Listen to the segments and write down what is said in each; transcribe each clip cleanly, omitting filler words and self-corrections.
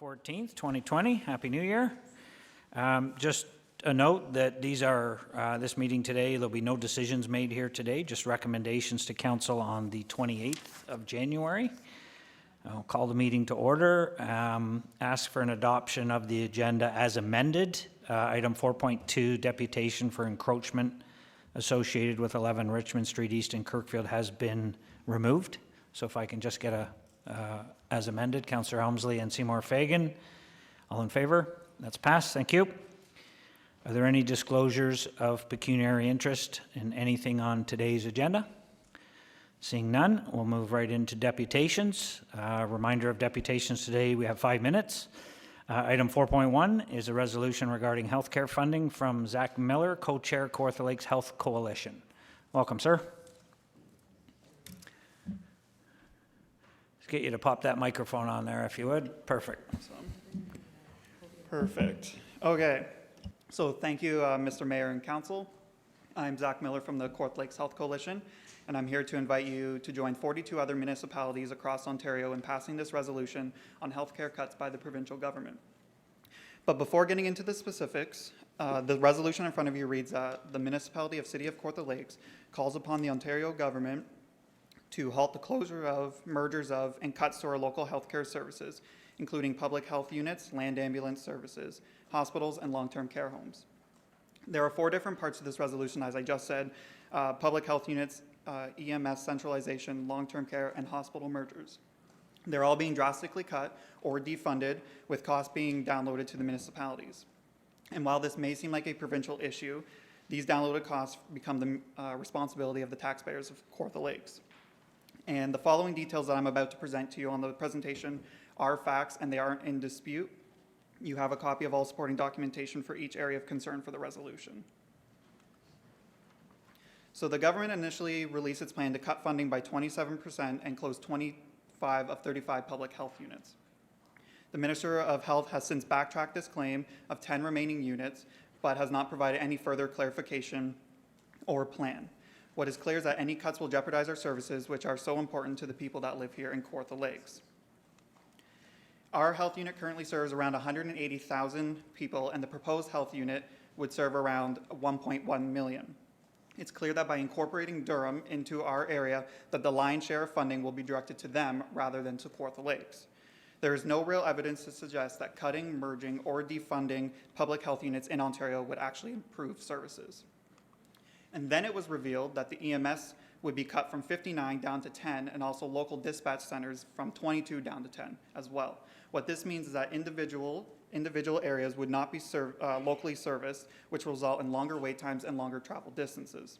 14th, 2020. Happy New Year. Just a note that this meeting today, there'll be no decisions made here today, just recommendations to council on the 28th of January. I'll call the meeting to order. Ask for an adoption of the agenda as amended. Item 4.2, deputation for encroachment associated with 11 Richmond Street East in Kirkfield has been removed. So if I can just get as amended, Councillor Helmsley and Seymour Fagan. All in favor? That's passed. Thank you. Are there any disclosures of pecuniary interest in anything on today's agenda? Seeing none, we'll move right into deputations. Reminder of deputations today, we have 5 minutes. Item 4.1 is a resolution regarding healthcare funding from Zach Miller, co-chair, Kawartha Lakes Health Coalition. Welcome, sir. Let's get you to pop that microphone on there if you would. Perfect. Perfect. Okay. So thank you, Mr. Mayor and Council. I'm Zach Miller from the Kawartha Lakes Health Coalition, and I'm here to invite you to join 42 other municipalities across Ontario in passing this resolution on healthcare cuts by the provincial government. But before getting into the specifics, the resolution in front of you reads that the municipality of City of Kawartha Lakes calls upon the Ontario government to halt the closure of, mergers of, and cuts to our local healthcare services, including public health units, land ambulance services, hospitals, and long-term care homes. There are 4 different parts to this resolution, as I just said: public health units, EMS centralization, long-term care, and hospital mergers. They're all being drastically cut or defunded, with costs being downloaded to the municipalities. And while this may seem like a provincial issue, these downloaded costs become the responsibility of the taxpayers of Kawartha Lakes. And the following details that I'm about to present to you on the presentation are facts, and they aren't in dispute. You have a copy of all supporting documentation for each area of concern for the resolution. So the government initially released its plan to cut funding by 27% and close 25 of 35 public health units. The Minister of Health has since backtracked this claim of 10 remaining units, but has not provided any further clarification or plan. What is clear is that any cuts will jeopardize our services, which are so important to the people that live here in Kawartha Lakes. Our health unit currently serves around 180,000 people, and the proposed health unit would serve around 1.1 million. It's clear that by incorporating Durham into our area, that the lion's share of funding will be directed to them rather than to Kawartha Lakes. There is no real evidence to suggest that cutting, merging, or defunding public health units in Ontario would actually improve services. And then it was revealed that the EMS would be cut from 59 down to 10, and also local dispatch centers from 22 down to 10 as well. What this means is that individual areas would not be locally serviced, which will result in longer wait times and longer travel distances.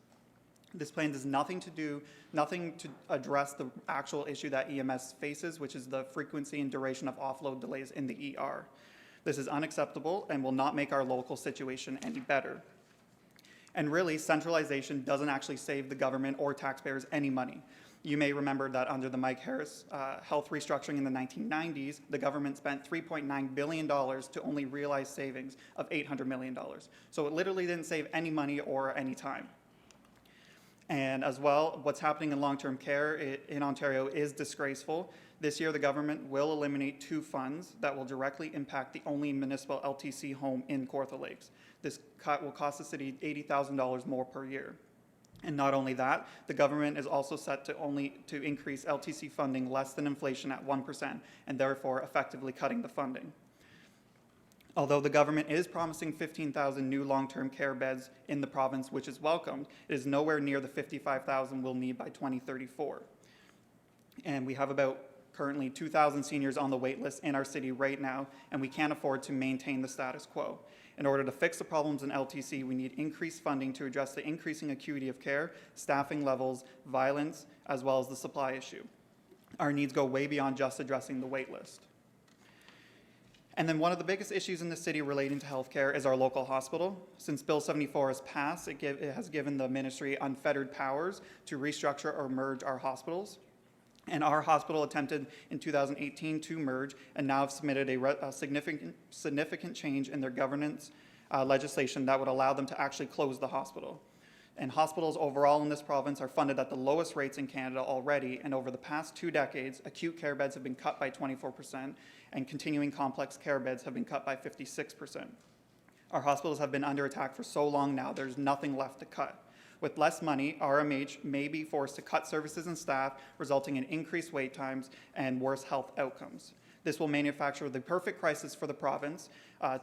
This plan does nothing to address the actual issue that EMS faces, which is the frequency and duration of offload delays in the ER. This is unacceptable and will not make our local situation any better. And really, centralization doesn't actually save the government or taxpayers any money. You may remember that under the Mike Harris health restructuring in the 1990s, the government spent $3.9 billion to only realize savings of $800 million. So it literally didn't save any money or any time. And as well, what's happening in long-term care in Ontario is disgraceful. This year, the government will eliminate 2 funds that will directly impact the only municipal LTC home in Kawartha Lakes. This cut will cost the city $80,000 more per year. And not only that, the government is also set to increase LTC funding less than inflation at 1%, and therefore effectively cutting the funding. Although the government is promising 15,000 new long-term care beds in the province, which is welcomed, it is nowhere near the 55,000 we'll need by 2034. And we have about currently 2,000 seniors on the wait list in our city right now, and we can't afford to maintain the status quo. In order to fix the problems in LTC, we need increased funding to address the increasing acuity of care, staffing levels, violence, as well as the supply issue. Our needs go way beyond just addressing the wait list. And then one of the biggest issues in the city relating to healthcare is our local hospital. Since Bill 74 has passed, it has given the ministry unfettered powers to restructure or merge our hospitals. And our hospital attempted in 2018 to merge, and now have submitted a significant change in their governance legislation that would allow them to actually close the hospital. And hospitals overall in this province are funded at the lowest rates in Canada already, and over the past 2 decades, acute care beds have been cut by 24%, and continuing complex care beds have been cut by 56%. Our hospitals have been under attack for so long now, there's nothing left to cut. With less money, RMH may be forced to cut services and staff, resulting in increased wait times and worse health outcomes. This will manufacture the perfect crisis for the province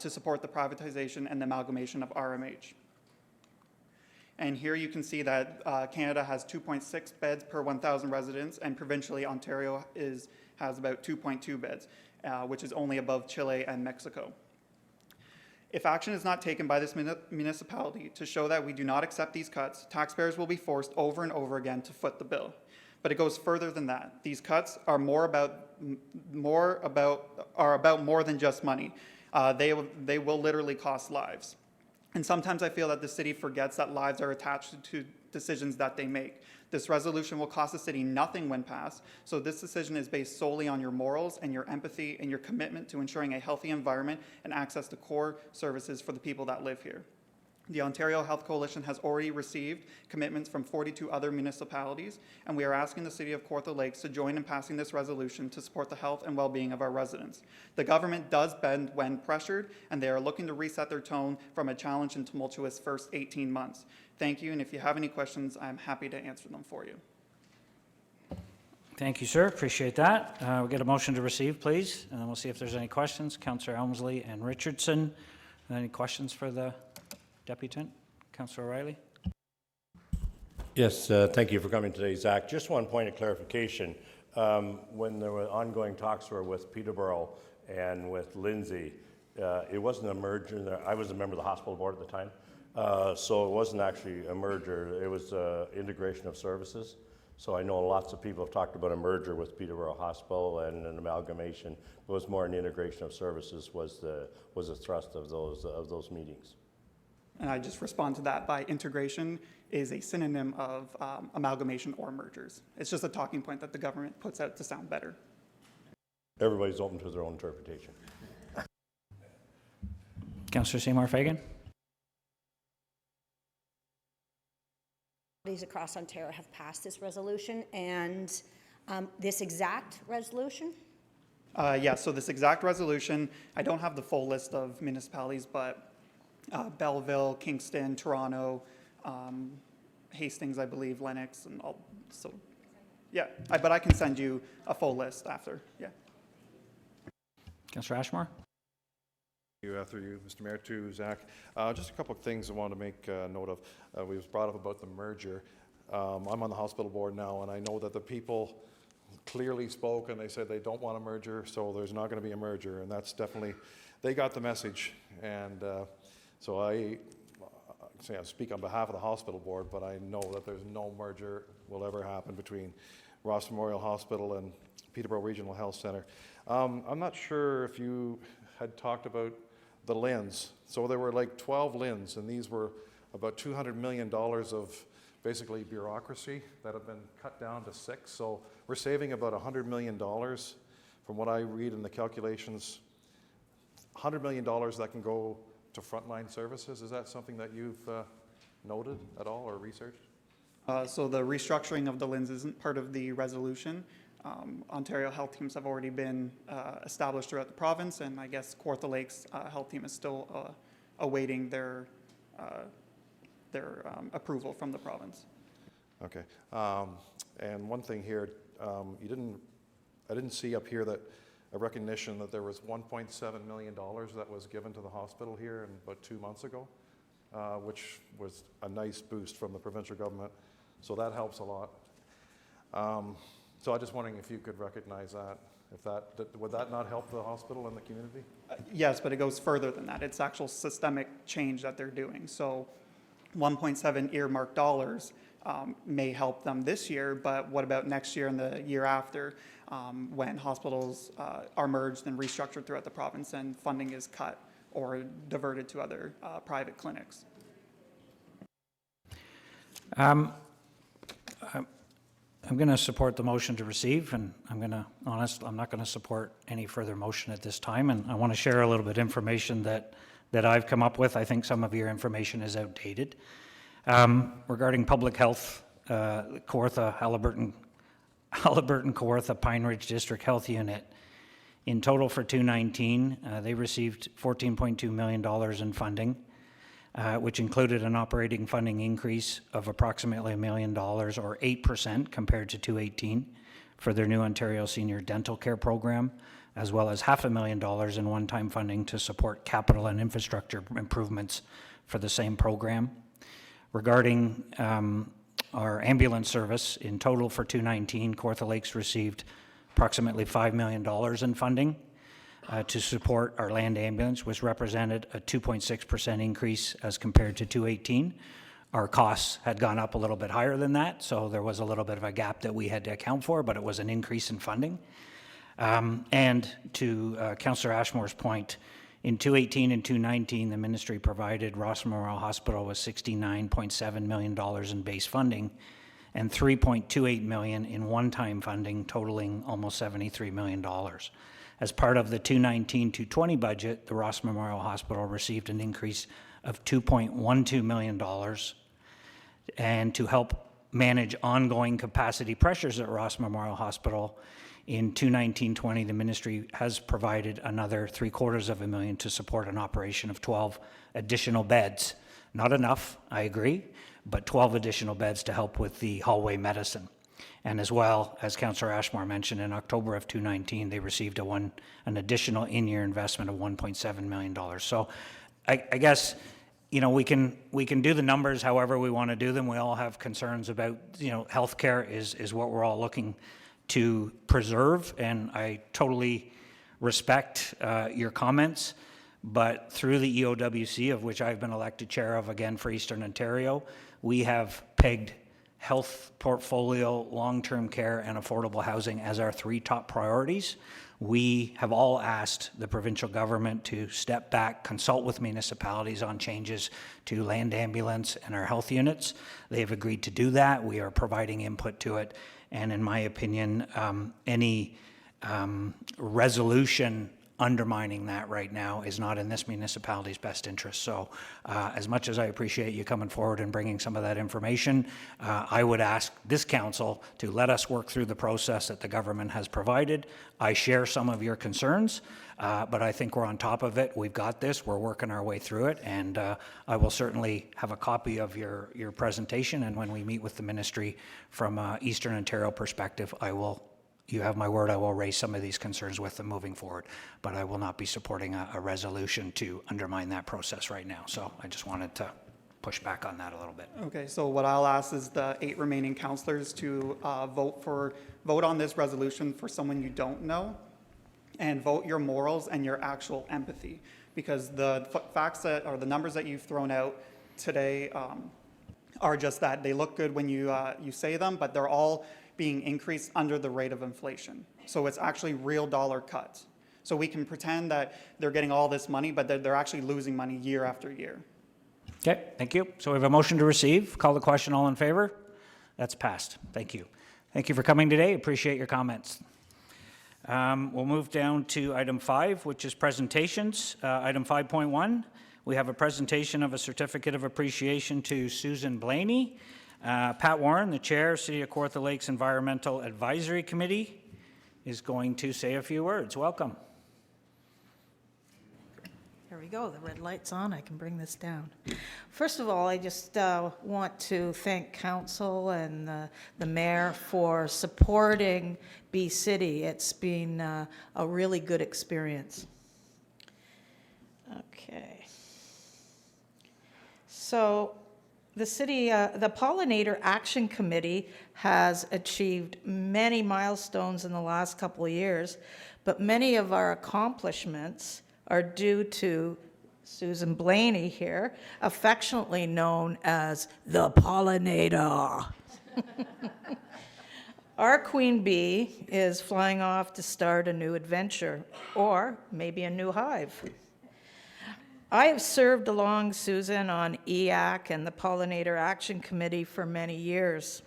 to support the privatization and the amalgamation of RMH. And here you can see that Canada has 2.6 beds per 1,000 residents, and provincially Ontario has about 2.2 beds, which is only above Chile and Mexico. If action is not taken by this municipality to show that we do not accept these cuts, taxpayers will be forced over and over again to foot the bill. But it goes further than that. These cuts are about more than just money. They will literally cost lives. And sometimes I feel that the city forgets that lives are attached to decisions that they make. This resolution will cost the city nothing when passed, so this decision is based solely on your morals and your empathy and your commitment to ensuring a healthy environment and access to core services for the people that live here. The Ontario Health Coalition has already received commitments from 42 other municipalities, and we are asking the City of Kawartha Lakes to join in passing this resolution to support the health and well-being of our residents. The government does bend when pressured, and they are looking to reset their tone from a challenged and tumultuous first 18 months. Thank you, and if you have any questions, I'm happy to answer them for you. Thank you, sir. Appreciate that. We'll get a motion to receive, please, and then we'll see if there's any questions. Councillor Elmsley and Richardson. Any questions for the Deputant? Councillor O'Reilly. Yes, thank you for coming today, Zach. Just one point of clarification. When there were ongoing talks were with Peterborough and with Lindsay, it wasn't a merger. I was a member of the hospital board at the time, so it wasn't actually a merger. It was integration of services. So I know lots of people have talked about a merger with Peterborough Hospital and an amalgamation. It was more an integration of services was the thrust of those meetings. And I just respond to that by integration is a synonym of amalgamation or mergers. It's just a talking point that the government puts out to sound better. Everybody's open to their own interpretation. Councillor Seymour Fagan. Across Ontario have passed this resolution, and this exact resolution? Yeah, so this exact resolution, I don't have the full list of municipalities, but Belleville, Kingston, Toronto, Hastings, I believe, Lennox, and all. So, yeah, but I can send you a full list after. Yeah. Councillor Ashmore. Through you, Mr. Mayor, to Zach. Just a couple of things I want to make note of. We was brought up about the merger. I'm on the hospital board now, and I know that the people clearly spoke, and they said they don't want a merger, so there's not going to be a merger, and that's definitely, they got the message, and so I speak on behalf of the hospital board, but I know that there's no merger will ever happen between Ross Memorial Hospital and Peterborough Regional Health Centre. I'm not sure if you had talked about the LHINs. So there were like 12 LHINs, and these were about $200 million of basically bureaucracy that have been cut down to 6. So we're saving about $100 million from what I read in the calculations. $100 million that can go to frontline services. Is that something that you've noted at all or researched? So the restructuring of the LHINs isn't part of the resolution. Ontario health teams have already been established throughout the province, and I guess Kawartha Lakes health team is still awaiting their approval from the province. Okay. And one thing here, I didn't see up here that a recognition that there was $1.7 million that was given to the hospital here about 2 months ago, which was a nice boost from the provincial government. So that helps a lot. So I'm just wondering if you could recognize that. Would that not help the hospital and the community? Yes, but it goes further than that. It's actual systemic change that they're doing. So 1.7 earmarked dollars may help them this year, but what about next year and the year after when hospitals are merged and restructured throughout the province and funding is cut or diverted to other private clinics? I'm going to support the motion to receive, and I'm not going to support any further motion at this time, and I want to share a little bit of information that I've come up with. I think some of your information is outdated. Regarding public health, Kawartha, Kawartha Pine Ridge District Health Unit, in total for 2019, they received $14.2 million in funding, which included an operating funding increase of approximately $1 million, or 8% compared to 2018, for their new Ontario Senior Dental Care Program, as well as $500,000 in one-time funding to support capital and infrastructure improvements for the same program. Regarding our ambulance service, in total for 2019, Kawartha Lakes received approximately $5 million in funding to support our land ambulance, which represented a 2.6% increase as compared to 2018. Our costs had gone up a little bit higher than that, so there was a little bit of a gap that we had to account for, but it was an increase in funding. And to Councillor Ashmore's point, in 2018 and 2019, the ministry provided Ross Memorial Hospital with $69.7 million in base funding and $3.28 million in one-time funding, totaling almost $73 million. As part of the 2019-2020 budget, the Ross Memorial Hospital received an increase of $2.12 million, and to help manage ongoing capacity pressures at Ross Memorial Hospital, in 2019-20, the ministry has provided another $750,000 to support an operation of 12 additional beds. Not enough, I agree, but 12 additional beds to help with the hallway medicine. And as well, as Councillor Ashmore mentioned, in October of 2019, they received an additional in-year investment of $1.7 million. So I guess, you know, we can do the numbers however we want to do them. We all have concerns about, you know, healthcare is what we're all looking to preserve, and I totally respect your comments, but through the EOWC, of which I've been elected chair of again for Eastern Ontario, we have pegged health portfolio, long-term care, and affordable housing as our 3 top priorities. We have all asked the provincial government to step back, consult with municipalities on changes to land ambulance and our health units. They have agreed to do that. We are providing input to it. And in my opinion, any resolution undermining that right now is not in this municipality's best interest. So as much as I appreciate you coming forward and bringing some of that information, I would ask this council to let us work through the process that the government has provided. I share some of your concerns, but I think we're on top of it. We've got this. We're working our way through it, and I will certainly have a copy of your presentation, and when we meet with the ministry from Eastern Ontario perspective, you have my word, I will raise some of these concerns with them moving forward, but I will not be supporting a resolution to undermine that process right now. So I just wanted to push back on that a little bit. Okay, so what I'll ask is the 8 remaining councillors to vote on this resolution for someone you don't know, and vote your morals and your actual empathy, because the facts that, or the numbers that you've thrown out today are just that. They look good when you say them, but they're all being increased under the rate of inflation. So it's actually real dollar cuts. So we can pretend that they're getting all this money, but they're actually losing money year after year. Okay, thank you. So we have a motion to receive. Call the question. All in favor? That's passed. Thank you. Thank you for coming today. Appreciate your comments. We'll move down to item 5, which is presentations. Item 5.1, we have a presentation of a certificate of appreciation to Susan Blaney. Pat Warren, the chair, City of Kawartha Lakes Environmental Advisory Committee, is going to say a few words. Welcome. There we go. The red light's on. I can bring this down. First of all, I just want to thank council and the mayor for supporting B City. It's been a really good experience. Okay. So the city, the Pollinator Action Committee has achieved many milestones in the last couple of years, but many of our accomplishments are due to Susan Blaney here, affectionately known as the Pollinator. Our queen bee is flying off to start a new adventure, or maybe a new hive. I have served along Susan on EAC and the Pollinator Action Committee for many years.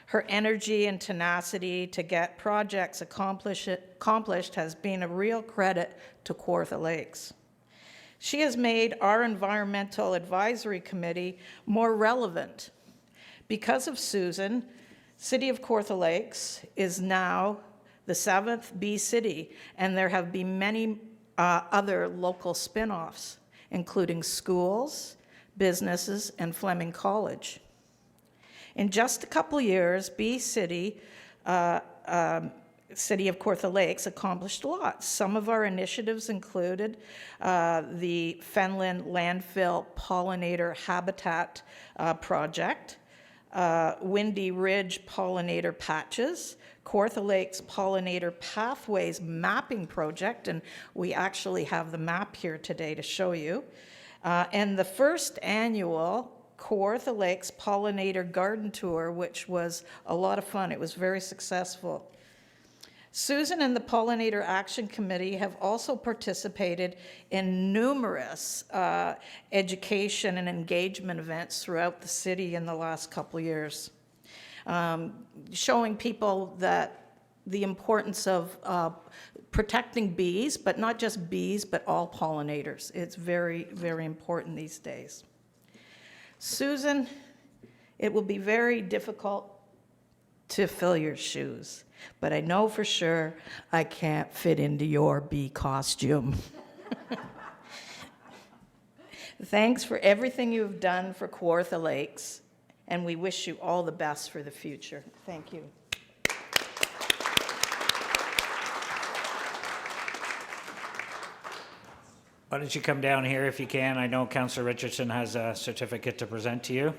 Her energy and tenacity to get projects accomplished has been a real credit to Kawartha Lakes. She has made our Environmental Advisory Committee more relevant. Because of Susan, City of Kawartha Lakes is now the 7th Bee City, and there have been many other local spin-offs, including schools, businesses, and Fleming College. In just a couple years, Bee City, City of Kawartha Lakes accomplished a lot. Some of our initiatives included the Fenland Landfill Pollinator Habitat Project, Windy Ridge Pollinator Patches, Kawartha Lakes Pollinator Pathways Mapping Project, and we actually have the map here today to show you, and the first annual Kawartha Lakes Pollinator Garden Tour, which was a lot of fun. It was very successful. Susan and the Pollinator Action Committee have also participated in numerous education and engagement events throughout the city in the last couple of years, showing people that the importance of protecting bees, but not just bees, but all pollinators. It's very, very important these days. Susan, it will be very difficult to fill your shoes, but I know for sure I can't fit into your bee costume. Thanks for everything you've done for Kawartha Lakes, and we wish you all the best for the future. Thank you. Why don't you come down here if you can? I know Councillor Richardson has a certificate to present to you.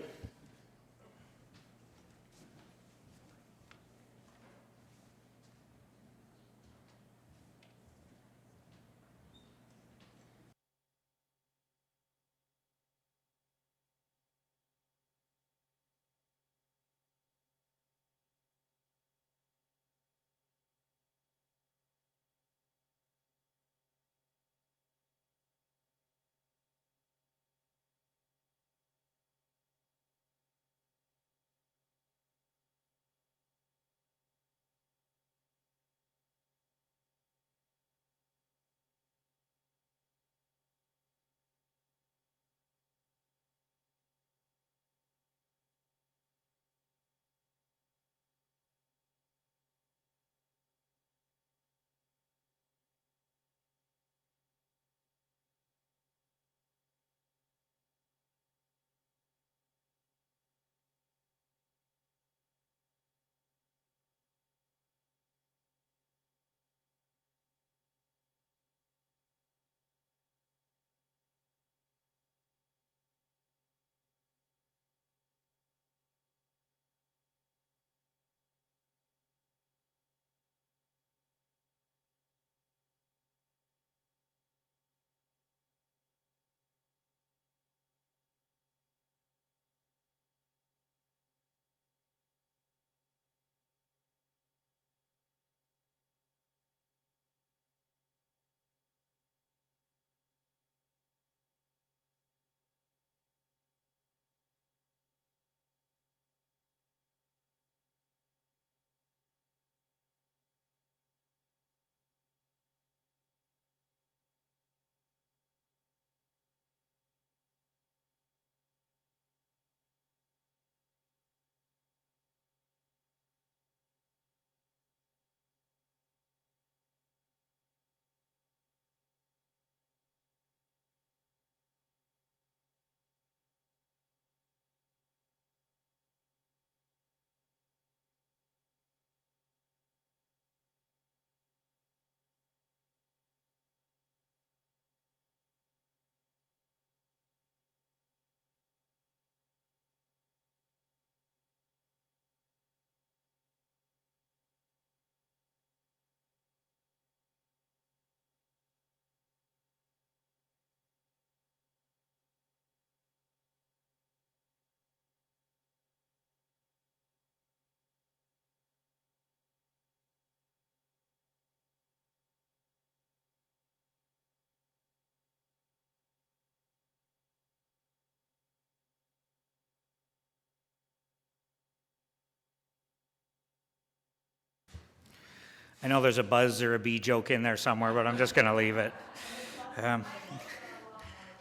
I know there's a buzz or a bee joke in there somewhere, but I'm just going to leave it.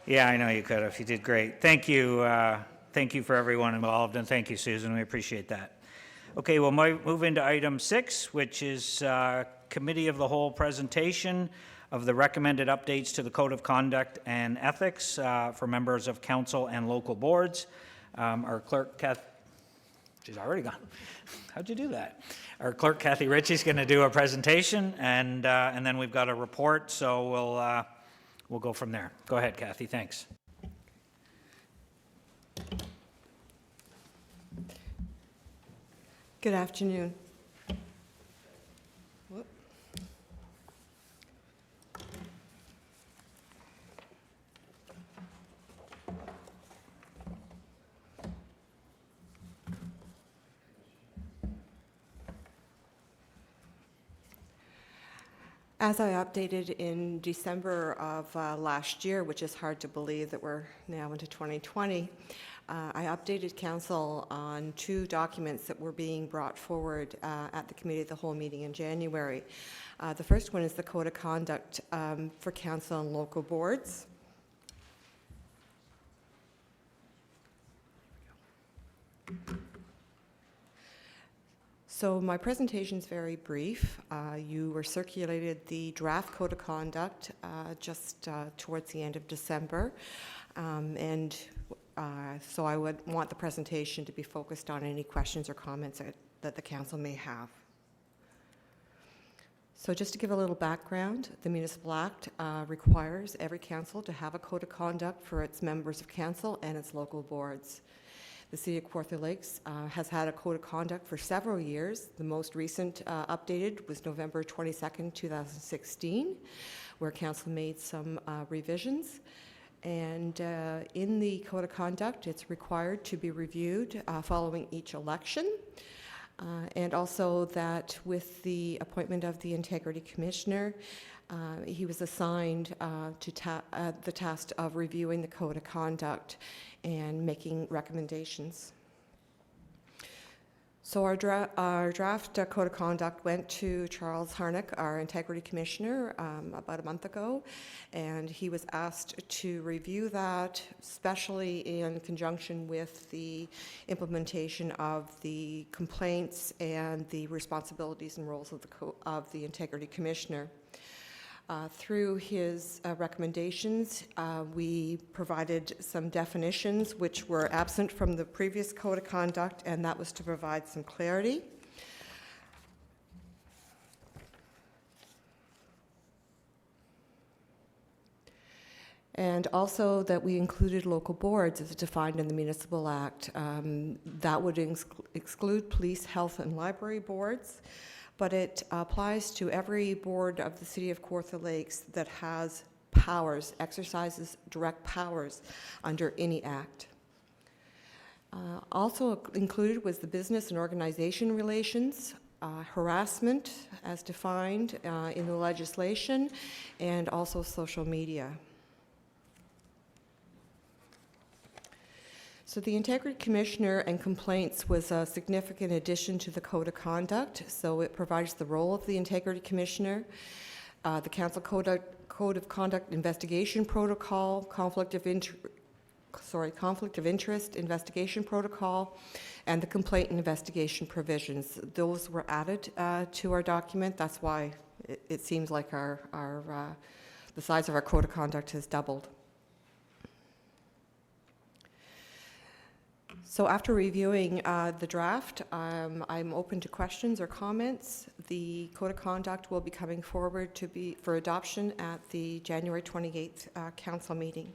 Yeah, I know you could have. You did great. Thank you. Thank you for everyone involved, and thank you, Susan. We appreciate that. Okay, we'll move into item 6, which is Committee of the Whole presentation of the recommended updates to the Code of Conduct and Ethics for members of council and local boards. Our clerk, she's already gone. How'd you do that? Our clerk, Kathy Ritchie's going to do a presentation, and then we've got a report, so we'll go from there. Go ahead, Kathy. Thanks. Good afternoon. Whoop. As I updated in December of last year, which is hard to believe that we're now into 2020, I updated council on 2 documents that were being brought forward at the Committee of the Whole meeting in January. The first one is the Code of Conduct for council and local boards. So my presentation is very brief. You were circulated the draft Code of Conduct just towards the end of December. So I would want the presentation to be focused on any questions or comments that the council may have. So just to give a little background, the Municipal Act requires every council to have a code of conduct for its members of council and its local boards. The City of Kawartha Lakes has had a code of conduct for several years. The most recent updated was November 22nd, 2016, where council made some revisions. And in the Code of Conduct, it's required to be reviewed following each election. And also that with the appointment of the Integrity Commissioner, he was assigned to the task of reviewing the Code of Conduct and making recommendations. So our draft Code of Conduct went to Charles Harnick, our Integrity Commissioner, about a month ago, and he was asked to review that, especially in conjunction with the implementation of the complaints and the responsibilities and roles of the Integrity Commissioner. Through his recommendations, we provided some definitions which were absent from the previous Code of Conduct, and that was to provide some clarity. And also that we included local boards as defined in the Municipal Act. That would exclude police, health, and library boards, but it applies to every board of the City of Kawartha Lakes that has powers, exercises direct powers under any act. Also included was the business and organization relations, harassment as defined in the legislation, and also social media. So the Integrity Commissioner and complaints was a significant addition to the Code of Conduct. So it provides the role of the Integrity Commissioner, the Council Code of Conduct investigation protocol, conflict of interest investigation protocol, and the complaint and investigation provisions. Those were added to our document. That's why it seems like the size of our Code of Conduct has doubled. So after reviewing the draft, I'm open to questions or comments. The Code of Conduct will be coming forward for adoption at the January 28th council meeting.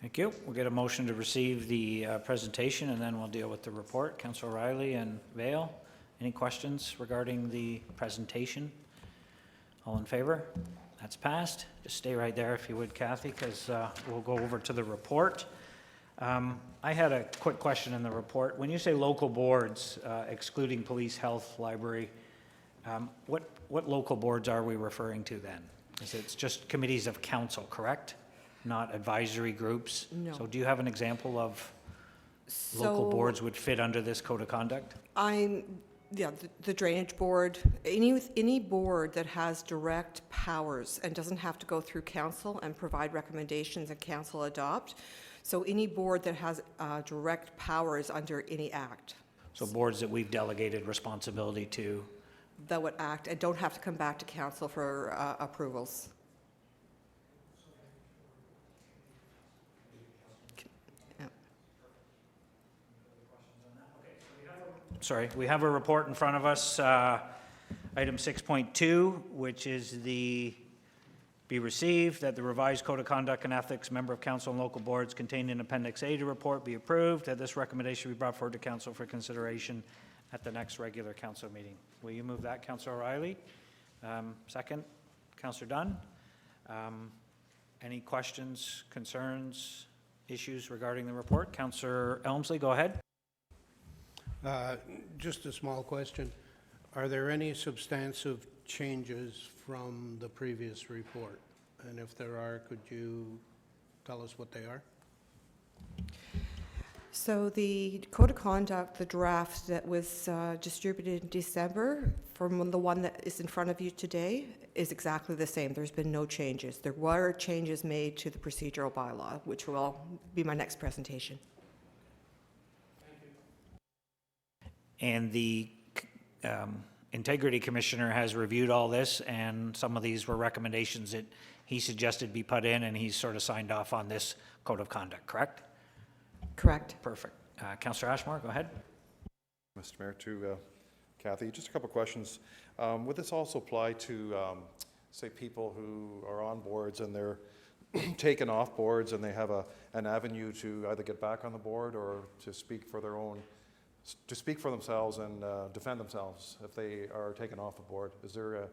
Thank you. We'll get a motion to receive the presentation, and then we'll deal with the report. Councillor Riley and Vale, any questions regarding the presentation? All in favor? That's passed. Just stay right there if you would, Kathy, because we'll go over to the report. I had a quick question in the report. When you say local boards, excluding police, health, library, what local boards are we referring to then? Is it just committees of council, correct? Not advisory groups? No. So do you have an example of local boards would fit under this Code of Conduct? Yeah, the drainage board, any board that has direct powers and doesn't have to go through council and provide recommendations and council adopt. So any board that has direct powers under any act So boards that we've delegated responsibility to. that would act and don't have to come back to council for approvals. Yeah. Sorry, we have a report in front of us, item 6.2, which is be received, that the revised Code of Conduct and Ethics, member of council and local boards contained in Appendix A to report be approved, that this recommendation be brought forward to council for consideration at the next regular council meeting. Will you move that, Councillor O'Reilly? Second, Councillor Dunn. Any questions, concerns, issues regarding the report? Councillor Elmsley, go ahead. Just a small question. Are there any substantive changes from the previous report? And if there are, could you tell us what they are? So the Code of Conduct, the draft that was distributed in December from the one that is in front of you today is exactly the same. There's been no changes. There were changes made to the procedural bylaw, which will be my next presentation. And the Integrity Commissioner has reviewed all this, and some of these were recommendations that he suggested be put in, and he's sort of signed off on this Code of Conduct, correct? Correct. Perfect. Councillor Ashmore, go ahead. Mr. Mayor, to Kathy, just a couple questions. Would this also apply to, say, people who are on boards and they're taken off boards and they have an avenue to either get back on the board or to speak for their own, to speak for themselves and defend themselves if they are taken off a board? Is there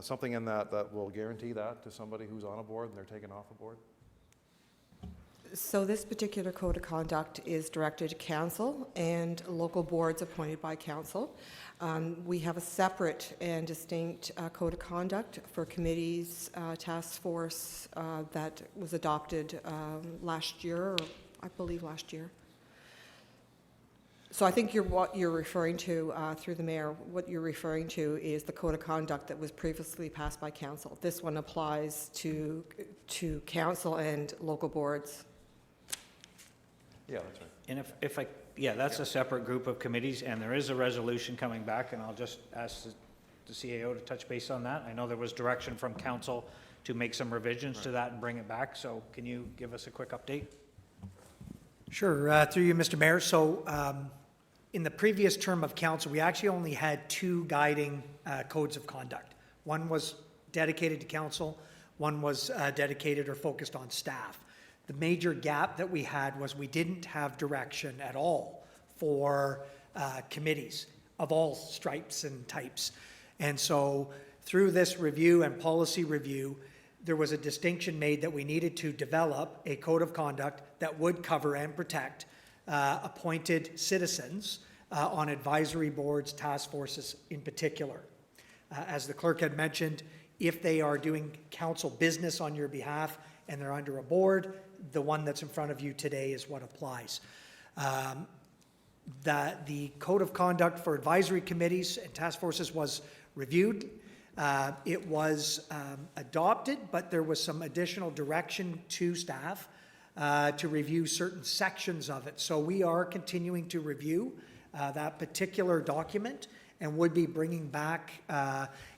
something in that that will guarantee that to somebody who's on a board and they're taken off a board? So this particular Code of Conduct is directed to council and local boards appointed by council. We have a separate and distinct Code of Conduct for committees, task force that was adopted last year, or I believe last year. So I think what you're referring to, through the mayor, what you're referring to is the Code of Conduct that was previously passed by council. This one applies to council and local boards. Yeah, that's right. And if I, yeah, that's a separate group of committees, and there is a resolution coming back, and I'll just ask the CAO to touch base on that. I know there was direction from council to make some revisions to that and bring it back, so can you give us a quick update? Sure, through you, Mr. Mayor. So in the previous term of council, we actually only had two guiding codes of conduct. One was dedicated to council, one was dedicated or focused on staff. The major gap that we had was we didn't have direction at all for committees of all stripes and types. And so through this review and policy review, there was a distinction made that we needed to develop a code of conduct that would cover and protect appointed citizens on advisory boards, task forces in particular. As the clerk had mentioned, if they are doing council business on your behalf and they're under a board, the one that's in front of you today is what applies. The code of conduct for advisory committees and task forces was reviewed. It was adopted, but there was some additional direction to staff to review certain sections of it. So we are continuing to review that particular document and would be bringing back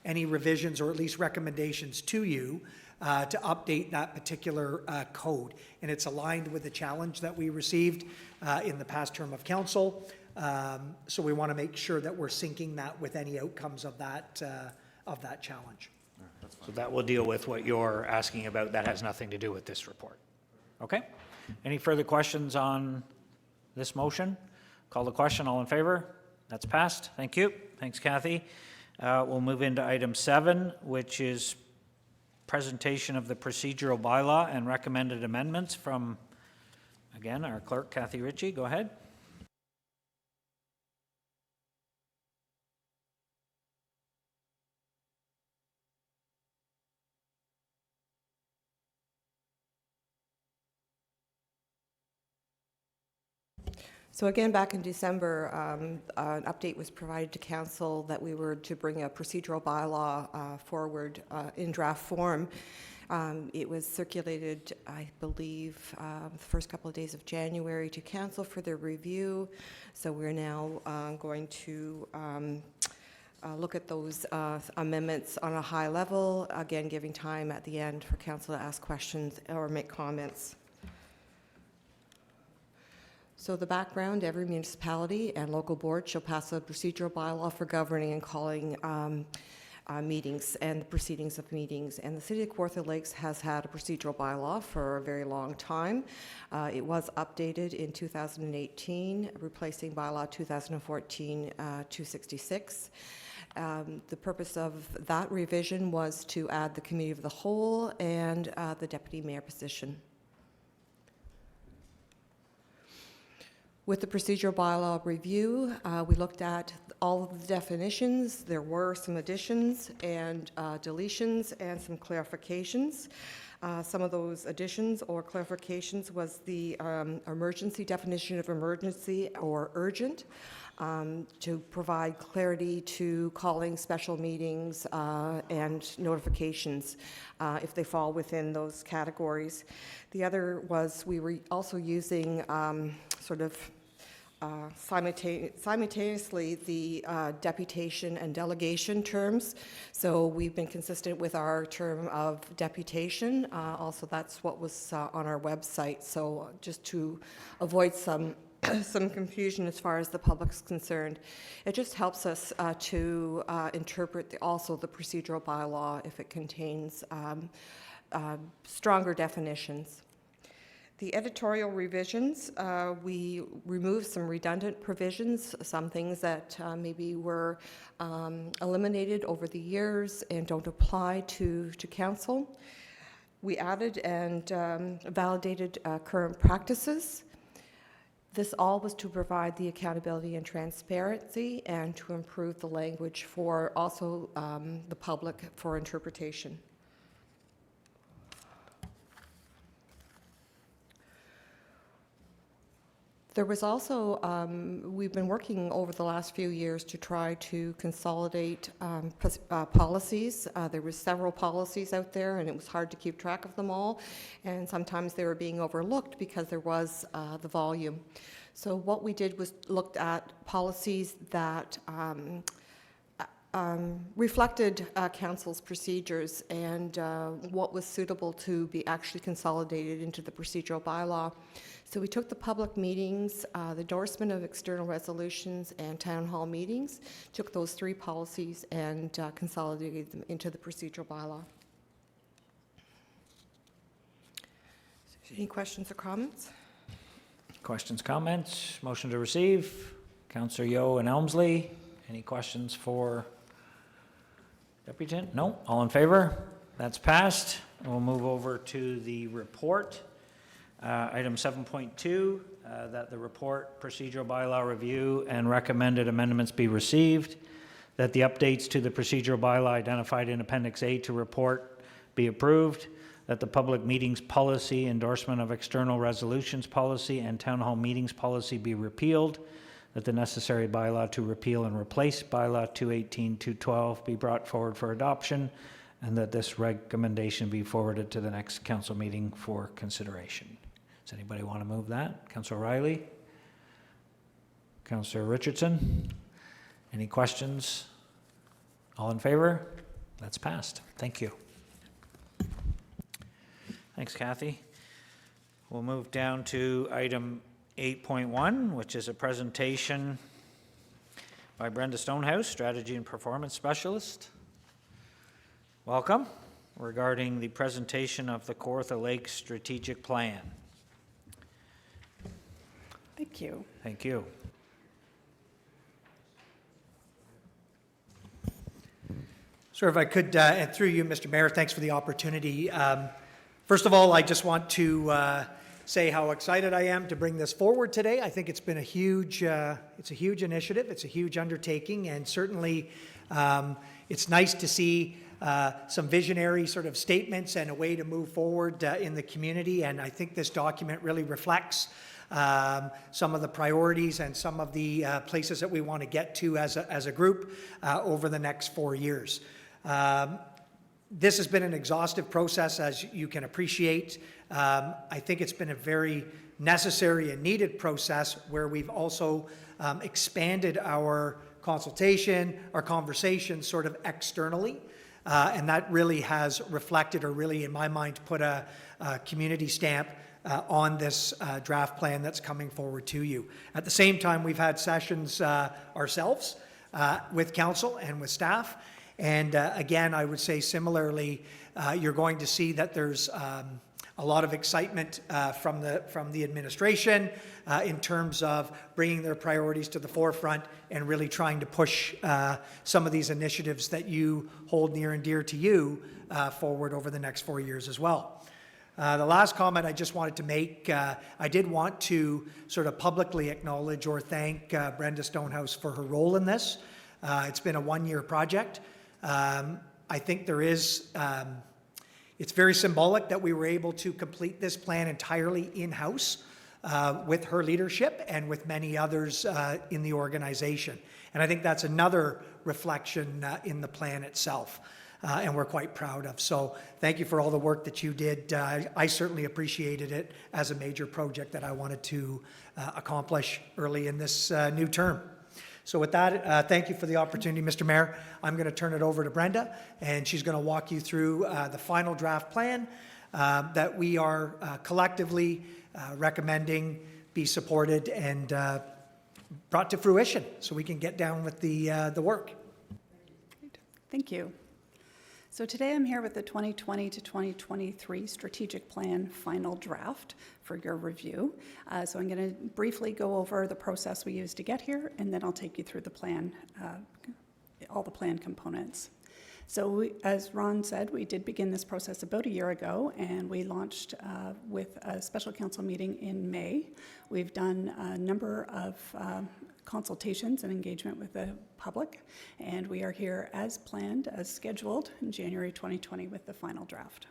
any revisions or at least recommendations to you to update that particular code. And it's aligned with the challenge that we received in the past term of council. So we want to make sure that we're syncing that with any outcomes of that challenge. So that will deal with what you're asking about. That has nothing to do with this report. Okay? Any further questions on this motion? Call the question. All in favor? That's passed. Thank you. Thanks, Kathy. We'll move into item 7, which is presentation of the procedural bylaw and recommended amendments from, again, our clerk, Kathy Ritchie. Go ahead. So again, back in December, an update was provided to council that we were to bring a procedural bylaw forward in draft form. It was circulated, I believe, the first couple of days of January to council for their review. So we're now going to look at those amendments on a high level, again, giving time at the end for council to ask questions or make comments. So the background, every municipality and local board shall pass a procedural bylaw for governing and calling meetings and the proceedings of meetings. And the City of Kawartha Lakes has had a procedural bylaw for a very long time. It was updated in 2018, replacing bylaw 2014-266. The purpose of that revision was to add the committee of the whole and the deputy mayor position. With the procedural bylaw review, we looked at all of the definitions. There were some additions and deletions and some clarifications. Some of those additions or clarifications was the emergency definition of emergency or urgent, to provide clarity to calling special meetings and notifications if they fall within those categories. The other was we were also using sort of simultaneously the deputation and delegation terms. So we've been consistent with our term of deputation. Also, that's what was on our website. So just to avoid some confusion as far as the public's concerned, it just helps us to interpret also the procedural bylaw if it contains stronger definitions. The editorial revisions, we removed some redundant provisions, some things that maybe were eliminated over the years and don't apply to council. We added and validated current practices. This all was to provide the accountability and transparency and to improve the language for also the public for interpretation. There was also, we've been working over the last few years to try to consolidate policies. There were several policies out there and it was hard to keep track of them all, and sometimes they were being overlooked because there was the volume. So what we did was looked at policies that reflected council's procedures and what was suitable to be actually consolidated into the procedural bylaw. So we took the public meetings, the endorsement of external resolutions, and town hall meetings, took those three policies and consolidated them into the procedural bylaw. Any questions or comments? Questions, comments? Motion to receive. Councillor Yeo and Elmsley. Any questions for Deputant? No? All in favor? That's passed. We'll move over to the report. Item 7.2, that the report, procedural bylaw review, and recommended amendments be received, that the updates to the procedural bylaw identified in Appendix A to report be approved, that the public meetings policy, endorsement of external resolutions policy, and town hall meetings policy be repealed, that the necessary bylaw to repeal and replace bylaw 218-212 be brought forward for adoption, and that this recommendation be forwarded to the next council meeting for consideration. Does anybody want to move that? Councillor Riley? Councillor Richardson? Any questions? All in favor? That's passed. Thank you. Thanks, Kathy. We'll move down to item 8.1, which is a presentation by Brenda Stonehouse, Strategy and Performance Specialist. Welcome. Regarding the presentation of the Kawartha Lakes Strategic Plan. Thank you. Thank you. Sir, if I could, and through you, Mr. Mayor, thanks for the opportunity. First of all, I just want to say how excited I am to bring this forward today. I think it's been a huge initiative. It's a huge undertaking, and certainly it's nice to see some visionary sort of statements and a way to move forward in the community. And I think this document really reflects some of the priorities and some of the places that we want to get to as a group over the next 4 years. This has been an exhaustive process, as you can appreciate. I think it's been a very necessary and needed process where we've also expanded our consultation, our conversation sort of externally. And that really has reflected, or really in my mind put a community stamp on this draft plan that's coming forward to you. At the same time, we've had sessions ourselves with council and with staff. And again, I would say similarly, you're going to see that there's a lot of excitement from the administration in terms of bringing their priorities to the forefront and really trying to push some of these initiatives that you hold near and dear to you forward over the next 4 years as well. The last comment I just wanted to make, I did want to sort of publicly acknowledge or thank Brenda Stonehouse for her role in this. It's been a 1-year project. I think there is, it's very symbolic that we were able to complete this plan entirely in-house with her leadership and with many others in the organization. And I think that's another reflection in the plan itself. And we're quite proud of. So thank you for all the work that you did. I certainly appreciated it as a major project that I wanted to accomplish early in this new term. So with that, thank you for the opportunity, Mr. Mayor. I'm going to turn it over to Brenda, and she's going to walk you through the final draft plan that we are collectively recommending be supported and brought to fruition so we can get down with the work. Thank you. So today I'm here with the 2020 to 2023 strategic plan final draft for your review. So I'm going to briefly go over the process we used to get here, and then I'll take you through the plan, all the plan components. So as Ron said, we did begin this process about a year ago, and we launched with a special council meeting in May. We've done a number of consultations and engagement with the public, and we are here as planned, as scheduled in January 2020 with the final draft.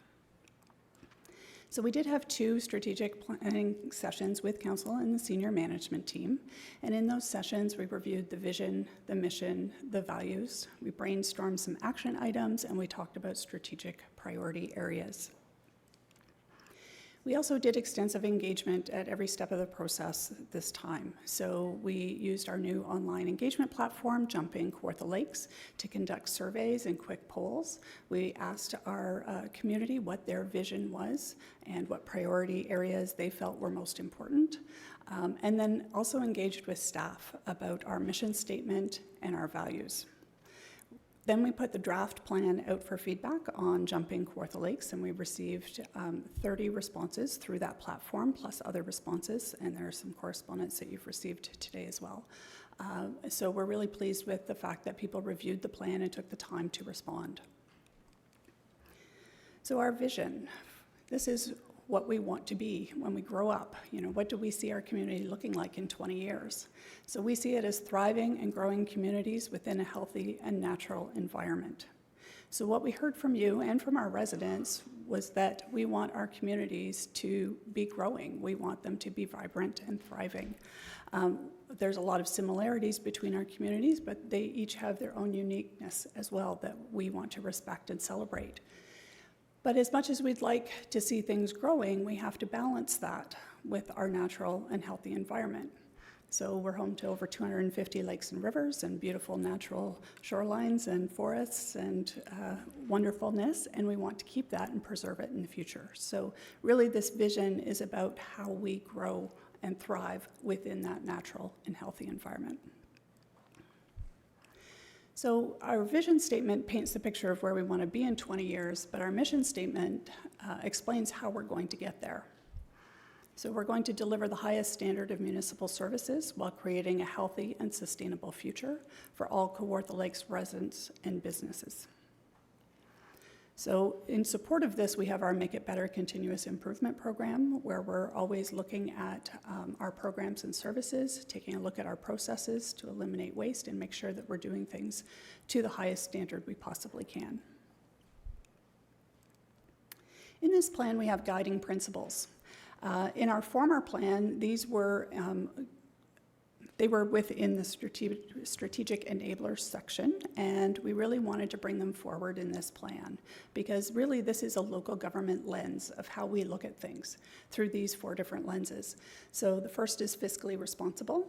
So we did have 2 strategic planning sessions with council and the senior management team, and in those sessions we reviewed the vision, the mission, the values, we brainstormed some action items, and we talked about strategic priority areas. We also did extensive engagement at every step of the process this time. So we used our new online engagement platform, Jumping Kawartha Lakes, to conduct surveys and quick polls. We asked our community what their vision was and what priority areas they felt were most important. And then also engaged with staff about our mission statement and our values. Then we put the draft plan out for feedback on Jumping Kawartha Lakes, and we received 30 responses through that platform, plus other responses, and there are some correspondence that you've received today as well. So we're really pleased with the fact that people reviewed the plan and took the time to respond. So our vision, this is what we want to be when we grow up. You know, what do we see our community looking like in 20 years? So we see it as thriving and growing communities within a healthy and natural environment. So what we heard from you and from our residents was that we want our communities to be growing. We want them to be vibrant and thriving. There's a lot of similarities between our communities, but they each have their own uniqueness as well that we want to respect and celebrate. But as much as we'd like to see things growing, we have to balance that with our natural and healthy environment. So we're home to over 250 lakes and rivers and beautiful natural shorelines and forests and wonderfulness, and we want to keep that and preserve it in the future. So really this vision is about how we grow and thrive within that natural and healthy environment. So our vision statement paints the picture of where we want to be in 20 years, but our mission statement explains how we're going to get there. So we're going to deliver the highest standard of municipal services while creating a healthy and sustainable future for all Kawartha Lakes residents and businesses. So in support of this, we have our Make It Better continuous improvement program, where we're always looking at our programs and services, taking a look at our processes to eliminate waste and make sure that we're doing things to the highest standard we possibly can. In this plan, we have guiding principles. In our former plan, they were within the strategic enablers section, and we really wanted to bring them forward in this plan because really this is a local government lens of how we look at things through these 4 different lenses. So the first is fiscally responsible.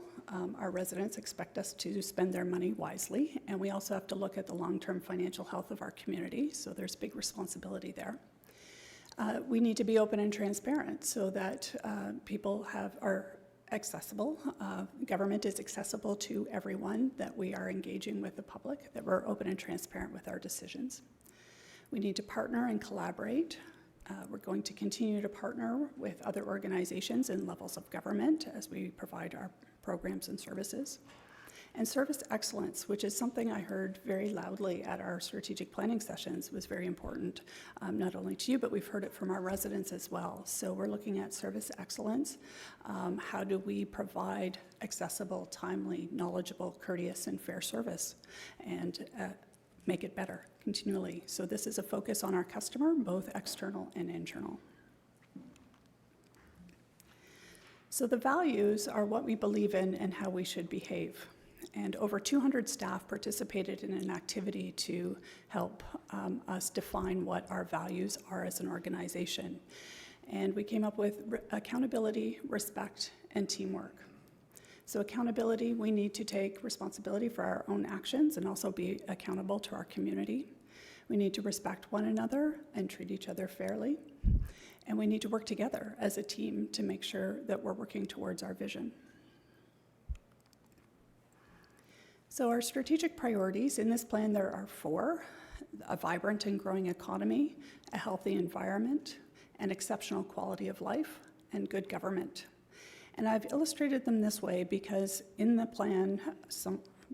Our residents expect us to spend their money wisely, and we also have to look at the long-term financial health of our community, so there's big responsibility there. We need to be open and transparent so that people are accessible. Government is accessible to everyone, that we are engaging with the public, that we're open and transparent with our decisions. We need to partner and collaborate. We're going to continue to partner with other organizations and levels of government as we provide our programs and services. And service excellence, which is something I heard very loudly at our strategic planning sessions, was very important, not only to you, but we've heard it from our residents as well. So we're looking at service excellence. How do we provide accessible, timely, knowledgeable, courteous, and fair service, and make it better continually? So this is a focus on our customer, both external and internal. So the values are what we believe in and how we should behave. And over 200 staff participated in an activity to help us define what our values are as an organization. And we came up with accountability, respect, and teamwork. So accountability, we need to take responsibility for our own actions and also be accountable to our community. We need to respect one another and treat each other fairly. And we need to work together as a team to make sure that we're working towards our vision. So our strategic priorities, in this plan there are 4: a vibrant and growing economy, a healthy environment, an exceptional quality of life, and good government. And I've illustrated them this way because in the plan,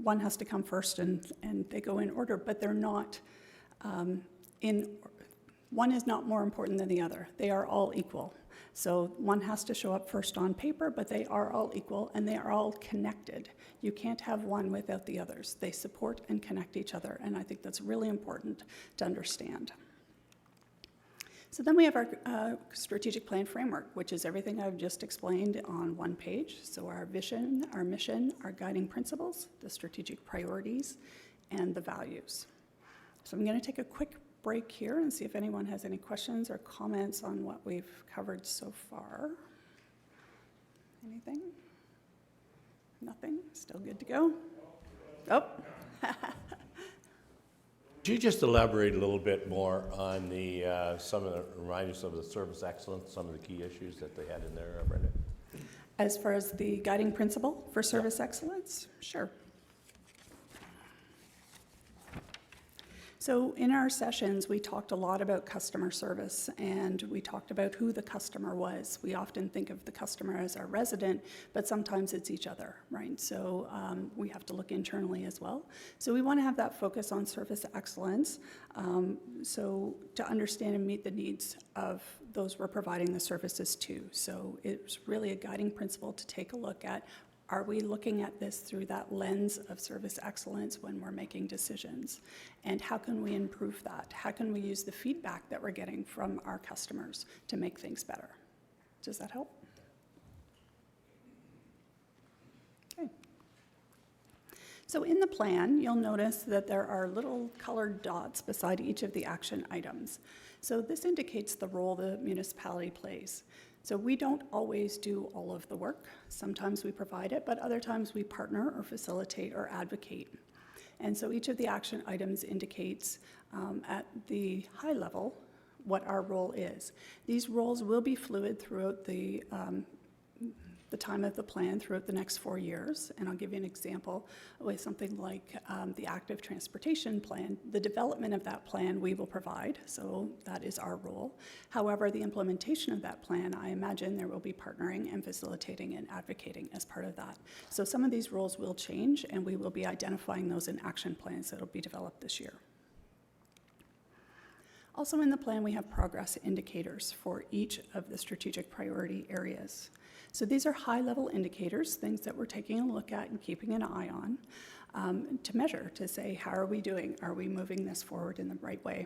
one has to come first and they go in order, but they're not one is not more important than the other. They are all equal. So one has to show up first on paper, but they are all equal and they are all connected. You can't have one without the others. They support and connect each other, and I think that's really important to understand. So then we have our strategic plan framework, which is everything I've just explained on one page. So our vision, our mission, our guiding principles, the strategic priorities, and the values. So I'm going to take a quick break here and see if anyone has any questions or comments on what we've covered so far. Anything? Nothing? Still good to go? Oh. Could you just elaborate a little bit more on the remind us of the service excellence, some of the key issues that they had in there, Brenda? As far as the guiding principle for service excellence? Sure. So in our sessions, we talked a lot about customer service, and we talked about who the customer was. We often think of the customer as our resident, but sometimes it's each other, right? So we have to look internally as well. So we want to have that focus on service excellence, so to understand and meet the needs of those we're providing the services to. So it's really a guiding principle to take a look at, are we looking at this through that lens of service excellence when we're making decisions? And how can we improve that? How can we use the feedback that we're getting from our customers to make things better? Does that help? Okay. So in the plan, you'll notice that there are little colored dots beside each of the action items. So this indicates the role the municipality plays. So we don't always do all of the work. Sometimes we provide it, but other times we partner or facilitate or advocate. And so each of the action items indicates at the high level what our role is. These roles will be fluid throughout the time of the plan throughout the next 4 years. And I'll give you an example with something like the active transportation plan. The development of that plan we will provide, so that is our role. However, the implementation of that plan, I imagine there will be partnering and facilitating and advocating as part of that. So some of these roles will change, and we will be identifying those in action plans that will be developed this year. Also in the plan, we have progress indicators for each of the strategic priority areas. So these are high-level indicators, things that we're taking a look at and keeping an eye on to measure, to say, how are we doing? Are we moving this forward in the right way?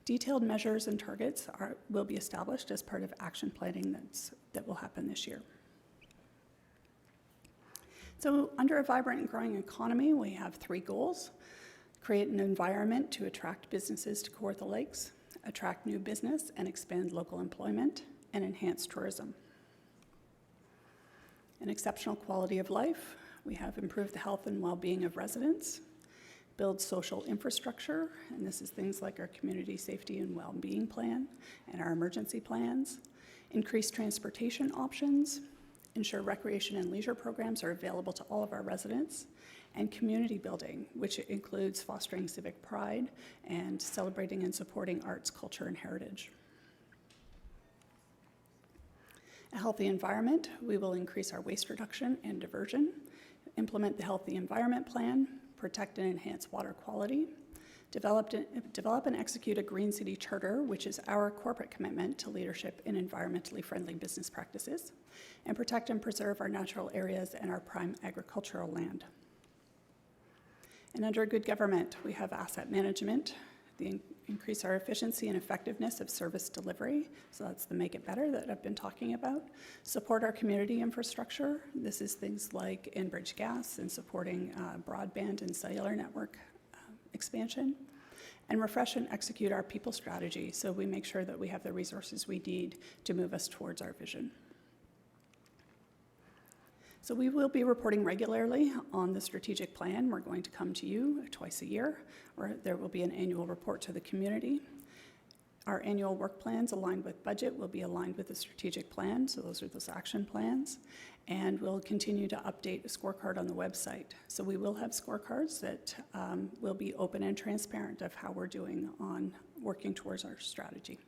Detailed measures and targets will be established as part of action planning that will happen this year. So under a vibrant and growing economy, we have 3 goals. Create an environment to attract businesses to Kawartha Lakes, attract new business and expand local employment, and enhance tourism. An exceptional quality of life. We have improved the health and well-being of residents, build social infrastructure, and this is things like our community safety and well-being plan and our emergency plans, increase transportation options, ensure recreation and leisure programs are available to all of our residents, and community building, which includes fostering civic pride and celebrating and supporting arts, culture, and heritage. A healthy environment, we will increase our waste reduction and diversion, implement the Healthy Environment Plan, protect and enhance water quality, develop and execute a Green City Charter, which is our corporate commitment to leadership in environmentally friendly business practices, and protect and preserve our natural areas and our prime agricultural land. And under good government, we have asset management, increase our efficiency and effectiveness of service delivery, so that's the Make It Better that I've been talking about. Support our community infrastructure. This is things like Enbridge Gas and supporting broadband and cellular network expansion. And refresh and execute our people strategy, so we make sure that we have the resources we need to move us towards our vision. So we will be reporting regularly on the strategic plan. We're going to come to you twice a year, where there will be an annual report to the community. Our annual work plans aligned with budget will be aligned with the strategic plan, so those are those action plans. And we'll continue to update a scorecard on the website. So we will have scorecards that will be open and transparent of how we're doing on working towards our strategy.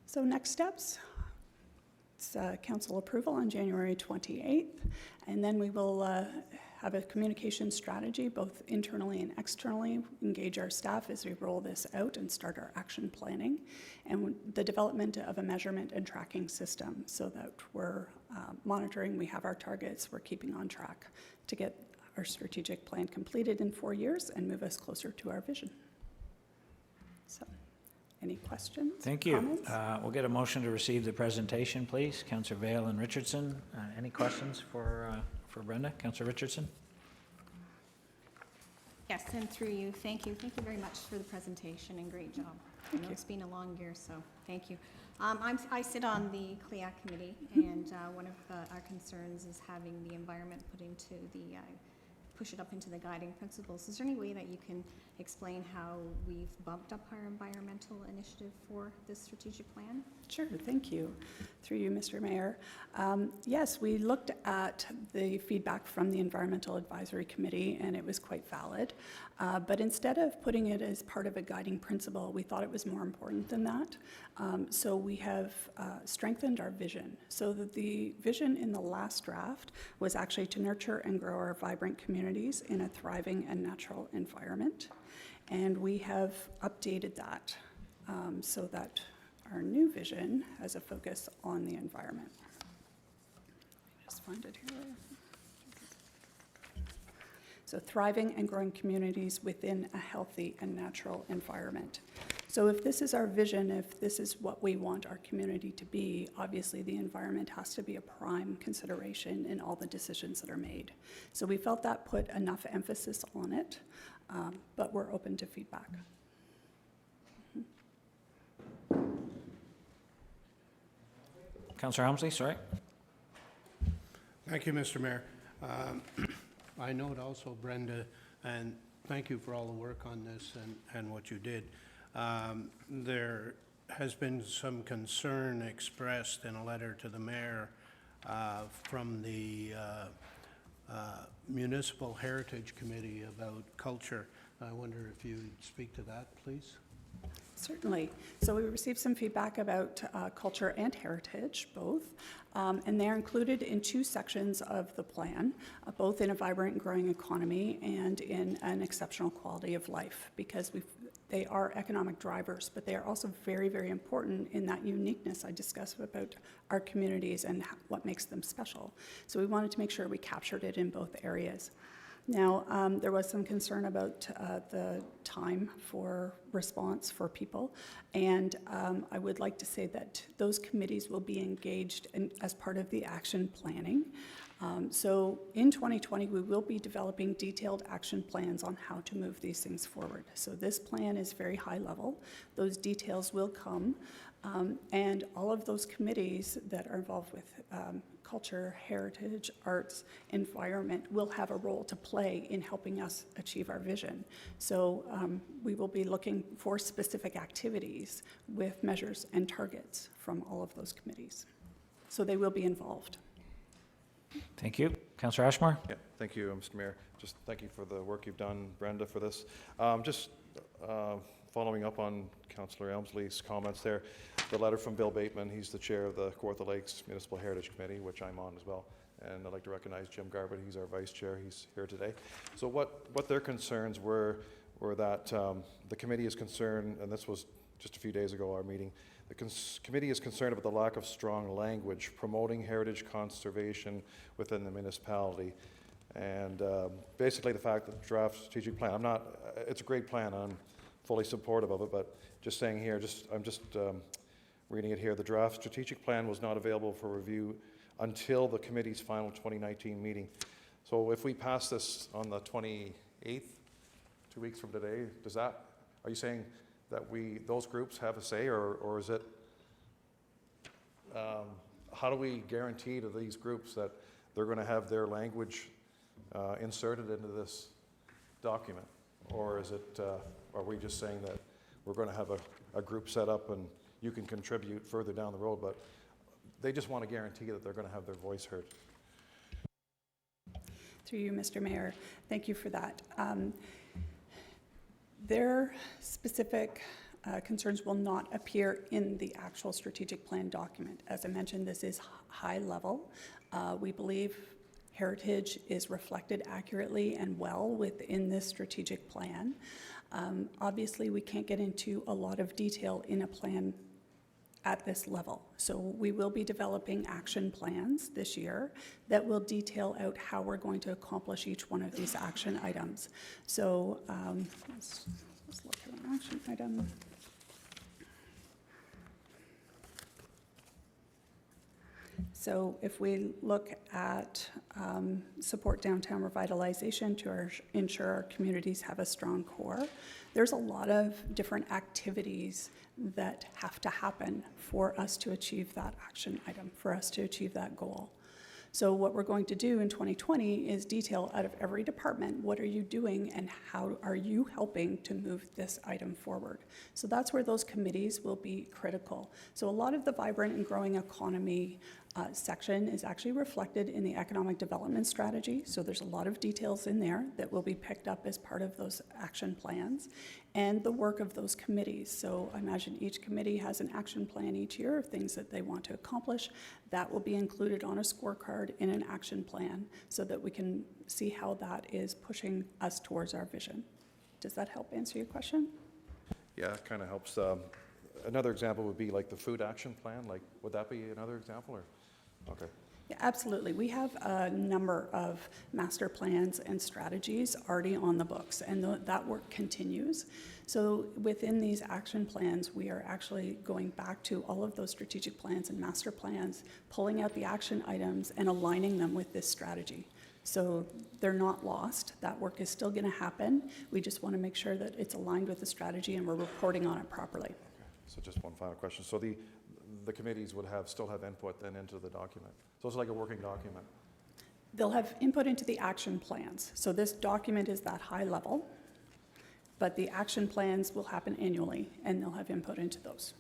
So next steps. It's council approval on January 28th, and then we will have a communication strategy, both internally and externally, engage our staff as we roll this out and start our action planning, and the development of a measurement and tracking system so that we're monitoring, we have our targets, we're keeping on track to get our strategic plan completed in 4 years and move us closer to our vision. So. Any questions? Thank you. Comments? We'll get a motion to receive the presentation, please. Councillor Vale and Richardson. Any questions for Brenda? Councillor Richardson? Yes, and through you, thank you. Thank you very much for the presentation and great job. I know it's been a long year, so thank you. I sit on the CLIA committee, and one of our concerns is having the environment push it up into the guiding principles. Is there any way that you can explain how we've bumped up our environmental initiative for this strategic plan? Sure, thank you. Through you, Mr. Mayor. Yes, we looked at the feedback from the Environmental Advisory Committee, and it was quite valid. But instead of putting it as part of a guiding principle, we thought it was more important than that. So we have strengthened our vision. So that the vision in the last draft was actually to nurture and grow our vibrant communities in a thriving and natural environment. And we have updated that so that our new vision has a focus on the environment. Just find it here. So thriving and growing communities within a healthy and natural environment. So if this is our vision, if this is what we want our community to be, obviously the environment has to be a prime consideration in all the decisions that are made. So we felt that put enough emphasis on it, but we're open to feedback. Councillor Helmsley, sorry. Thank you, Mr. Mayor. I note also, Brenda, and thank you for all the work on this and what you did. There has been some concern expressed in a letter to the mayor from the Municipal Heritage Committee about culture. I wonder if you'd speak to that, please. Certainly. So we received some feedback about culture and heritage, both, and they're included in 2 sections of the plan, both in a vibrant and growing economy and in an exceptional quality of life, because they are economic drivers, but they are also very, very important in that uniqueness I discussed about our communities and what makes them special. So we wanted to make sure we captured it in both areas. Now, there was some concern about the time for response for people, and I would like to say that those committees will be engaged as part of the action planning. So in 2020, we will be developing detailed action plans on how to move these things forward. So this plan is very high level. Those details will come, and all of those committees that are involved with culture, heritage, arts, environment will have a role to play in helping us achieve our vision. So we will be looking for specific activities with measures and targets from all of those committees. So they will be involved. Thank you. Councillor Ashmore? Yeah, thank you, Mr. Mayor. Just thank you for the work you've done, Brenda, for this. Just following up on Councillor Elmsley's comments there, the letter from Bill Bateman, he's the chair of the Kawartha Lakes Municipal Heritage Committee, which I'm on as well. And I'd like to recognize Jim Garbutt, he's our vice chair, he's here today. So what their concerns were that the committee is concerned, and this was just a few days ago, our meeting, the committee is concerned about the lack of strong language promoting heritage conservation within the municipality. And basically the fact that the draft strategic plan, it's a great plan, I'm fully supportive of it, but just saying here, I'm just reading it here, the draft strategic plan was not available for review until the committee's final 2019 meeting. So if we pass this on the 28th, 2 weeks from today, are you saying that those groups have a say, or is it, how do we guarantee to these groups that they're going to have their language inserted into this document? Or is it, are we just saying that we're going to have a group set up and you can contribute further down the road, but they just want to guarantee that they're going to have their voice heard? Through you, Mr. Mayor, thank you for that. Their specific concerns will not appear in the actual strategic plan document. As I mentioned, this is high level. We believe heritage is reflected accurately and well within this strategic plan. Obviously, we can't get into a lot of detail in a plan at this level. So we will be developing action plans this year that will detail out how we're going to accomplish each one of these action items. So let's look at an action item. So if we look at support downtown revitalization to ensure our communities have a strong core, there's a lot of different activities that have to happen for us to achieve that action item, for us to achieve that goal. So what we're going to do in 2020 is detail out of every department, what are you doing and how are you helping to move this item forward? So that's where those committees will be critical. So a lot of the vibrant and growing economy section is actually reflected in the economic development strategy. So there's a lot of details in there that will be picked up as part of those action plans and the work of those committees. So I imagine each committee has an action plan each year of things that they want to accomplish. That will be included on a scorecard in an action plan so that we can see how that is pushing us towards our vision. Does that help answer your question? Yeah, it kind of helps. Another example would be like the food action plan. Like, would that be another example, or? Okay. Yeah, absolutely. We have a number of master plans and strategies already on the books, and that work continues. So within these action plans, we are actually going back to all of those strategic plans and master plans, pulling out the action items and aligning them with this strategy. So they're not lost. That work is still going to happen. We just want to make sure that it's aligned with the strategy and we're reporting on it properly. Okay. So just one final question. So the committees would still have input then into the document. So it's like a working document. They'll have input into the action plans. So this document is that high level, but the action plans will happen annually and they'll have input into those.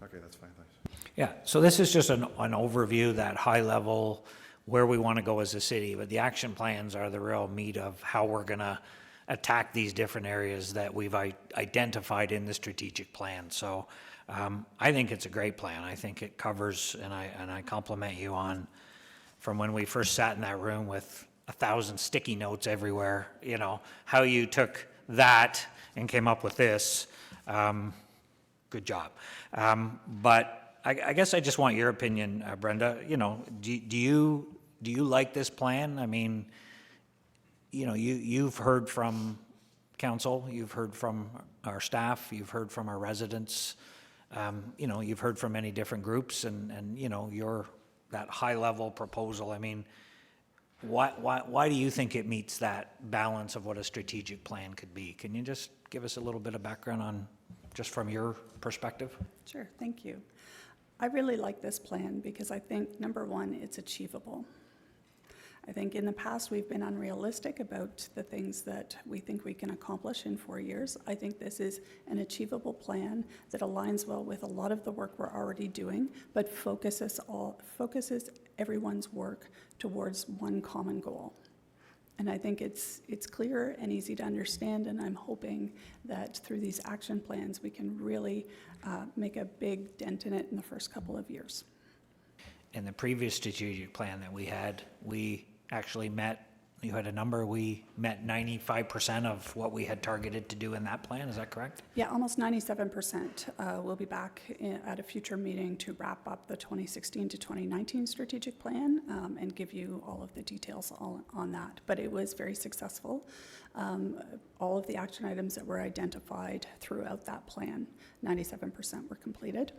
Okay, that's fine, thanks. Yeah, so this is just an overview, that high level, where we want to go as a city, but the action plans are the real meat of how we're going to attack these different areas that we've identified in the strategic plan. So I think it's a great plan. I think it covers, and I compliment you on, from when we first sat in that room with 1,000 sticky notes everywhere, you know, how you took that and came up with this. Good job. But I guess I just want your opinion, Brenda. You know, do you like this plan? I mean, you've heard from council, you've heard from our staff, you've heard from our residents, you've heard from many different groups, and your, that high-level proposal, I mean, why do you think it meets that balance of what a strategic plan could be? Can you just give us a little bit of background on, just from your perspective? Sure, thank you. I really like this plan because I think, number one, it's achievable. I think in the past we've been unrealistic about the things that we think we can accomplish in 4 years. I think this is an achievable plan that aligns well with a lot of the work we're already doing, but focuses everyone's work towards one common goal. And I think it's clear and easy to understand, and I'm hoping that through these action plans we can really make a big dent in it in the first couple of years. In the previous strategic plan that we had, we actually met, you had a number, we met 95% of what we had targeted to do in that plan, is that correct? Yeah, almost 97%. We'll be back at a future meeting to wrap up the 2016 to 2019 strategic plan and give you all of the details on that. But it was very successful. All of the action items that were identified throughout that plan, 97% were completed.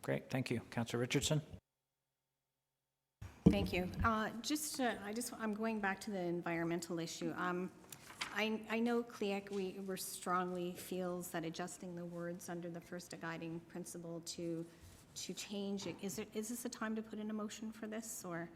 Great, thank you. Councillor Richardson? Thank you. I'm going back to the environmental issue. I know CLIAC, we're strongly feels that adjusting the words under the first guiding principle to change it. Is this a time to put in a motion for this, or?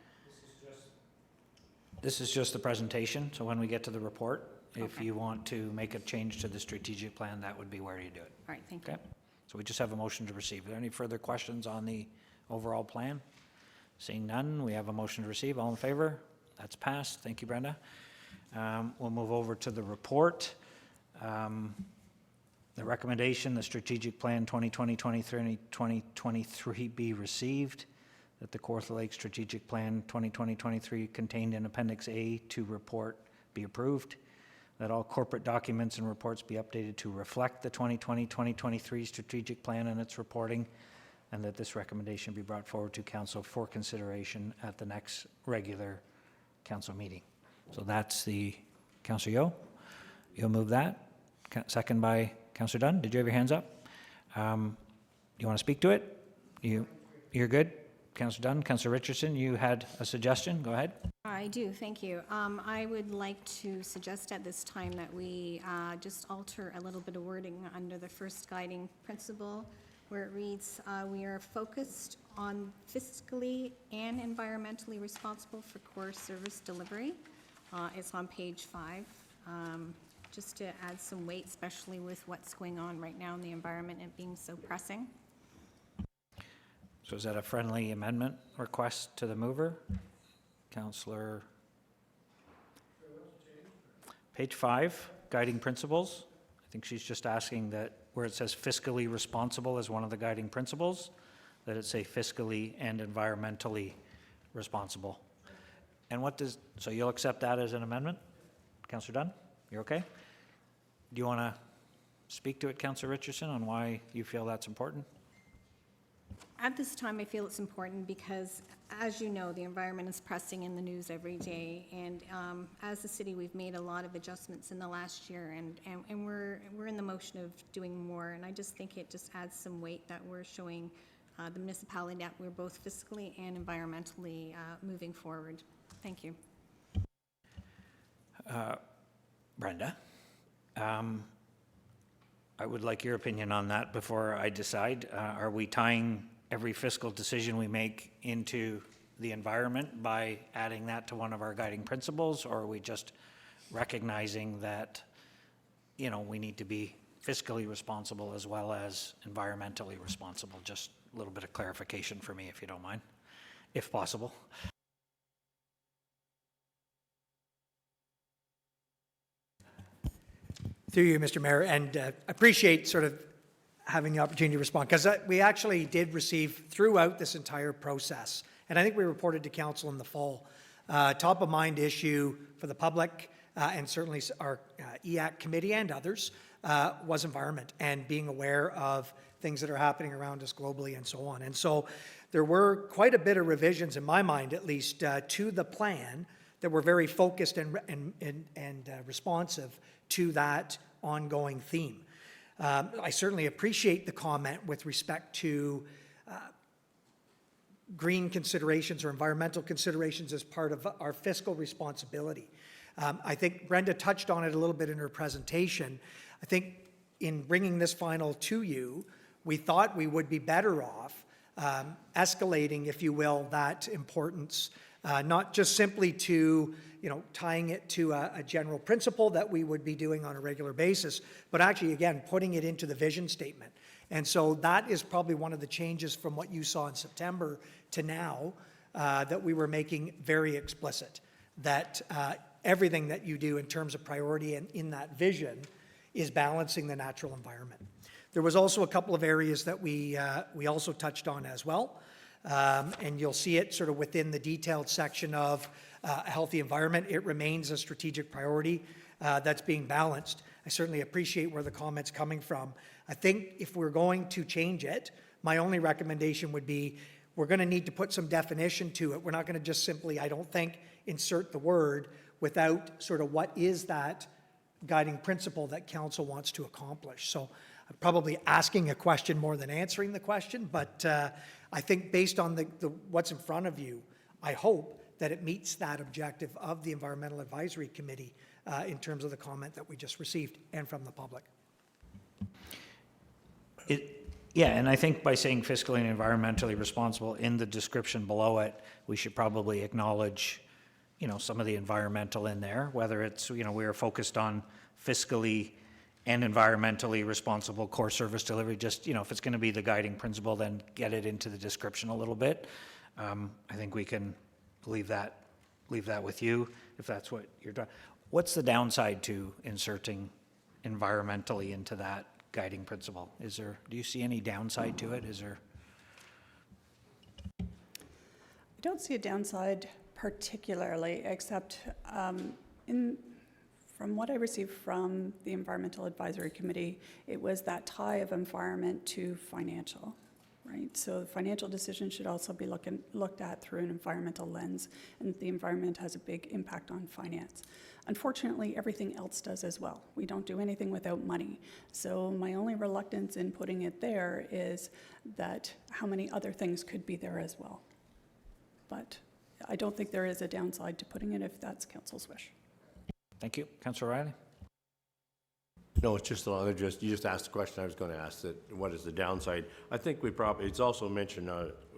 This is just the presentation, so when we get to the report, if you want to make a change to the strategic plan, that would be where you do it. All right, thank you. Okay, so we just have a motion to receive. Are there any further questions on the overall plan? Seeing none, we have a motion to receive. All in favor? That's passed. Thank you, Brenda. We'll move over to the report. The recommendation, the strategic plan 2020-2023 be received, that the Kawartha Lake Strategic Plan 2020-23 contained in Appendix A to report be approved, that all corporate documents and reports be updated to reflect the 2020-2023 strategic plan and its reporting, and that this recommendation be brought forward to council for consideration at the next regular council meeting. So that's the, Councillor Yeo, you'll move that. Second by Councillor Dunn. Did you have your hands up? You want to speak to it? You're good? Councillor Dunn. Councillor Richardson, you had a suggestion. Go ahead. I do, thank you. I would like to suggest at this time that we just alter a little bit of wording under the first guiding principle, where it reads, we are focused on fiscally and environmentally responsible for core service delivery. It's on page 5, just to add some weight, especially with what's going on right now in the environment and being so pressing. So is that a friendly amendment request to the mover? Councillor? Page 5, guiding principles. I think she's just asking that where it says fiscally responsible as one of the guiding principles, that it say fiscally and environmentally responsible. And what does, so you'll accept that as an amendment? Councillor Dunn, you're okay? Do you want to speak to it, Councillor Richardson, on why you feel that's important? At this time, I feel it's important because, as you know, the environment is pressing in the news every day, and as a city, we've made a lot of adjustments in the last year, and we're in the motion of doing more, and I just think it just adds some weight that we're showing the municipality that we're both fiscally and environmentally moving forward. Thank you. Brenda, I would like your opinion on that before I decide. Are we tying every fiscal decision we make into the environment by adding that to one of our guiding principles, or are we just recognizing that, we need to be fiscally responsible as well as environmentally responsible? Just a little bit of clarification for me, if you don't mind, if possible. Through you, Mr. Mayor, and appreciate sort of having the opportunity to respond, because we actually did receive throughout this entire process, and I think we reported to council in the fall, top of mind issue for the public and certainly our EAC committee and others was environment and being aware of things that are happening around us globally and so on. And so there were quite a bit of revisions, in my mind at least, to the plan that we're very focused and responsive to that ongoing theme. I certainly appreciate the comment with respect to green considerations or environmental considerations as part of our fiscal responsibility. I think Brenda touched on it a little bit in her presentation. I think in bringing this final to you, we thought we would be better off escalating, if you will, that importance, not just simply to, tying it to a general principle that we would be doing on a regular basis, but actually, again, putting it into the vision statement. And so that is probably one of the changes from what you saw in September to now that we were making very explicit, that everything that you do in terms of priority and in that vision is balancing the natural environment. There was also a couple of areas that we also touched on as well, and you'll see it sort of within the detailed section of a healthy environment. It remains a strategic priority that's being balanced. I certainly appreciate where the comment's coming from. I think if we're going to change it, my only recommendation would be we're going to need to put some definition to it. We're not going to just simply, I don't think, insert the word without sort of what is that guiding principle that council wants to accomplish. So I'm probably asking a question more than answering the question, but I think based on what's in front of you, I hope that it meets that objective of the Environmental Advisory Committee in terms of the comment that we just received and from the public. Yeah, and I think by saying fiscally and environmentally responsible in the description below it, we should probably acknowledge, some of the environmental in there, whether it's, we are focused on fiscally and environmentally responsible core service delivery. Just, if it's going to be the guiding principle, then get it into the description a little bit. I think we can leave that with you if that's what you're doing. What's the downside to inserting environmentally into that guiding principle? Do you see any downside to it? I don't see a downside particularly, except from what I received from the Environmental Advisory Committee, it was that tie of environment to financial, right? So the financial decisions should also be looked at through an environmental lens, and the environment has a big impact on finance. Unfortunately, everything else does as well. We don't do anything without money. So my only reluctance in putting it there is that how many other things could be there as well. But I don't think there is a downside to putting it if that's council's wish. Thank you. Councillor Riley? No, it's just you just asked the question I was going to ask, that what is the downside? I think it's also mentioned,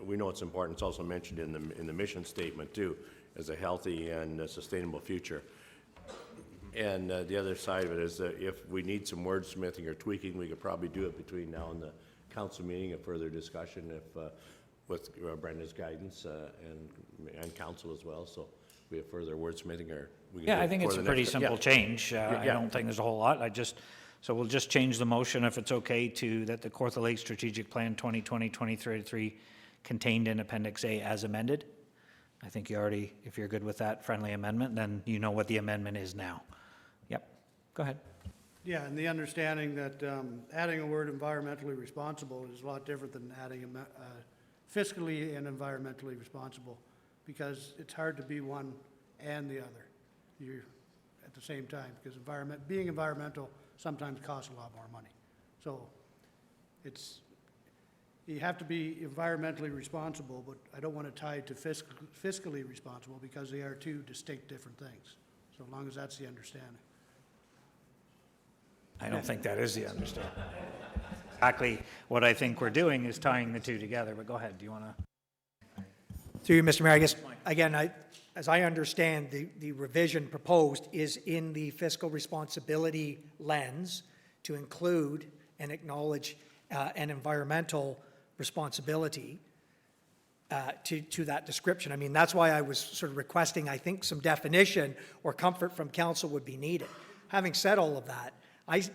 we know it's important, it's also mentioned in the mission statement too, as a healthy and sustainable future. And the other side of it is that if we need some wordsmithing or tweaking, we could probably do it between now and the council meeting, a further discussion with Brenda's guidance and council as well. So we have further wordsmithing, or we can. Yeah, I think it's a pretty simple change. I Yeah. don't think there's a whole lot. So we'll just change the motion, if it's okay, to that the Kawartha Lake Strategic Plan 2020-2033 contained in Appendix A as amended. I think you already, if you're good with that friendly amendment, then you know what the amendment is now. Yep, go ahead. Yeah, and the understanding that adding a word environmentally responsible is a lot different than adding fiscally and environmentally responsible, because it's hard to be one and the other. You're at the same time, because being environmental sometimes costs a lot more money. So you have to be environmentally responsible, but I don't want to tie it to fiscally responsible, because they are two distinct different things, so long as that's the understanding. I don't think that is the understanding. Exactly what I think we're doing is tying the two together, but go ahead, do you want to? Through you, Mr. Mayor, I guess, again, as I understand, the revision proposed is in the fiscal responsibility lens to include and acknowledge an environmental responsibility to that description. I mean, that's why I was sort of requesting, I think, some definition or comfort from council would be needed. Having said all of that,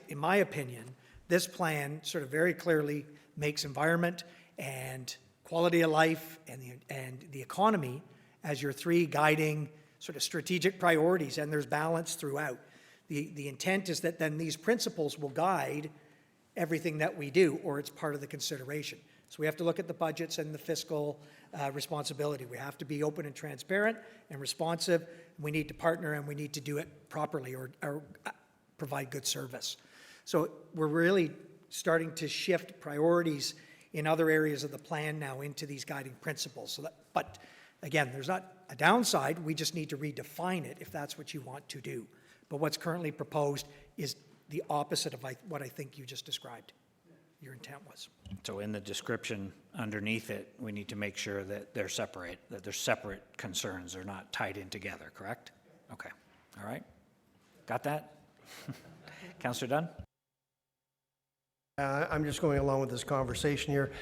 in my opinion, this plan sort of very clearly makes environment and quality of life and the economy as your three guiding sort of strategic priorities, and there's balance throughout. The intent is that then these principles will guide everything that we do, or it's part of the consideration. So we have to look at the budgets and the fiscal responsibility. We have to be open and transparent and responsive. We need to partner, and we need to do it properly, or provide good service. So we're really starting to shift priorities in other areas of the plan now into these guiding principles. So that, but again, there's not a downside. We just need to redefine it if that's what you want to do. But what's currently proposed is the opposite of what I think you just described your intent was. So in the description underneath it, we need to make sure that they're separate, that they're separate concerns. They're not tied in together, correct? Okay. All right. Got that? Councillor Dunn? I'm just going along with this conversation here.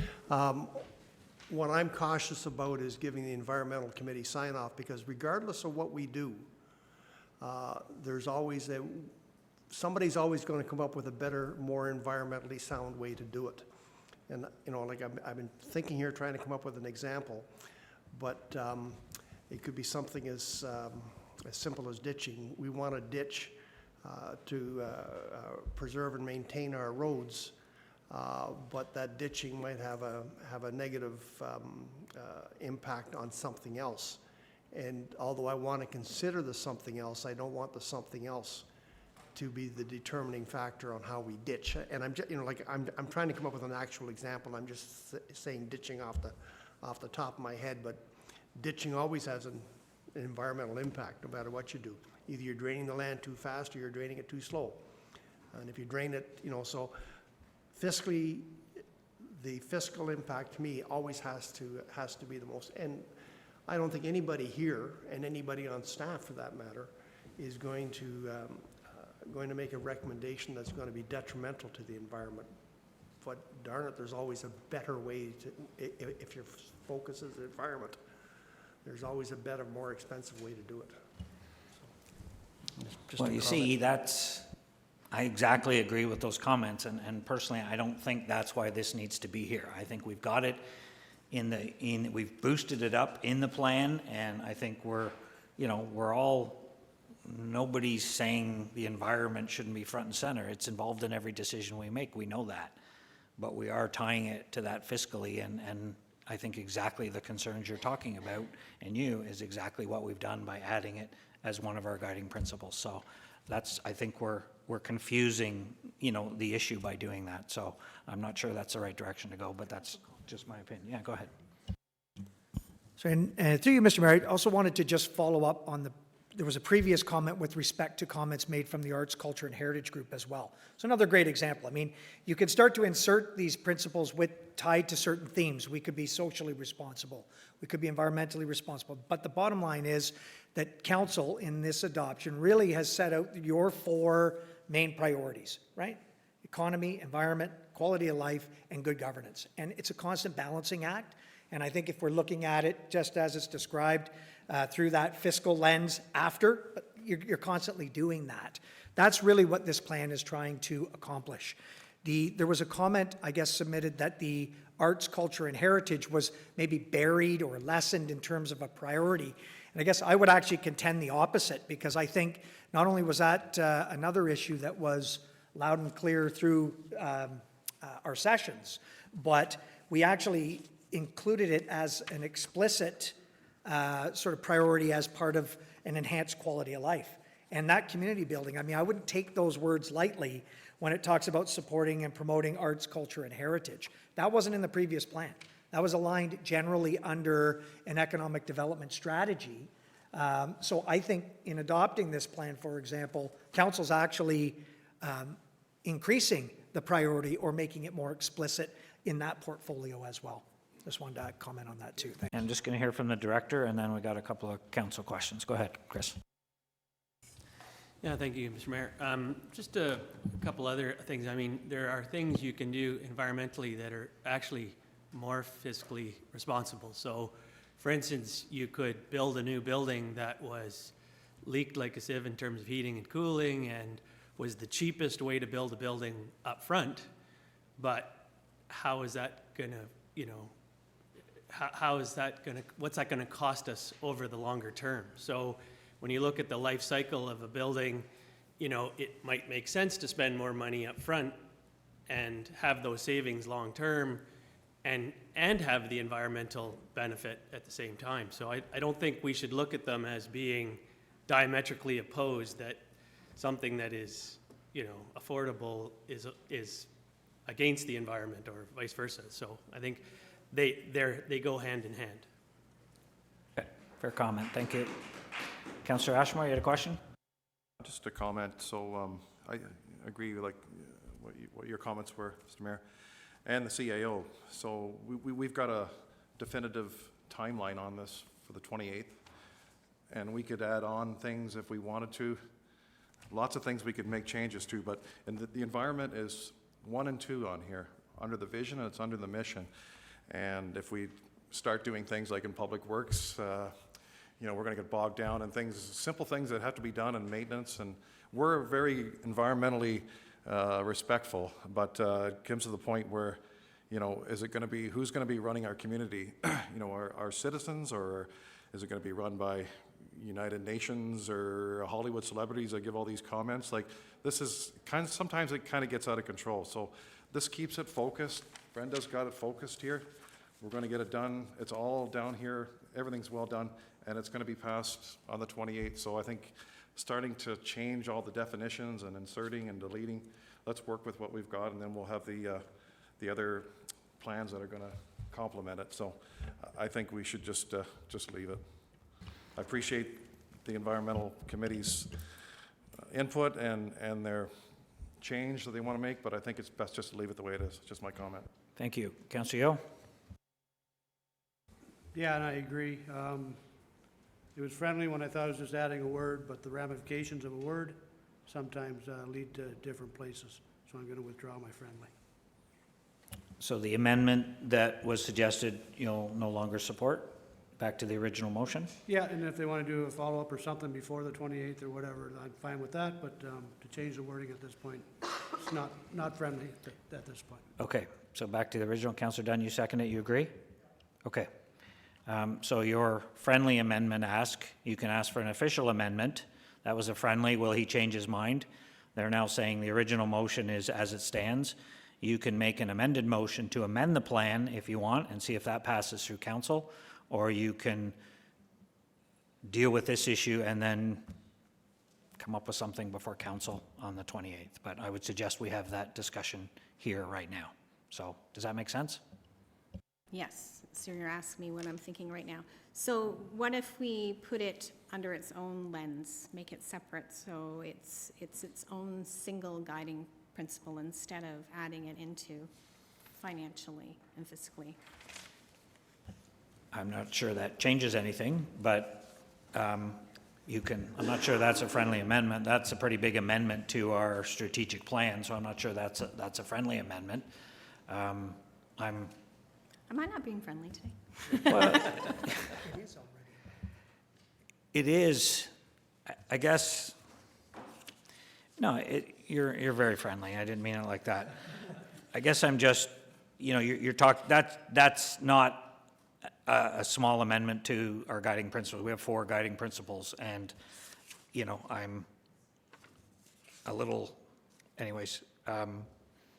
What I'm cautious about is giving the environmental committee sign-off, because regardless of what we do, there's always somebody's always going to come up with a better, more environmentally sound way to do it. And, you know, like I've been thinking here, trying to come up with an example, but it could be something as simple as ditching. We want to ditch to preserve and maintain our roads, but that ditching might have a negative impact on something else. And although I want to consider the something else, I don't want the something else to be the determining factor on how we ditch. And I'm just, you know, like I'm trying to come up with an actual example. I'm just saying ditching off the top of my head, but ditching always has an environmental impact no matter what you do. Either you're draining the land too fast or you're draining it too slow. And if you drain it, you know, so fiscally, the fiscal impact to me always has to be the most. And I don't think anybody here, and anybody on staff for that matter, is going to make a recommendation that's going to be detrimental to the environment. But darn it, there's always a better way to, if your focus is the environment, there's always a better, more expensive way to do it. So, just Well, a you comment. see, I exactly agree with those comments, and personally, I don't think that's why this needs to be here. I think we've got it we've boosted it up in the plan, and I think nobody's saying the environment shouldn't be front and center. It's involved in every decision we make, we know that. But we are tying it to that fiscally, and I think exactly the concerns you're talking about, and is exactly what we've done by adding it as one of our guiding principles. So I think we're confusing, the issue by doing that. So I'm not sure that's the right direction to go, but that's just my opinion. Yeah, go ahead. So, and through you, Mr. Mayor, I also wanted to just follow up on there was a previous comment with respect to comments made from the Arts, Culture, and Heritage Group as well. So another great example. I mean, you could start to insert these principles tied to certain themes. We could be socially responsible. We could be environmentally responsible. But the bottom line is that council in this adoption really has set out your 4 main priorities, right? Economy, environment, quality of life, and good governance. And it's a constant balancing act. And I think if we're looking at it just as it's described through that fiscal lens after, you're constantly doing that. That's really what this plan is trying to accomplish. There was a comment, I guess, submitted that the arts, culture, and heritage was maybe buried or lessened in terms of a priority. And I guess I would actually contend the opposite, because I think not only was that another issue that was loud and clear through our sessions, but we actually included it as an explicit sort of priority as part of an enhanced quality of life. And that community building, I mean, I wouldn't take those words lightly when it talks about supporting and promoting arts, culture, and heritage. That wasn't in the previous plan. That was aligned generally under an economic development strategy. So I think in adopting this plan, for example, council's actually increasing the priority or making it more explicit in that portfolio as well. Just wanted to comment on that too. Thanks. And I'm just going to hear from the director, and then we got a couple of council questions. Go ahead, Chris. Yeah, thank you, Mr. Mayor. Just a couple other things. I mean, there are things you can do environmentally that are actually more fiscally responsible. So, for instance, you could build a new building that was leaked like a sieve in terms of heating and cooling and was the cheapest way to build a building up front, but how is that going to, what's that going to cost us over the longer term? So when you look at the life cycle of a building, it might make sense to spend more money up front and have those savings long-term and have the environmental benefit at the same time. So I don't think we should look at them as being diametrically opposed, that something that is, you know, affordable is against the environment or vice versa. So I think they go hand in hand. Okay, fair comment, thank you. Councillor Ashmore, you had a question? Just a comment. So I agree with what your comments were, Mr. Mayor, and the CAO. So we've got a definitive timeline on this for the 28th, and we could add on things if we wanted to. Lots of things we could make changes to, but the environment is 1 and 2 on here, under the vision and it's under the mission. And if we start doing things like in public works, you know, we're going to get bogged down in things, simple things that have to be done in maintenance. And we're very environmentally respectful, but it comes to the point where, you know, is it going to be, who's going to be running our community? You know, our citizens, or is it going to be run by United Nations or Hollywood celebrities that give all these comments? Like, this is kind of, sometimes it kind of gets out of control. So this keeps it focused. Brenda's got it focused here. We're going to get it done. It's all down here. Everything's well done, and it's going to be passed on the 28th. So I think starting to change all the definitions and inserting and deleting, let's work with what we've got, and then we'll have the other plans that are going to complement it. So I think we should just leave it. I appreciate the environmental committee's input and their change that they want to make, but I think it's best just to leave it the way it is. Just my comment. Thank you. Councillor Yeo? Yeah, and I agree. It was friendly when I thought it was just adding a word, but the ramifications of a word sometimes lead to different places. So I'm going to withdraw my friendly. So the amendment that was suggested, you'll no longer support? Back to the original motion? Yeah, and if they want to do a follow-up or something before the 28th or whatever, I'm fine with that, but to change the wording at this point, it's not friendly at this point. Okay, so back to the original. Councillor Dunn, you second it, you agree? Okay. So your friendly amendment you can ask for an official amendment. That was a friendly. Will he change his mind? They're now saying the original motion is as it stands. You can make an amended motion to amend the plan if you want and see if that passes through council, or you can deal with this issue and then come up with something before council on the 28th. But I would suggest we have that discussion here right now. So does that make sense? Yes, so you're asking me what I'm thinking right now. So what if we put it under its own lens, make it separate, so it's its own single guiding principle instead of adding it into financially and fiscally? I'm not sure that changes anything, but I'm not sure that's a friendly amendment. That's a pretty big amendment to our strategic plan, so I'm not sure that's a friendly amendment. Am I not being friendly today? Well, it is, I guess, no, you're very friendly. I didn't mean it like that. I guess I'm just, you know, you're talking, that's not a small amendment to our guiding principles. We have 4 guiding principles, and, you know, I'm a little, anyways.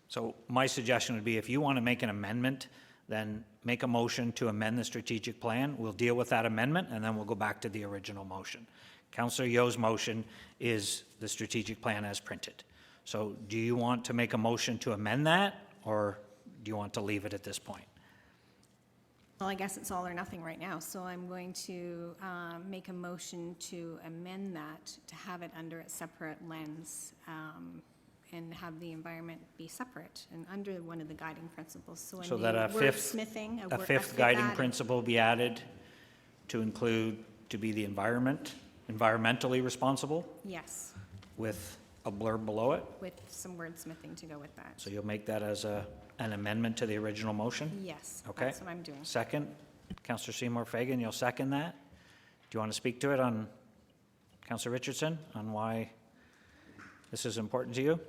So my suggestion would be, if you want to make an amendment, then make a motion to amend the strategic plan. We'll deal with that amendment, and then we'll go back to the original motion. Councillor Yeo's motion is the strategic plan as printed. So do you want to make a motion to amend that, or do you want to leave it at this point? Well, I guess it's all or nothing right now, so I'm going to make a motion to amend that, to have it under a separate lens, and have the environment be separate and under one of the guiding principles. So that a fifth guiding principle be added to include, to be the environmentally responsible, Yes, with a blurb below it? with some wordsmithing to go with that. So you'll make that as an amendment to the original motion? Yes, Okay. that's what I'm doing. Second, Councillor Seymour Fagan, you'll second that? Do you want to speak to it on, Councillor Richardson, on why this is important to you?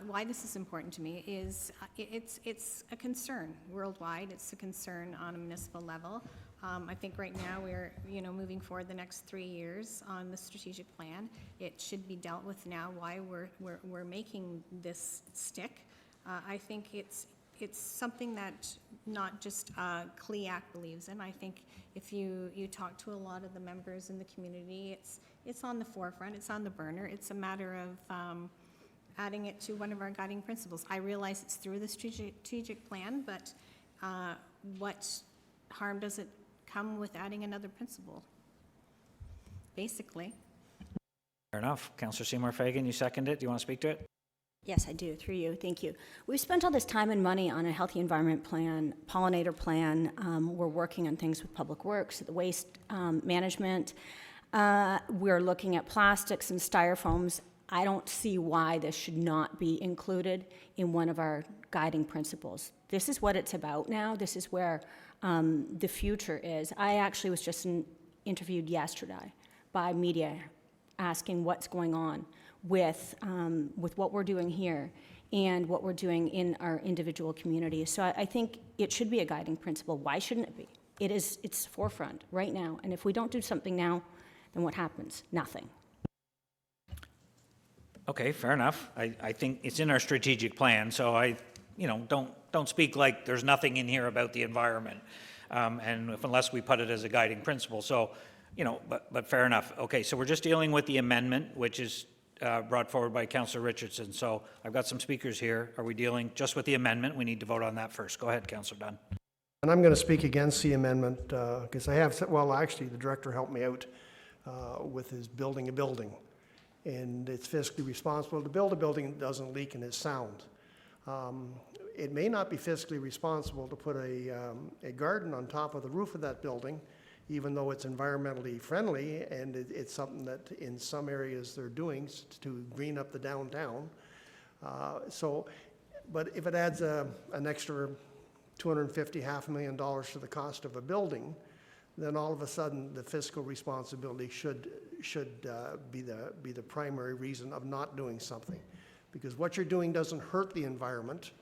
Why this is important to me is it's a concern worldwide. It's a concern on a municipal level. I think right now we're, moving forward the next 3 years on the strategic plan. It should be dealt with now, why we're making this stick. I think it's something that not just CLEAC believes in. I think if you talk to a lot of the members in the community, it's on the forefront, it's on the burner. It's a matter of adding it to one of our guiding principles. I realize it's through the strategic plan, but what harm does it come with adding another principle? Basically. Fair enough. Councillor Seymour Fagan, you second it. Do you want to speak to it? Yes, I do, through you, thank you. We've spent all this time and money on a healthy environment plan, pollinator plan. We're working on things with Public Works, the waste management. We're looking at plastics and styrofoams. I don't see why this should not be included in one of our guiding principles. This is what it's about now. This is where the future is. I actually was just interviewed yesterday by media asking what's going on with what we're doing here and what we're doing in our individual communities. So I think it should be a guiding principle. Why shouldn't it be? It's forefront right now. And if we don't do something now, then what happens? Nothing. Okay, fair enough. I think it's in our strategic plan, so don't speak like there's nothing in here about the environment, unless we put it as a guiding principle. So, but fair enough. Okay, so we're just dealing with the amendment, which is brought forward by Councillor Richardson. So I've got some speakers here. Are we dealing just with the amendment? We need to vote on that first. Go ahead, Councillor Dunn. And I'm going to speak against the amendment because actually the director helped me out with his building a building. And it's fiscally responsible to build a building that doesn't leak and is sound. It may not be fiscally responsible to put a garden on top of the roof of that building, even though it's environmentally friendly, and it's something that in some areas they're doing to green up the downtown. But if it adds an extra $250,000, $500,000 to the cost of a building, then all of a sudden the fiscal responsibility should be the primary reason of not doing something. Because what you're doing doesn't hurt the environment,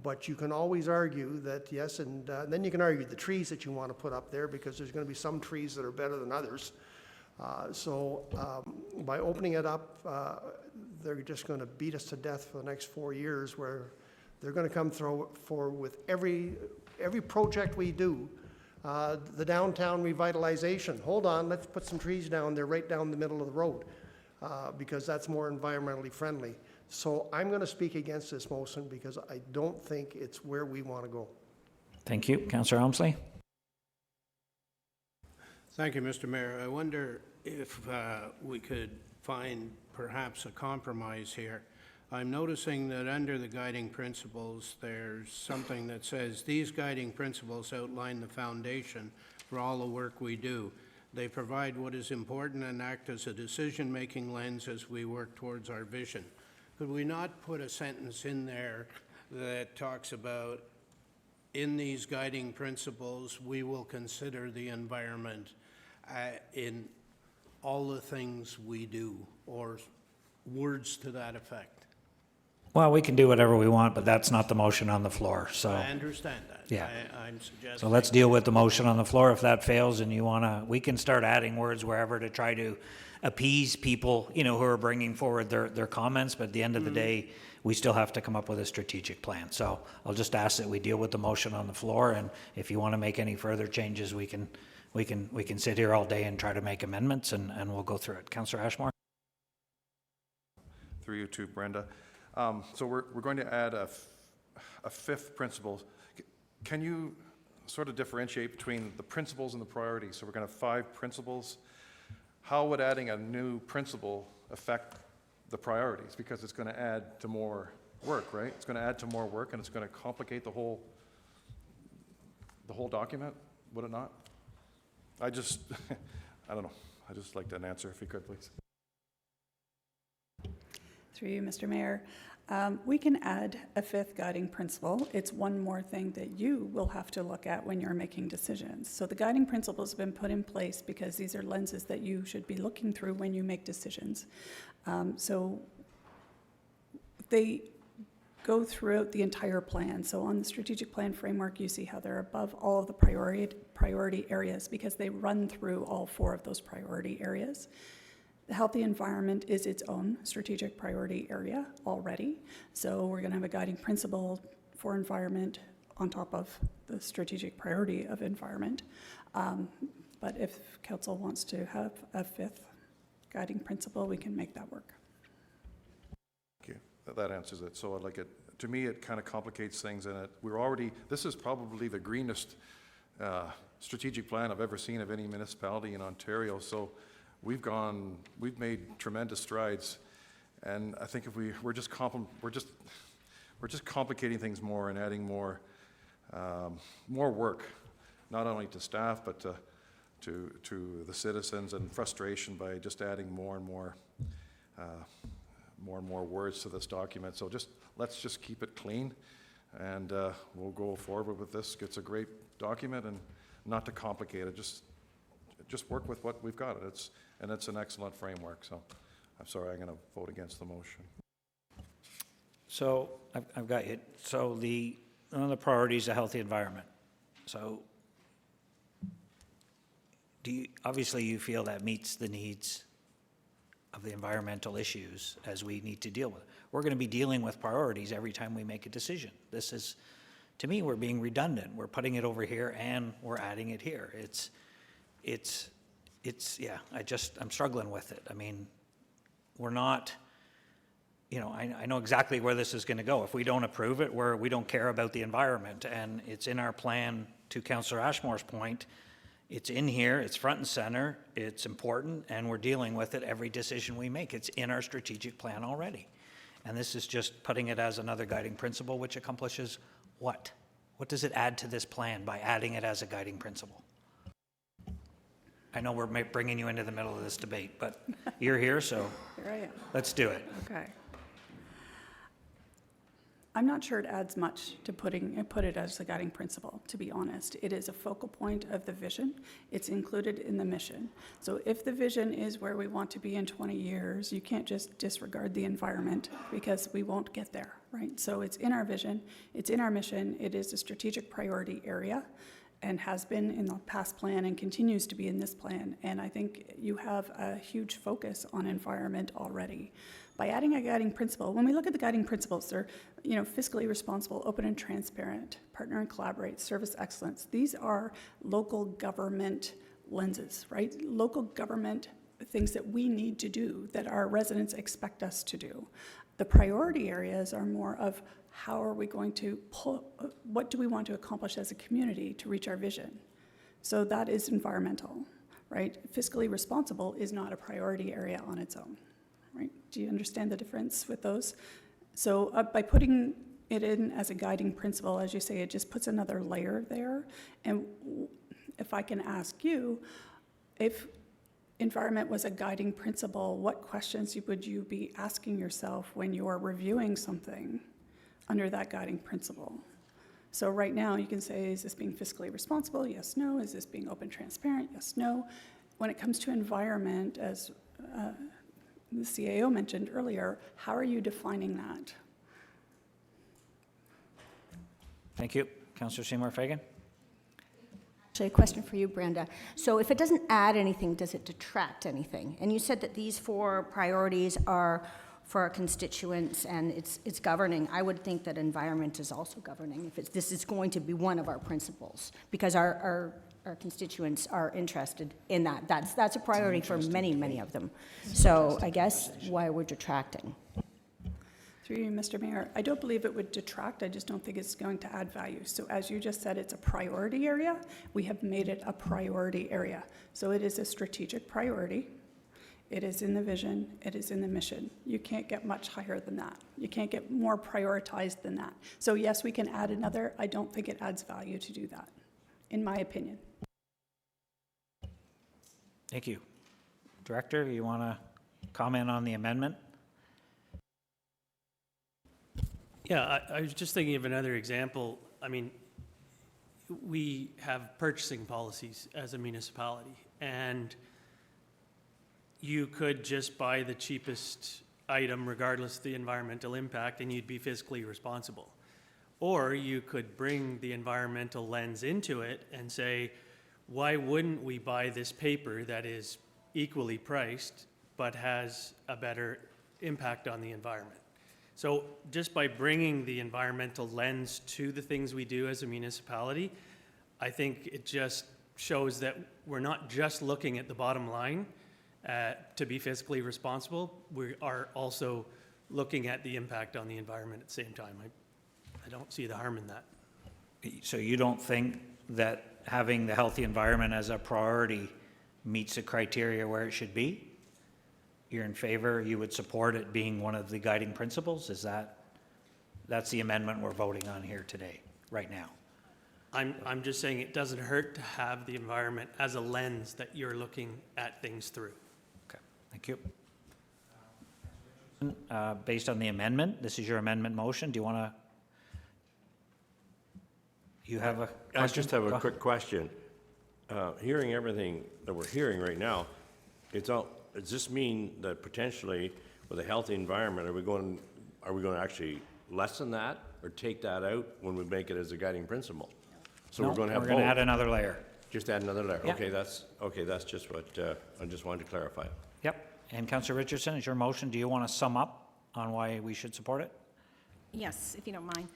but you can always argue that, yes, and then you can argue the trees that you want to put up there, because there's going to be some trees that are better than others. By opening it up, they're just going to beat us to death for the next 4 years, where they're going to come forward with every project we do. The downtown revitalization. Hold on, let's put some trees down there right down the middle of the road because that's more environmentally friendly. So I'm going to speak against this motion because I don't think it's where we want to go. Thank you. Councillor Elmsley. Thank you, Mr. Mayor. I wonder if we could find perhaps a compromise here. I'm noticing that under the guiding principles, there's something that says, these guiding principles outline the foundation for all the work we do. They provide what is important and act as a decision-making lens as we work towards our vision. Could we not put a sentence in there that talks about, in these guiding principles, we will consider the environment in all the things we do, or words to that effect? Well, we can do whatever we want, but that's not the motion on the floor, so. I understand that. Yeah. I'm suggesting. So let's deal with the motion on the floor. If that fails and you want to, we can start adding words wherever to try to appease people, who are bringing forward their comments, but at the end of the day, we still have to come up with a strategic plan. So I'll just ask that we deal with the motion on the floor, and if you want to make any further changes, we can sit here all day and try to make amendments, and we'll go through it. Councillor Ashmore? Through you to Brenda. So we're going to add a fifth principle. Can you sort of differentiate between the principles and the priorities? So we're going to have 5 principles. How would adding a new principle affect the priorities? Because it's going to add to more work, right? It's going to add to more work, and it's going to complicate the whole document, would it not? I don't know. I just like an answer if you could, please. Through you, Mr. Mayor. We can add a 5th guiding principle. It's one more thing that you will have to look at when you're making decisions. So the guiding principles have been put in place because these are lenses that you should be looking through when you make decisions. So they go throughout the entire plan. So on the strategic plan framework, you see how they're above all of the priority areas because they run through all 4 of those priority areas. The healthy environment is its own strategic priority area already. So we're going to have a guiding principle for environment on top of the strategic priority of environment. But if council wants to have a 5th guiding principle, we can make that work. Okay, that answers it. So like to me, it kind of complicates things, and this is probably the greenest strategic plan I've ever seen of any municipality in Ontario. So we've made tremendous strides, and I think if we're just complicating things more and adding more work, not only to staff but to the citizens, and frustration by just adding more and more words to this document. So let's just keep it clean, and we'll go forward with this. It's a great document, and not to complicate it. Just work with what we've got. It's an excellent framework. So I'm sorry, I'm going to vote against the motion. So I've got you. So one of the priorities is a healthy environment. So obviously you feel that meets the needs of the environmental issues as we need to deal with. We're going to be dealing with priorities every time we make a decision. This is, to me, we're being redundant. We're putting it over here and we're adding it here. Yeah, I'm struggling with it. I mean, we're not, I know exactly where this is going to go. If we don't approve it, we don't care about the environment, and it's in our plan. To Councillor Ashmore's point, it's in here, it's front and center, it's important, and we're dealing with it every decision we make. It's in our strategic plan already. And this is just putting it as another guiding principle, which accomplishes what? What does it add to this plan by adding it as a guiding principle? I know we're bringing you into the middle of this debate, but you're here, so Here I am. let's do it. Okay. I'm not sure it adds much to put it as a guiding principle, to be honest. It is a focal point of the vision. It's included in the mission. So if the vision is where we want to be in 20 years, you can't just disregard the environment because we won't get there, right? So it's in our vision, it's in our mission, it is a strategic priority area and has been in the past plan and continues to be in this plan. And I think you have a huge focus on environment already. By adding a guiding principle, when we look at the guiding principles, they're fiscally responsible, open and transparent, partner and collaborate, service excellence. These are local government lenses, right? Local government things that we need to do, that our residents expect us to do. The priority areas are more of how are we going to what do we want to accomplish as a community to reach our vision? So that is environmental, right? Fiscally responsible is not a priority area on its own. Right? Do you understand the difference with those? So by putting it in as a guiding principle, as you say, it just puts another layer there. And if I can ask you, if environment was a guiding principle, what questions would you be asking yourself when you're reviewing something under that guiding principle? So right now you can say, is this being fiscally responsible? Yes, no. Is this being open, transparent? Yes, no. When it comes to environment, as the CAO mentioned earlier, how are you defining that? Thank you. Councillor Seymour Fagan. Actually, a question for you, Brenda. So if it doesn't add anything, does it detract anything? And you said that these 4 priorities are for our constituents and it's governing. I would think that environment is also governing if this is going to be one of our principles, because our constituents are interested in that. That's a priority for many of them. So I guess why we're detracting. Through you, Mr. Mayor, I don't believe it would detract. I just don't think it's going to add value. So as you just said, it's a priority area. We have made it a priority area. So it is a strategic priority. It is in the vision. It is in the mission. You can't get much higher than that. You can't get more prioritized than that. So yes, we can add another. I don't think it adds value to do that, in my opinion. Thank you. Director, you want to comment on the amendment? Yeah, I was just thinking of another example. I mean, we have purchasing policies as a municipality, and you could just buy the cheapest item regardless of the environmental impact, and you'd be fiscally responsible. Or you could bring the environmental lens into it and say, why wouldn't we buy this paper that is equally priced but has a better impact on the environment? So just by bringing the environmental lens to the things we do as a municipality, I think it just shows that we're not just looking at the bottom line to be fiscally responsible. We are also looking at the impact on the environment at the same time. I don't see the harm in that. So you don't think that having the healthy environment as a priority meets the criteria where it should be? You're in favor, you would support it being one of the guiding principles? That's the amendment we're voting on here today, right now? I'm just saying it doesn't hurt to have the environment as a lens that you're looking at things through. Okay, thank you. Based on the amendment, this is your amendment motion. Do you want to? You have a question? I just have a quick question. Hearing everything that we're hearing right now, does this mean that potentially with a healthy environment, are we going to actually lessen that or take that out when we make it as a guiding principle? So No, we're going to have we're going to add both. another layer. Just add another layer. Yeah. Okay, that's just what I just wanted to clarify. Yep. And Councillor Richardson, is your motion, do you want to sum up on why we should support it? Yes, if you don't mind.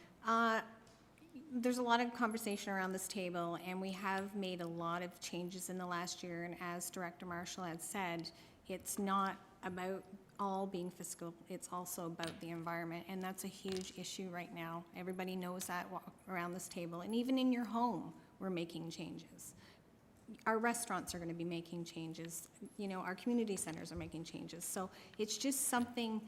There's a lot of conversation around this table, and we have made a lot of changes in the last year, and as Director Marshall had said, it's not about all being fiscal, it's also about the environment, and that's a huge issue right now. Everybody knows that around this table, and even in your home, we're making changes. Our restaurants are going to be making changes. You know, our community centers are making changes. So it's just something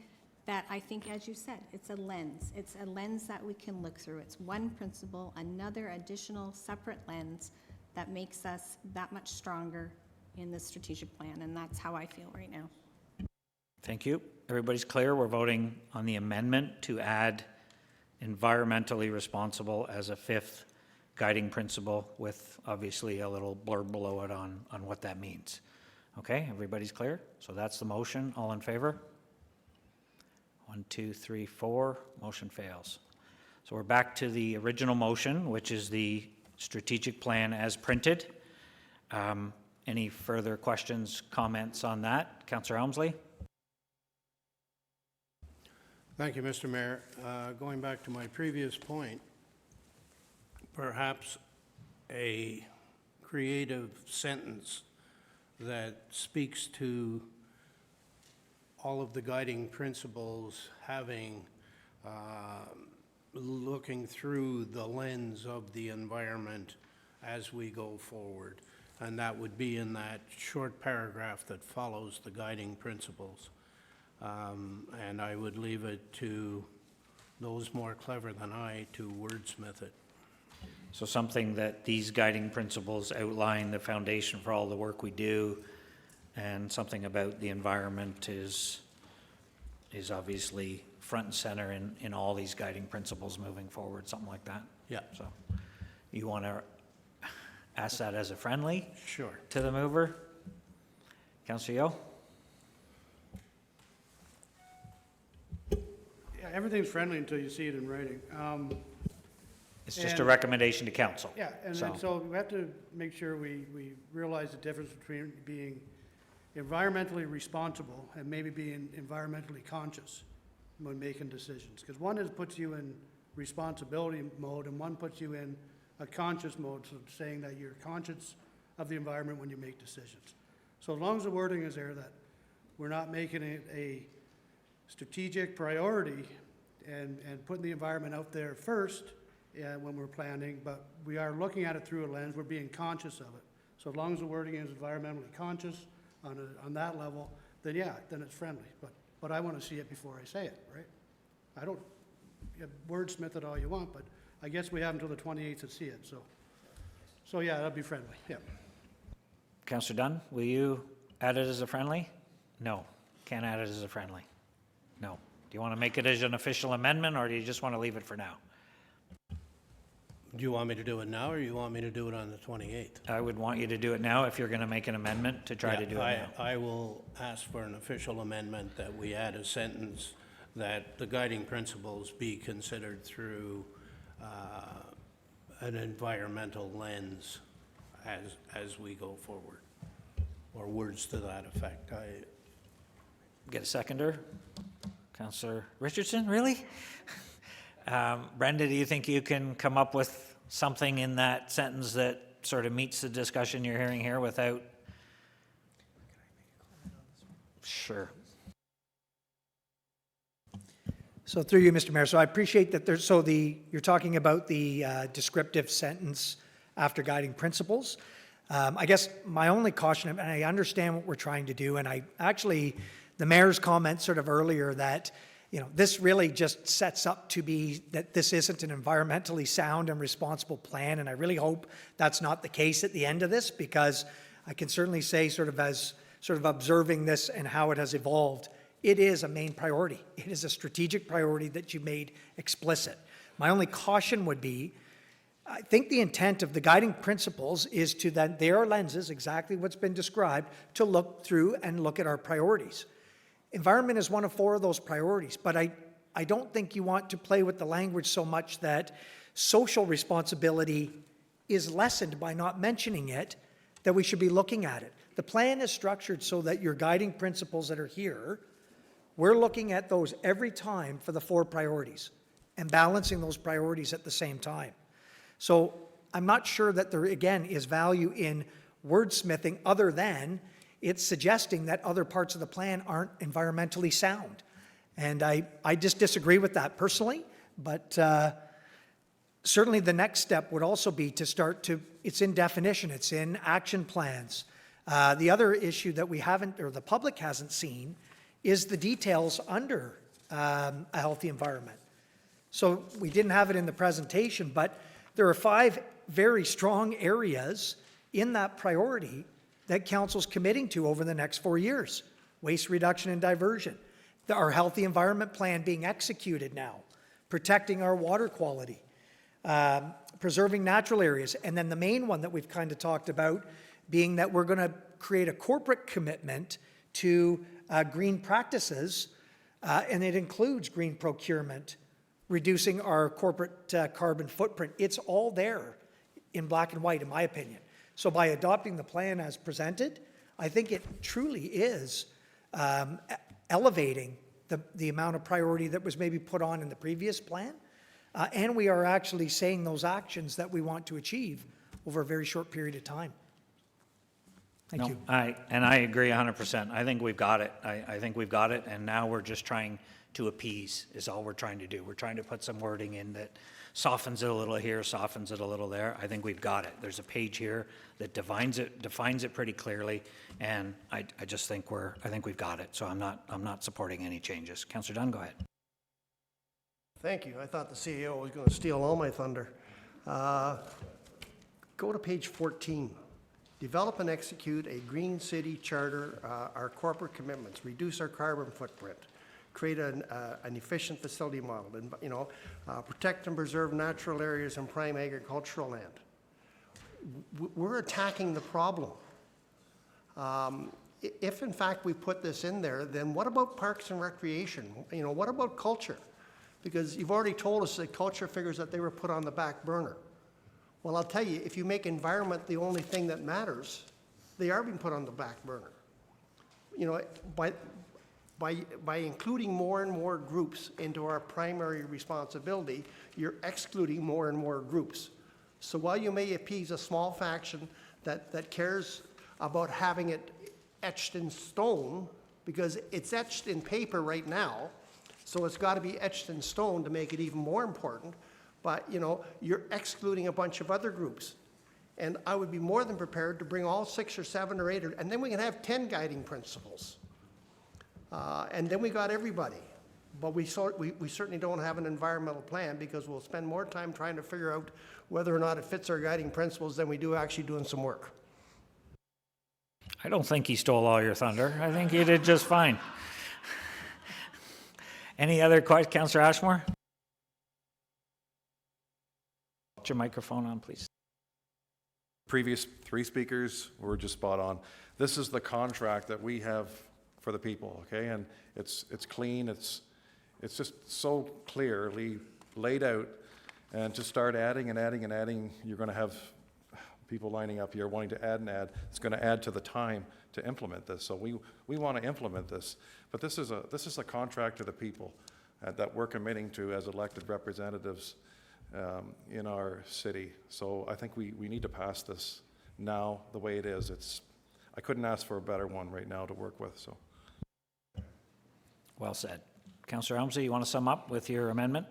that I think, as you said, it's a lens. It's a lens that we can look through. It's one principle, another additional separate lens that makes us that much stronger in the strategic plan, and that's how I feel right now. Thank you. Everybody's clear? We're voting on the amendment to add environmentally responsible as a fifth guiding principle with obviously a little blurb below it on what that means. Okay, everybody's clear? So that's the motion. All in favor? 1, 2, 3, 4. Motion fails. So we're back to the original motion, which is the strategic plan as printed. Any further questions, comments on that? Councillor Elmsley? Thank you, Mr. Mayor. Going back to my previous point, perhaps a creative sentence that speaks to all of the guiding principles having, looking through the lens of the environment as we go forward. And that would be in that short paragraph that follows the guiding principles. And I would leave it to those more clever than I to wordsmith it. So something that these guiding principles outline the foundation for all the work we do, and something about the environment is obviously front and center in all these guiding principles moving forward, something like that? Yeah. So you want to ask that as a friendly? Sure. To the mover? Councillor Yeo? Yeah, everything's friendly until you see it in writing. It's just a And- recommendation to council. Yeah, and then so we have to make sure we realize the difference between being environmentally responsible and maybe being environmentally conscious when making decisions. Because one puts you in responsibility mode and one puts you in a conscious mode, so saying that you're conscious of the environment when you make decisions. So as long as the wording is there that we're not making it a strategic priority and putting the environment out there first when we're planning, but we are looking at it through a lens, we're being conscious of it. So as long as the wording is environmentally conscious on that level, then yeah, then it's friendly. But I want to see it before I say it, right? I don't, wordsmith it all you want, but I guess we have until the 28th to see it, so yeah, that'll be friendly, yeah. Councillor Dunn, will you add it as a friendly? No, can't add it as a friendly. No. Do you want to make it as an official amendment, or do you just want to leave it for now? Do you want me to do it now, or you want me to do it on the 28th? I would want you to do it now if you're going to make an amendment to try to do it now. I will ask for an official amendment that we add a sentence that the guiding principles be considered through an environmental lens as we go forward, or words to that effect. Get a seconder? Councillor Richardson, really? Brenda, do you think you can come up with something in that sentence that sort of meets the discussion you're hearing here without? Sure. So through you, Mr. Mayor, so I appreciate that there's, you're talking about the descriptive sentence after guiding principles. I guess my only caution, and I understand what we're trying to do, and I actually, the mayor's comment sort of earlier that, this really just sets up to be that this isn't an environmentally sound and responsible plan, and I really hope that's not the case at the end of this, because I can certainly say as observing this and how it has evolved, it is a main priority. It is a strategic priority that you made explicit. My only caution would be, I think the intent of the guiding principles is to then, their lenses, exactly what's been described, to look through and look at our priorities. Environment is one of 4 of those priorities, but I don't think you want to play with the language so much that social responsibility is lessened by not mentioning it, that we should be looking at it. The plan is structured so that your guiding principles that are here, we're looking at those every time for the 4 priorities and balancing those priorities at the same time. So I'm not sure that there, again, is value in wordsmithing other than it's suggesting that other parts of the plan aren't environmentally sound. And I just disagree with that personally, but certainly the next step would also be to start to, it's in definition, it's in action plans. The other issue that we haven't, or the public hasn't seen, is the details under a healthy environment. So we didn't have it in the presentation, but there are 5 very strong areas in that priority that Council's committing to over the next 4 years. Waste reduction and diversion, our healthy environment plan being executed now, protecting our water quality, preserving natural areas, and then the main one that we've kind of talked about being that we're going to create a corporate commitment to green practices, and it includes green procurement, reducing our corporate carbon footprint. It's all there in black and white, in my opinion. So by adopting the plan as presented, I think it truly is elevating the amount of priority that was maybe put on in the previous plan, and we are actually saying those actions that we want to achieve over a very short period of time. Thank you. I agree 100%. I think we've got it. I think we've got it, and now we're just trying to appease is all we're trying to do. We're trying to put some wording in that softens it a little here, softens it a little there. I think we've got it. There's a page here that defines it pretty clearly, and I just think I think we've got it. So I'm not supporting any changes. Councillor Dunn, go ahead. Thank you. I thought the CEO was going to steal all my thunder. Go to page 14. Develop and execute a green city charter, our corporate commitments, reduce our carbon footprint, create an efficient facility model, and protect and preserve natural areas and prime agricultural land. We're attacking the problem. If in fact we put this in there, then what about parks and recreation? What about culture? Because you've already told us that culture figures that they were put on the back burner. Well, I'll tell you, if you make environment the only thing that matters, they are being put on the back burner. By including more and more groups into our primary responsibility, you're excluding more and more groups. So while you may appease a small faction that cares about having it etched in stone, because it's etched in paper right now, so it's got to be etched in stone to make it even more important, but you're excluding a bunch of other groups. And I would be more than prepared to bring all 6 or 7 or 8, and then we can have 10 guiding principles. And then we got everybody. But we certainly don't have an environmental plan, because we'll spend more time trying to figure out whether or not it fits our guiding principles than we do actually doing some work. I don't think he stole all your thunder. I think he did just fine. Any other questions? Councillor Ashmore? your microphone on, please. Previous three speakers were just spot on. This is the contract that we have for the people, okay? And it's clean, it's just so clearly laid out. And to start adding and adding and adding, you're gonna have people lining up here wanting to add and add. It's gonna add to the time to implement this. So we wanna implement this. But this is a contract to the people that we're committing to as elected representatives in our city. So I think we need to pass this now the way it is. I couldn't ask for a better one right now to work with, so. Well said. Councillor Elmslie, you want to sum up with your amendment?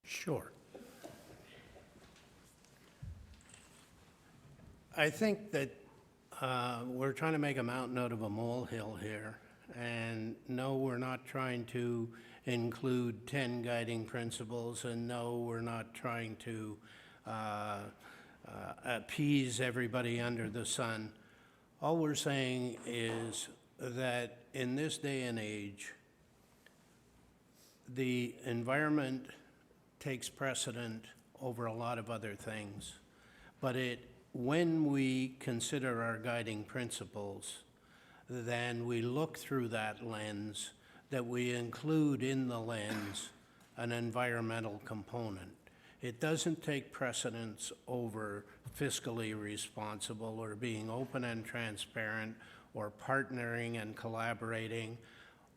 Sure. I think that we're trying to make a mountain out of a molehill here. And no, we're not trying to include 10 guiding principles, and no, we're not trying to appease everybody under the sun. All we're saying is that in this day and age, the environment takes precedent over a lot of other things. But when we consider our guiding principles, then we look through that lens, that we include in the lens an environmental component. It doesn't take precedence over fiscally responsible or being open and transparent or partnering and collaborating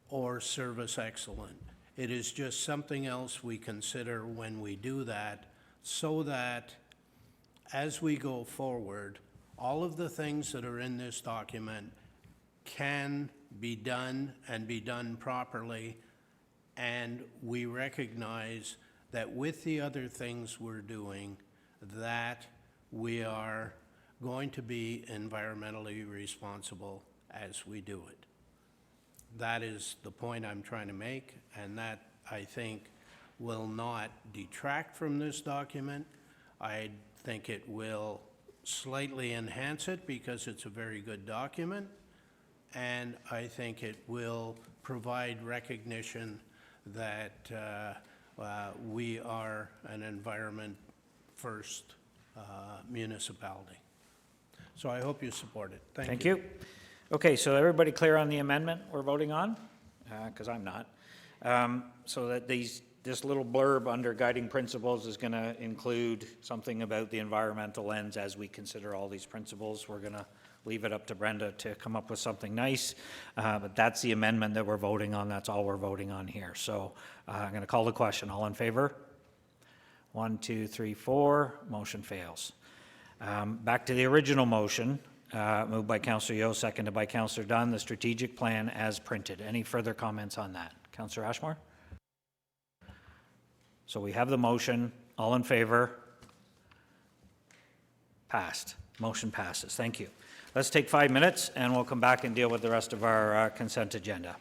or service excellent. It is just something else we consider when we do that, so that as we go forward, all of the things that are in this document can be done and be done properly, and we recognize that with the other things we're doing, that we are going to be environmentally responsible as we do it. That is the point I'm trying to make, and that, I think, will not detract from this document. I think it will slightly enhance it because it's a very good document, and I think it will provide recognition that we are an environment-first municipality. So I hope you support it. Thank you. Okay, so everybody clear on the amendment we're voting on? Because I'm not. So that this little blurb under guiding principles is going to include something about the environmental lens as we consider all these principles. We're going to leave it up to Brenda to come up with something nice, but that's the amendment that we're voting on. That's all we're voting on here. So I'm going to call the question. All in favor? 1, 2, 3, 4. Motion fails. Back to the original motion, moved by Councillor Yeo, seconded by Councillor Dunn, the strategic plan as printed. Any further comments on that? Councillor Ashmore? So we have the motion. All in favor? Passed. Motion passes. Thank you. Let's take 5 minutes, and we'll come back and deal with the rest of our consent agenda.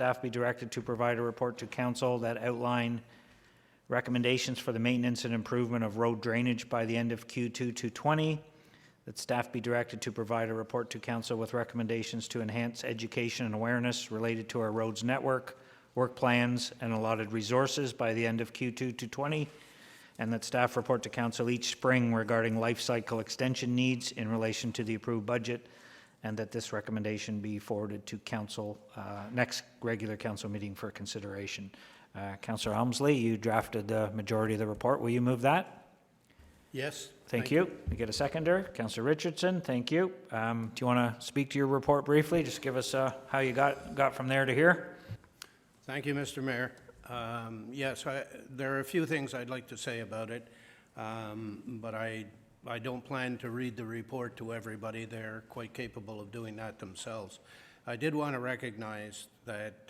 Staff be directed to provide a report to council that outline recommendations for the maintenance and improvement of road drainage by the end of Q2 220. That staff be directed to provide a report to council with recommendations to enhance education and awareness related to our roads network, work plans, and allotted resources by the end of Q2 220. And that staff report to council each spring regarding life cycle extension needs in relation to the approved budget, and that this recommendation be forwarded to council next regular council meeting for consideration. Councillor Helmsley, you drafted the majority of the report. Will you move that? Yes. Thank you. We get a seconder. Councillor Richardson, thank you. Do you want to speak to your report briefly? Just give us how you got from there to here. Thank you, Mr. Mayor. Yes, there are a few things I'd like to say about it, but I don't plan to read the report to everybody. They're quite capable of doing that themselves. I did want to recognize that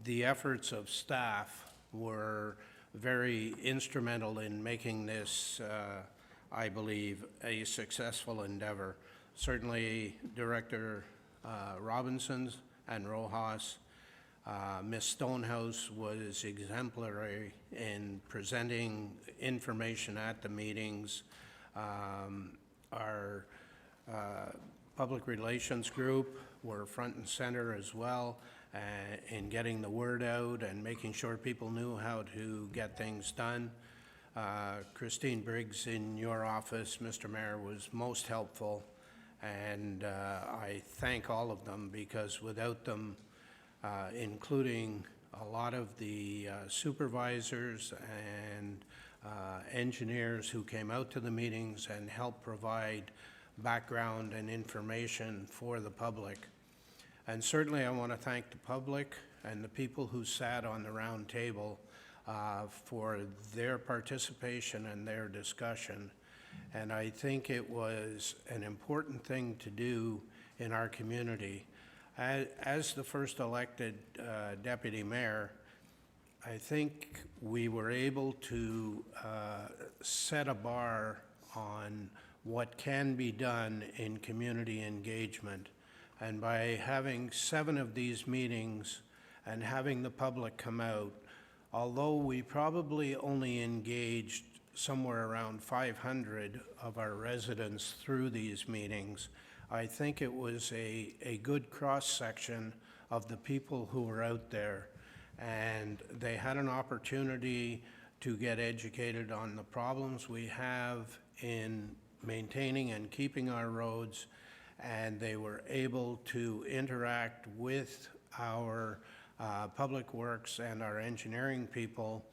the efforts of staff were very instrumental in making this, I believe, a successful endeavor. Certainly Director Robinson's and Rojas, Ms. Stonehouse was exemplary in presenting information at the meetings. Our public relations group were front and center as well in getting the word out and making sure people knew how to get things done. Christine Briggs in your office, Mr. Mayor, was most helpful, and I thank all of them, because without them, including a lot of the supervisors and engineers who came out to the meetings and helped provide background and information for the public. And certainly I want to thank the public and the people who sat on the round table for their participation and their discussion. And I think it was an important thing to do in our community. As the first elected deputy mayor, I think we were able to set a bar on what can be done in community engagement. And by having 7 of these meetings and having the public come out, although we probably only engaged somewhere around 500 of our residents through these meetings, I think it was a good cross-section of the people who were out there, and they had an opportunity to get educated on the problems we have in maintaining and keeping our roads, and they were able to interact with our public works and our engineering people,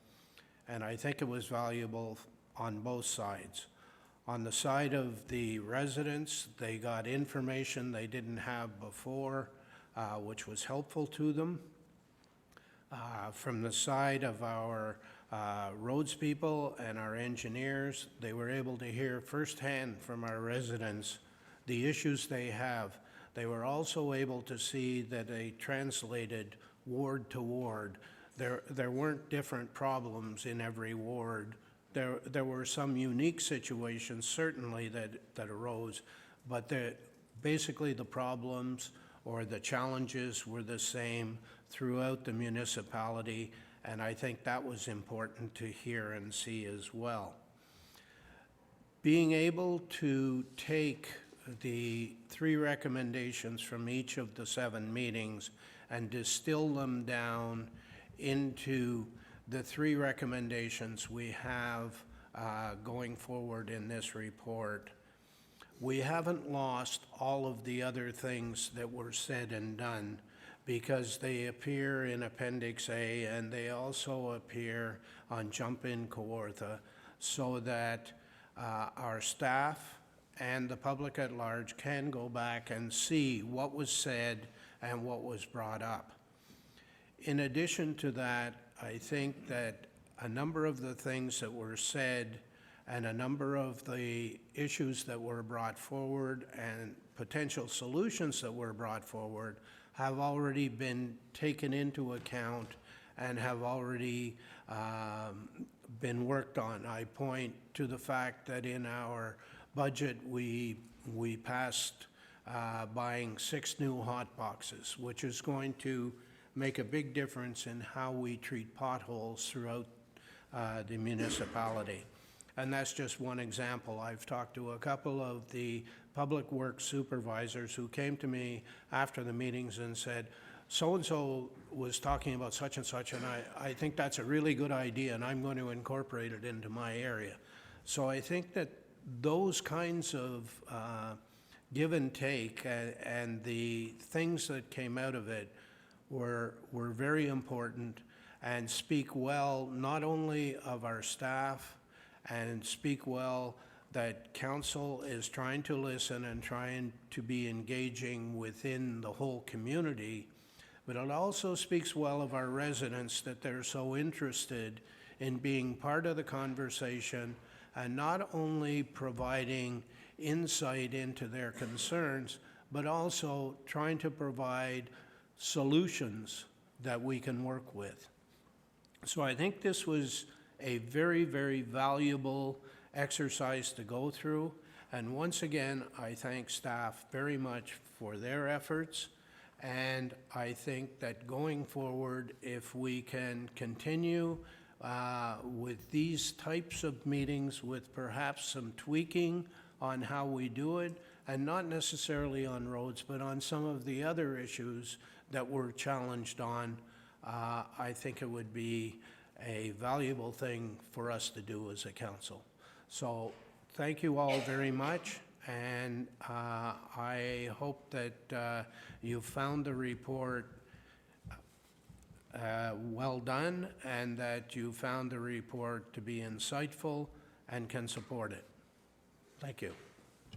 and I think it was valuable on both sides. On the side of the residents, they got information they didn't have before, which was helpful to them. From the side of our roads people and our engineers, they were able to hear firsthand from our residents the issues they have. They were also able to see that they translated ward to ward. There weren't different problems in every ward. There were some unique situations, certainly, that arose, but basically the problems or the challenges were the same throughout the municipality, and I think that was important to hear and see as well. Being able to take the 3 recommendations from each of the 7 meetings and distill them down into the 3 recommendations we have going forward in this report. We haven't lost all of the other things that were said and done, because they appear in Appendix A and they also appear on Jump In Kawartha, so that our staff and the public at large can go back and see what was said and what was brought up. In addition to that, I think that a number of the things that were said and a number of the issues that were brought forward and potential solutions that were brought forward have already been taken into account and have already been worked on. I point to the fact that in our budget we passed buying 6 new hot boxes, which is going to make a big difference in how we treat potholes throughout the municipality. And that's just one example. I've talked to a couple of the public works supervisors who came to me after the meetings and said, so-and-so was talking about such and such, and I think that's a really good idea, and I'm going to incorporate it into my area. So I think that those kinds of give and take and the things that came out of it were very important and speak well not only of our staff and speak well that council is trying to listen and trying to be engaging within the whole community, but it also speaks well of our residents that they're so interested in being part of the conversation and not only providing insight into their concerns, but also trying to provide solutions that we can work with. So I think this was a very, very valuable exercise to go through. And once again, I thank staff very much for their efforts. And I think that going forward, if we can continue with these types of meetings with perhaps some tweaking on how we do it, and not necessarily on roads, but on some of the other issues that we're challenged on, I think it would be a valuable thing for us to do as a council. So thank you all very much, and I hope that you found the report well done and that you found the report to be insightful and can support it. Thank you.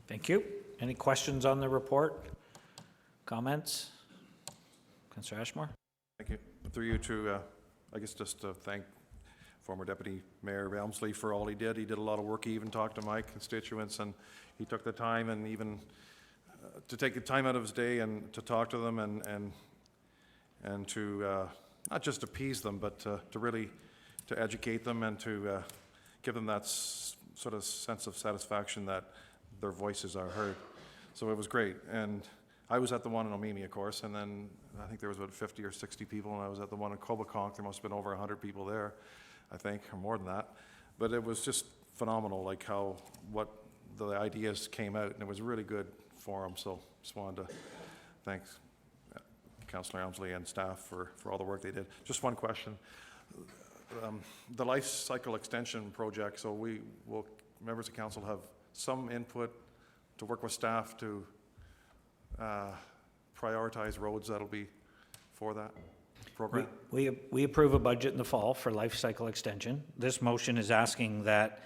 Thank you. Any questions on the report? Comments? Councillor Ashmore? Thank you. Through you to, I guess just to thank former Deputy Mayor Elmsley for all he did. He did a lot of work. He even talked to my constituents, and he took the time and even to take the time out of his day and to talk to them and to not just appease them, but to really to educate them and to give them that sort of sense of satisfaction that their voices are heard. So it was great. And I was at the one in Omemee, of course, and then I think there was about 50 or 60 people, and I was at the one in Coboconk. There must have been over 100 people there, I think, or more than that. But it was just phenomenal, like what the ideas came out, and it was a really good forum. So just wanted to thank Councillor Elmsley and staff for all the work they did. Just one question. The life cycle extension project, so we will, members of council, have some input to work with staff to prioritize roads that'll be for that program? We approve a budget in the fall for life cycle extension. This motion is asking that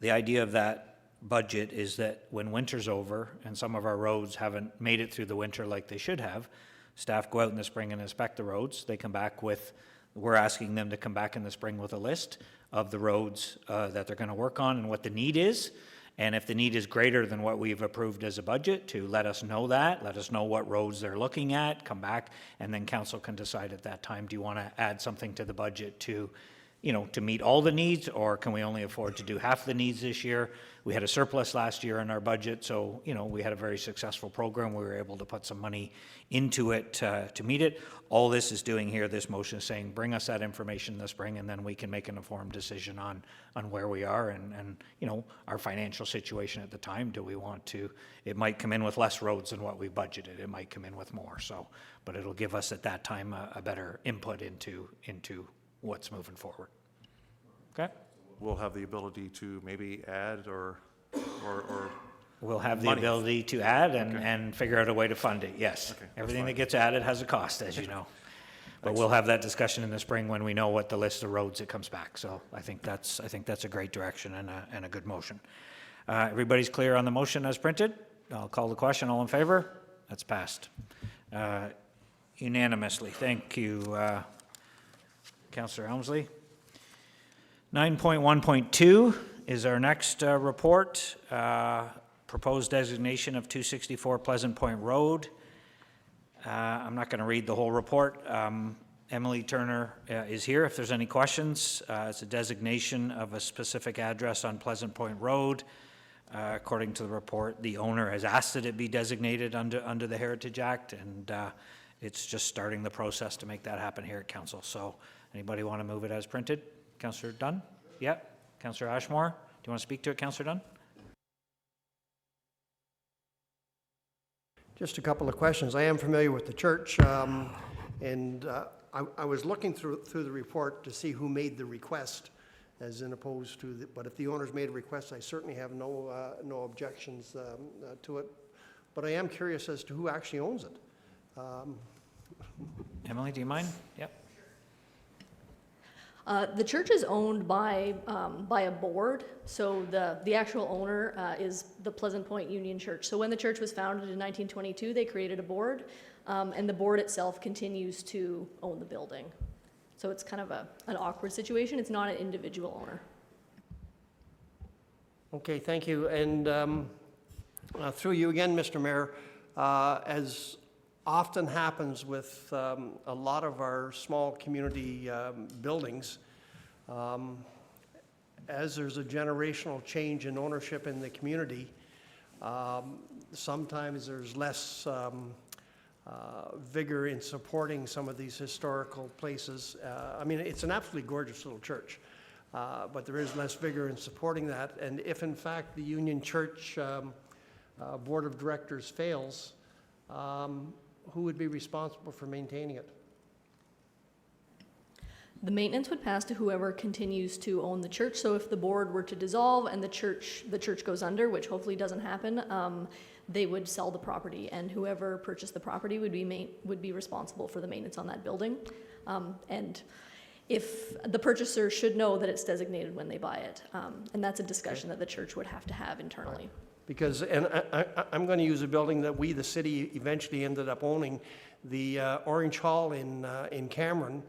the idea of that budget is that when winter's over and some of our roads haven't made it through the winter like they should have, staff go out in the spring and inspect the roads. They come back with, we're asking them to come back in the spring with a list of the roads that they're going to work on and what the need is. And if the need is greater than what we've approved as a budget, to let us know that, let us know what roads they're looking at, come back, and then council can decide at that time, do you want to add something to the budget to, you know, to meet all the needs, or can we only afford to do half the needs this year? We had a surplus last year in our budget, so, you know, we had a very successful program. We were able to put some money into it to meet it. All this is doing here, this motion is saying, bring us that information in the spring, and then we can make an informed decision on where we are and, you know, our financial situation at the time. Do we want to, it might come in with less roads than what we budgeted. It might come in with more, so, but it'll give us at that time a better input into what's moving forward. Okay? We'll have the ability to maybe add or We'll have the money. ability to add Okay. and figure out a way to fund it, yes. Okay, that's Everything fine. that gets added has a cost, as you know. But we'll have that discussion in the spring when we know what the list of roads that comes back. So I think that's a great direction and a good motion. Everybody's clear on the motion as printed? I'll call the question. All in favor? That's passed. Unanimously. Thank you, Councillor Elmsley. 9.1.2 is our next report. Proposed designation of 264 Pleasant Point Road. I'm not going to read the whole report. Emily Turner is here if there's any questions. It's a designation of a specific address on Pleasant Point Road. According to the report, the owner has asked that it be designated under the Heritage Act, and it's just starting the process to make that happen here at council. So anybody want to move it as printed? Councillor Dunn? Yeah. Councillor Ashmore? Do you want to speak to it, Councillor Dunn? Just a couple of questions. I am familiar with the church, and I was looking through the report to see who made the request, as in opposed to, but if the owners made a request, I certainly have no objections to it. But I am curious as to who actually owns it. Emily, do you mind? Yep. The church is owned by a board, so the actual owner is the Pleasant Point Union Church. So when the church was founded in 1922, they created a board, and the board itself continues to own the building. So it's kind of an awkward situation. It's not an individual owner. Okay, thank you. And through you again, Mr. Mayor, as often happens with a lot of our small community buildings, as there's a generational change in ownership in the community, sometimes there's less vigor in supporting some of these historical places. I mean, it's an absolutely gorgeous little church, but there is less vigor in supporting that. And if in fact the Union Church Board of Directors fails, who would be responsible for maintaining it? The maintenance would pass to whoever continues to own the church. So if the board were to dissolve and the church goes under, which hopefully doesn't happen, they would sell the property, and whoever purchased the property would be responsible for the maintenance on that building. And if the purchaser should know that it's designated when they buy it, and that's a discussion that the church would have to have internally. Because, and I'm going to use a building that we, the city, eventually ended up owning. The Orange Hall in Cameron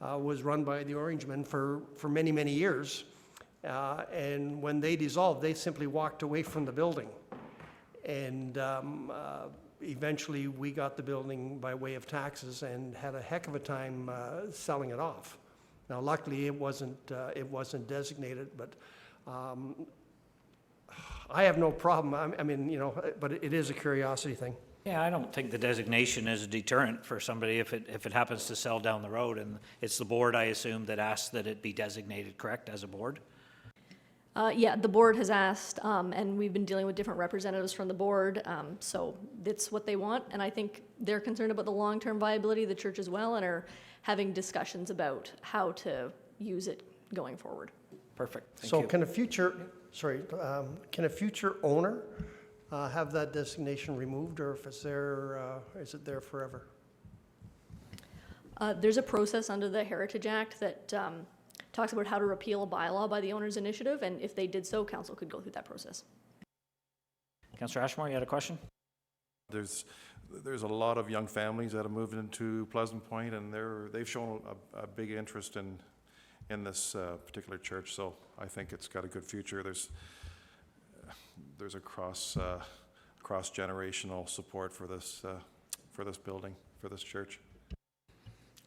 was run by the Orangemen for many, many years. And when they dissolved, they simply walked away from the building. And eventually we got the building by way of taxes and had a heck of a time selling it off. Now, luckily, it wasn't designated, but I have no problem. I mean, you know, but it is a curiosity thing. Yeah, I don't think the designation is a deterrent for somebody if it happens to sell down the road, and it's the board, I assume, that asks that it be designated, correct, as a board? Yeah, the board has asked, and we've been dealing with different representatives from the board, so it's what they want, and I think they're concerned about the long-term viability of the church as well, and are having discussions about how to use it going forward. Perfect, thank So you. can a future owner have that designation removed, or if it's there, is it there forever? There's a process under the Heritage Act that talks about how to repeal a bylaw by the owner's initiative, and if they did so, council could go through that process. Councillor Ashmore, you had a question? There's a lot of young families that have moved into Pleasant Point, and they've shown a big interest in this particular church. So I think it's got a good future. There's a cross-generational support for this building, for this church.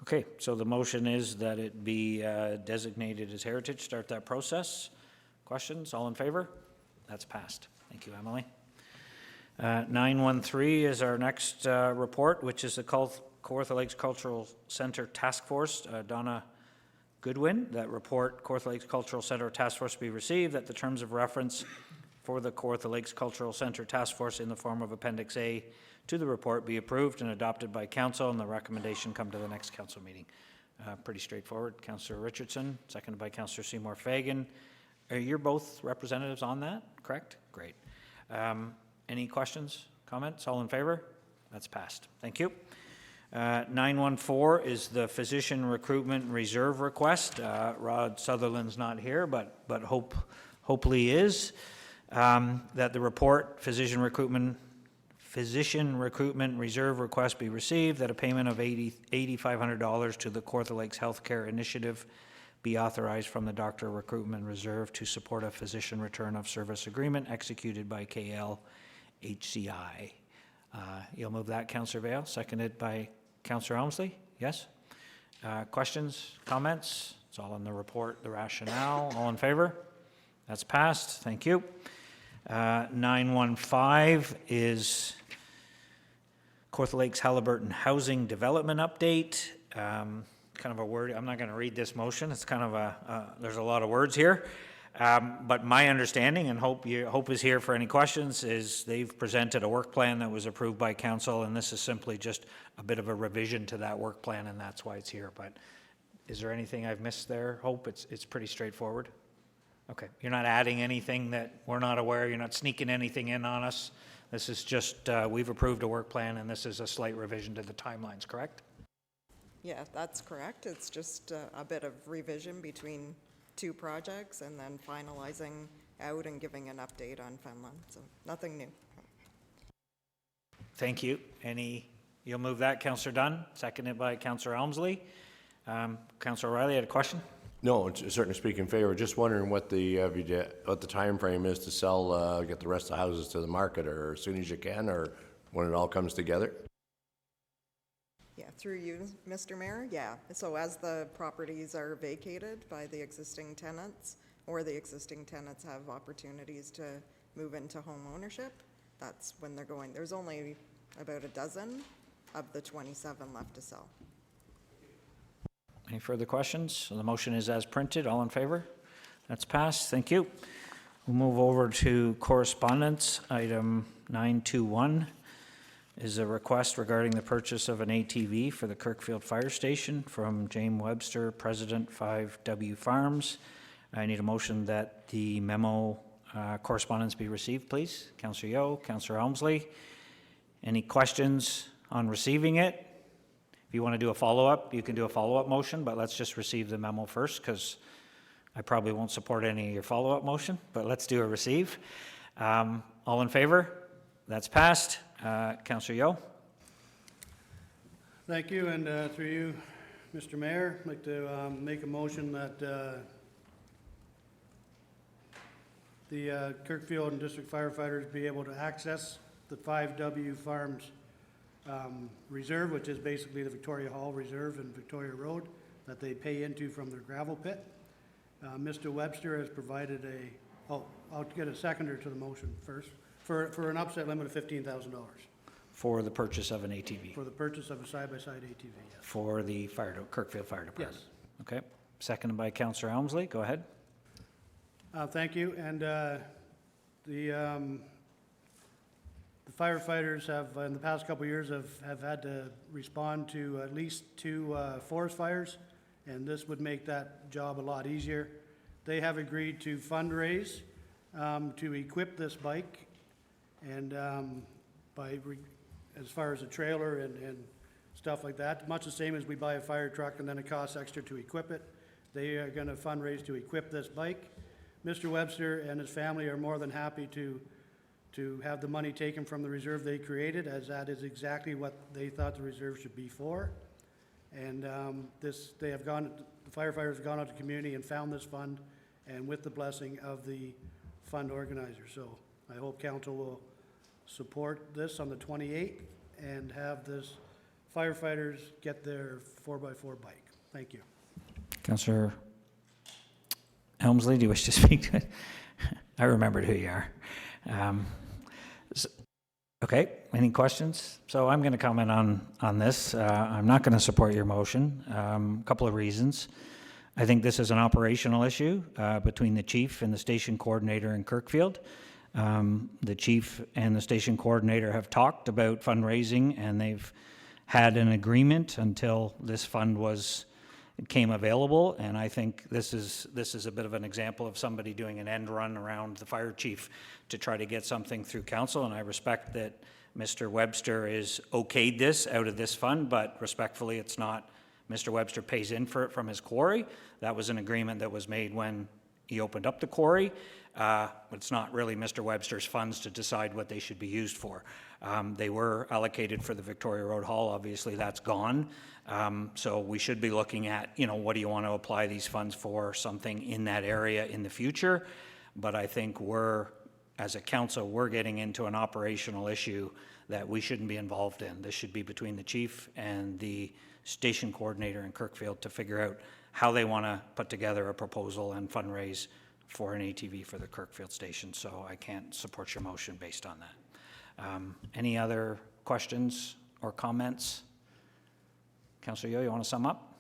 Okay, so the motion is that it be designated as heritage. Start that process. Questions? All in favor? That's passed. Thank you, Emily. 913 is our next report, which is the Kawartha Lakes Cultural Center Task Force. Donna Goodwin, that report, Kawartha Lakes Cultural Center Task Force be received, that the terms of reference for the Kawartha Lakes Cultural Center Task Force in the form of Appendix A to the report be approved and adopted by council, and the recommendation come to the next council meeting. Pretty straightforward. Councillor Richardson, seconded by Councillor Seymour Fagan. You're both representatives on that, correct? Great. Any questions, comments? All in favor? That's passed. Thank you. 914 is the physician recruitment reserve request. Rod Sutherland's not here, but hopefully is. That the report, physician recruitment reserve request be received, that a payment of $8,500 to the Kawartha Lakes Healthcare Initiative be authorized from the Doctor Recruitment Reserve to support a physician return of service agreement executed by KLHCI. You'll move that, Councillor Vale, seconded by Councillor Elmsley. Yes? Questions, comments? It's all in the report, the rationale. All in favor? That's passed. Thank you. 915 is Kawartha Lakes Halliburton Housing Development Update. Kind of a word, I'm not going to read this motion. It's kind of there's a lot of words here. But my understanding, and Hope is here for any questions, is they've presented a work plan that was approved by council, and this is simply just a bit of a revision to that work plan, and that's why it's here. But is there anything I've missed there, Hope? It's pretty straightforward. Okay, you're not adding anything that we're not aware, you're not sneaking anything in on us. This is just, we've approved a work plan, and this is a slight revision to the timelines, correct? Yeah, that's correct. It's just a bit of revision between two projects and then finalizing out and giving an update on Finland, so nothing new. Thank you. You'll move that, Councillor Dunn, seconded by Councillor Elmsley. Councillor O'Reilly had a question? No, certainly speak in favor. Just wondering what the time frame is to sell, get the rest of the houses to the market, or as soon as you can, or when it all comes together? Yeah, through you, Mr. Mayor, yeah. So as the properties are vacated by the existing tenants, or the existing tenants have opportunities to move into home ownership, that's when they're going. There's only about a dozen of the 27 left to sell. Any further questions? So the motion is as printed. All in favor? That's passed. Thank you. We'll move over to correspondence. Item 921 is a request regarding the purchase of an ATV for the Kirkfield Fire Station from James Webster, President 5W Farms. I need a motion that the memo correspondence be received, please. Councillor Yeo, Councillor Elmsley. Any questions on receiving it? If you want to do a follow-up, you can do a follow-up motion, but let's just receive the memo first, because I probably won't support any of your follow-up motion, but let's do a receive. All in favor? That's passed. Councillor Yeo. Thank you, and through you, Mr. Mayor, I'd like to make a motion that the Kirkfield and District firefighters be able to access the 5W Farms Reserve, which is basically the Victoria Hall Reserve and Victoria Road that they pay into from their gravel pit. Mr. Webster has provided I'll get a seconder to the motion first, for an upset limit of $15,000. For the purchase of an ATV. For the purchase of a side-by-side ATV, yes. For the Kirkfield Fire Department. Yes. Okay. Seconded by Councillor Elmsley. Go ahead. Thank you, and the firefighters have, in the past couple of years, have had to respond to at least 2 forest fires, and this would make that job a lot easier. They have agreed to fundraise to equip this bike, and as far as a trailer and stuff like that, much the same as we buy a fire truck and then it costs extra to equip it. They are going to fundraise to equip this bike. Mr. Webster and his family are more than happy to have the money taken from the reserve they created, as that is exactly what they thought the reserve should be for. And the firefighters have gone out to the community and found this fund, and with the blessing of the fund organizer. So I hope council will support this on the 28th and have this firefighters get their 4x4 bike. Thank you. Councillor Elmsley, do you wish to speak to it? I remembered who you are. Okay, any questions? So I'm going to comment on this. I'm not going to support your motion. A couple of reasons. I think this is an operational issue between the chief and the station coordinator in Kirkfield. The chief and the station coordinator have talked about fundraising, and they've had an agreement until this fund came available, and I think this is a bit of an example of somebody doing an end run around the fire chief to try to get something through council, and I respect that Mr. Webster is okayed this out of this fund, but respectfully, it's not Mr. Webster pays in for it from his quarry. That was an agreement that was made when he opened up the quarry, but it's not really Mr. Webster's funds to decide what they should be used for. They were allocated for the Victoria Road Hall. Obviously, that's gone. So we should be looking at, what do you want to apply these funds for, something in that area in the future. But I think as a council, we're getting into an operational issue that we shouldn't be involved in. This should be between the chief and the station coordinator in Kirkfield to figure out how they want to put together a proposal and fundraise for an ATV for the Kirkfield station, so I can't support your motion based on that. Any other questions or comments? Councillor Yeo, you want to sum up?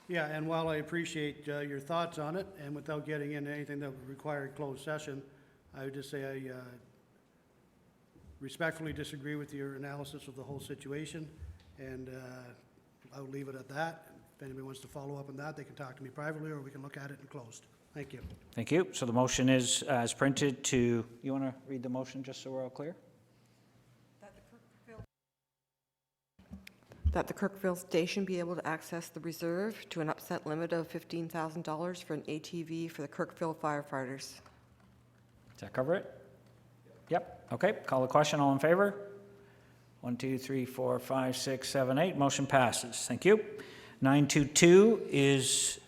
Yeah, and while I appreciate your thoughts on it, and without getting into anything that would require a closed session, I would just say I respectfully disagree with your analysis of the whole situation, and I'll leave it at that. If anybody wants to follow up on that, they can talk to me privately, or we can look at it in closed. Thank you. Thank you. So the motion is as printed to, you want to read the motion just so we're all clear? That the Kirkville station be able to access the reserve to an upset limit of $15,000 for an ATV for the Kirkville firefighters. Does that cover it? Yep. Okay. Call the question. All in favor? 1, 2, 3, 4, 5, 6, 7, 8. Motion passes. Thank you. 922 is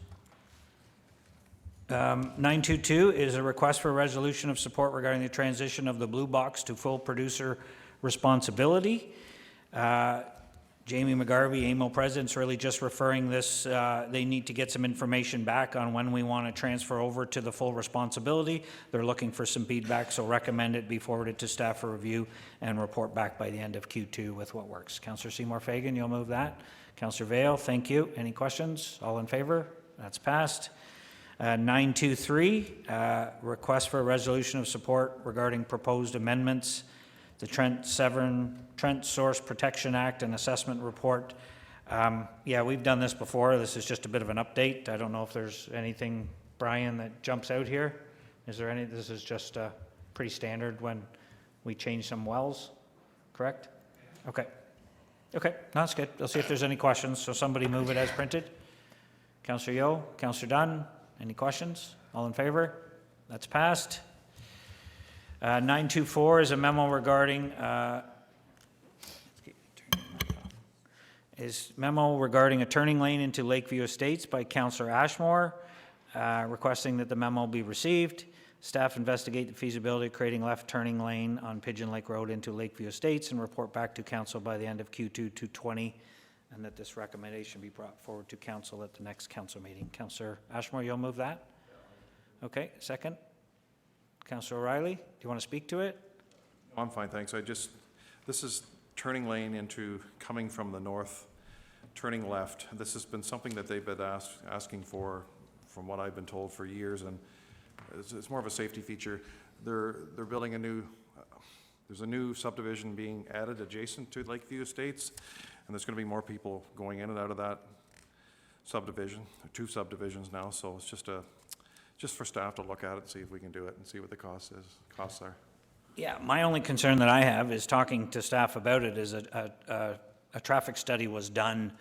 a request for a resolution of support regarding the transition of the Blue Box to full producer responsibility. Jamie McGarvey, AMO President's really just referring this, they need to get some information back on when we want to transfer over to the full responsibility. They're looking for some feedback, so recommend it be forwarded to staff for review and report back by the end of Q2 with what works. Councillor Seymour Fagan, you'll move that. Councillor Vale, thank you. Any questions? All in favor? That's passed. 923, request for a resolution of support regarding proposed amendments, the Trent Source Protection Act and Assessment Report. Yeah, we've done this before. This is just a bit of an update. I don't know if there's anything, Brian, that jumps out here. Is there any? This is just pretty standard when we change some wells, correct? Okay. Okay, no, that's good. Let's see if there's any questions. So somebody move it as printed. Councillor Yeo, Councillor Dunn, any questions? All in favor? That's passed. 924 is a memo regarding a turning lane into Lakeview Estates by Councillor Ashmore, requesting that the memo be received. Staff investigate the feasibility of creating left turning lane on Pigeon Lake Road into Lakeview Estates and report back to council by the end of Q2 220, and that this recommendation be brought forward to council at the next council meeting. Councillor Ashmore, you'll move that? Okay, second. Councillor O'Reilly, do you want to speak to it? I'm fine, thanks. This is turning lane into coming from the north, turning left. This has been something that they've been asking for, from what I've been told, for years, and it's more of a safety feature. They're building there's a new subdivision being added adjacent to Lakeview Estates, and there's going to be more people going in and out of that subdivision, 2 subdivisions now, so it's just for staff to look at it and see if we can do it and see what the costs are. Yeah, my only concern that I have is talking to staff about it is a traffic study was done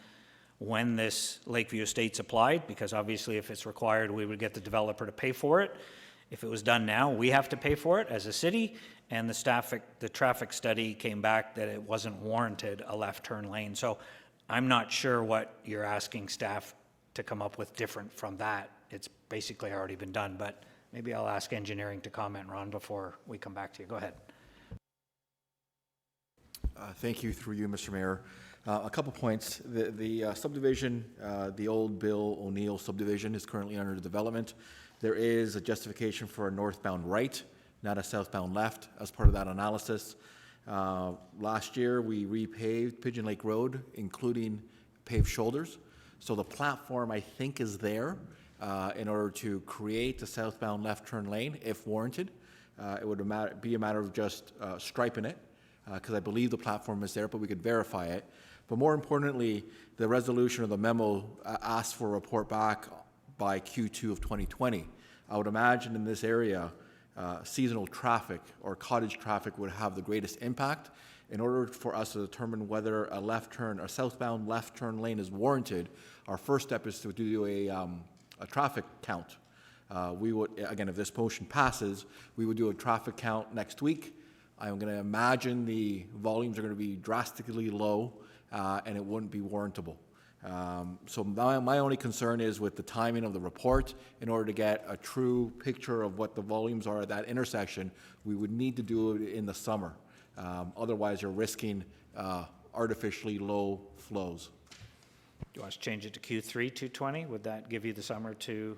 when this Lakeview Estates applied, because obviously if it's required, we would get the developer to pay for it. If it was done now, we have to pay for it as a city, and the traffic study came back that it wasn't warranted a left turn lane. So I'm not sure what you're asking staff to come up with different from that. It's basically already been done, but maybe I'll ask engineering to comment, Ron, before we come back to you. Go ahead. Thank you, through you, Mr. Mayor. A couple points. The subdivision, the old Bill O'Neill subdivision, is currently under development. There is a justification for a northbound right, not a southbound left, as part of that analysis. Last year, we repaved Pigeon Lake Road, including paved shoulders. So the platform, I think, is there in order to create the southbound left turn lane, if warranted. It would be a matter of just striping it, because I believe the platform is there, but we could verify it. But more importantly, the resolution of the memo asked for a report back by Q2 of 2020. I would imagine in this area, seasonal traffic or cottage traffic would have the greatest impact. In order for us to determine whether a southbound left turn lane is warranted, our first step is to do a traffic count. We would, again, if this motion passes, we would do a traffic count next week. I'm going to imagine the volumes are going to be drastically low, and it wouldn't be warrantable. So my only concern is with the timing of the report. In order to get a true picture of what the volumes are at that intersection, we would need to do it in the summer. Otherwise, you're risking artificially low flows. Do you want us to change it to Q3 220? Would that give you the summer to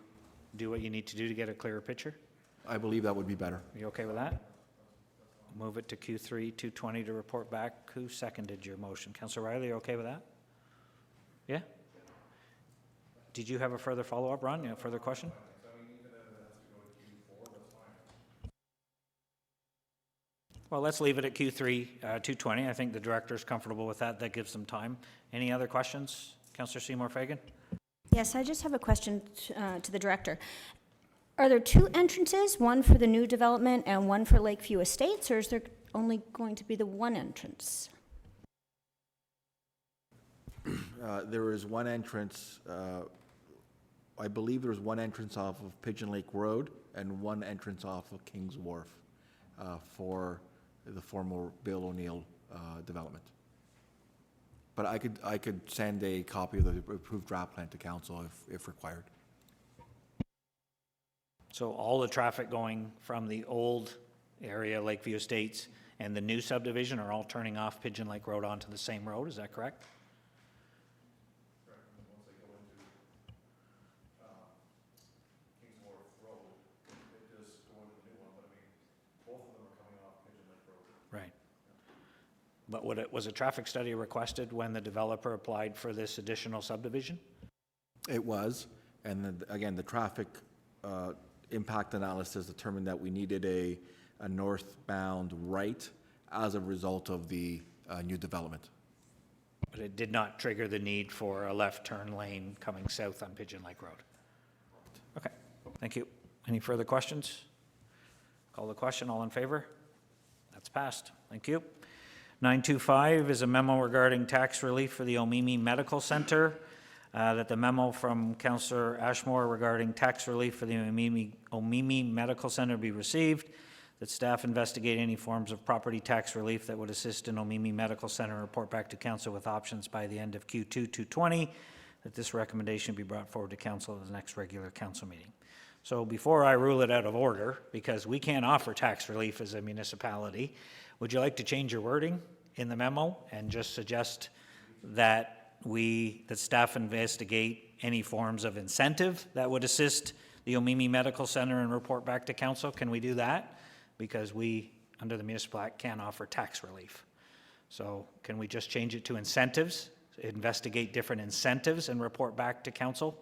do what you need to do to get a clearer picture? I believe that would be better. Are you okay with that? Move it to Q3 220 to report back. Who seconded your motion? Councillor Riley, you okay with that? Yeah? Did you have a further follow-up, Ron? You have a further question? Well, let's leave it at Q3 220. I think the director's comfortable with that. That gives them time. Any other questions? Councillor Seymour Fagan? Yes, I just have a question to the director. Are there two entrances, one for the new development and one for Lakeview Estates, or is there only going to be the one entrance? There is one entrance, I believe there's one entrance off of Pigeon Lake Road and one entrance off of Kings Wharf for the former Bill O'Neill development. But I could send a copy of the approved draft plan to council if required. So all the traffic going from the old area, Lakeview Estates, and the new subdivision are all turning off Pigeon Lake Road onto the same road, is that correct? Right. But was a traffic study requested when the developer applied for this additional subdivision? It was, and then, again, the traffic impact analysis determined that we needed a northbound right as a result of the new development. But it did not trigger the need for a left turn lane coming south on Pigeon Lake Road? Okay, thank you. Any further questions? Call the question, all in favor? That's passed, thank you. 925 is a memo regarding tax relief for the Omimi Medical Center. That the memo from Councillor Ashmore regarding tax relief for the Omimi Medical Center be received. That staff investigate any forms of property tax relief that would assist in Omimi Medical Center and report back to council with options by the end of Q2 220. That this recommendation be brought forward to council at the next regular council meeting. So before I rule it out of order, because we can't offer tax relief as a municipality, would you like to change your wording in the memo and just suggest that that staff investigate any forms of incentive that would assist the Omimi Medical Center and report back to council? Can we do that? Because we, under the Municipal Act, can't offer tax relief. So can we just change it to incentives, investigate different incentives and report back to council?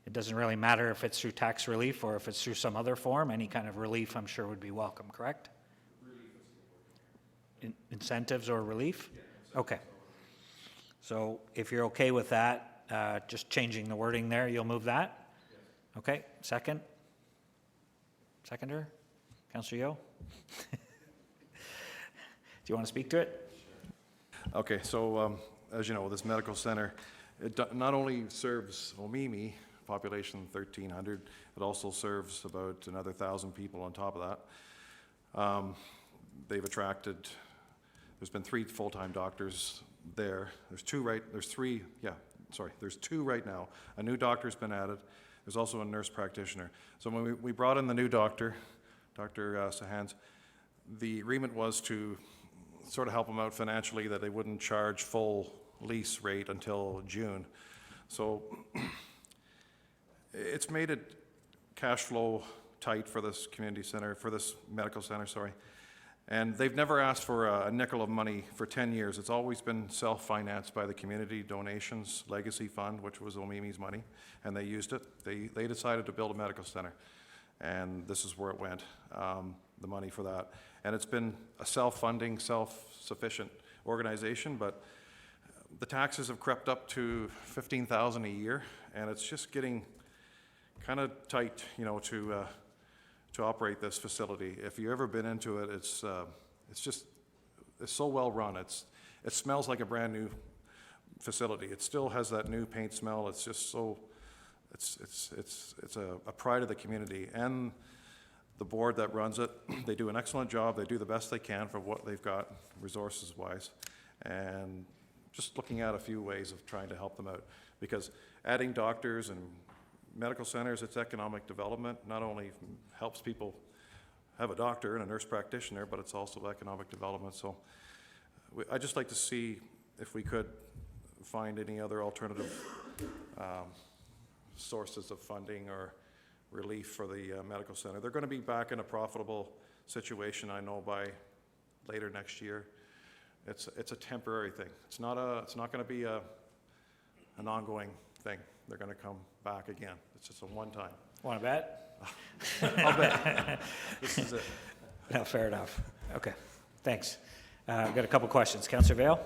It doesn't really matter if it's through tax relief or if it's through some other form. Any kind of relief, I'm sure, would be welcome, correct? Incentives or relief? Okay. So if you're okay with that, just changing the wording there, you'll move that? Yes. Okay, second? Seconder? Councillor Yeo? Do you want to speak to it? Okay, so as you know, this medical center, it not only serves Omimi, population 1,300, it also serves about another 1,000 people on top of that. They've attracted, there's been 3 full-time doctors there. There's 2 right now. A new doctor's been added. There's also a nurse practitioner. So when we brought in the new doctor, Dr. Sahans, the agreement was to sort of help them out financially, that they wouldn't charge full lease rate until June. So it's made it cash flow tight for this community center, for this medical center, sorry. And they've never asked for a nickel of money for 10 years. It's always been self-financed by the community donations legacy fund, which was Omimi's money, and they used it. They decided to build a medical center, and this is where it went, the money for that. And it's been a self-funding, self-sufficient organization, but the taxes have crept up to $15,000 a year, and it's just getting kind of tight, you know, to operate this facility. If you've ever been into it, it's so well run. It smells like a brand new facility. It still has that new paint smell. It's just so, it's a pride of the community and the board that runs it. They do an excellent job. They do the best they can for what they've got resources wise, and just looking at a few ways of trying to help them out, because adding doctors and medical centers, it's economic development. Not only helps people have a doctor and a nurse practitioner, but it's also economic development. So I'd just like to see if we could find any other alternative sources of funding or relief for the medical center. They're going to be back in a profitable situation, I know, by later next year. It's a temporary thing. It's not going to be an ongoing thing. They're going to come back again. It's just a one-time. Want to bet? I'll bet. This is it. No, fair enough. Okay, thanks. I've got a couple questions. Councillor Vail?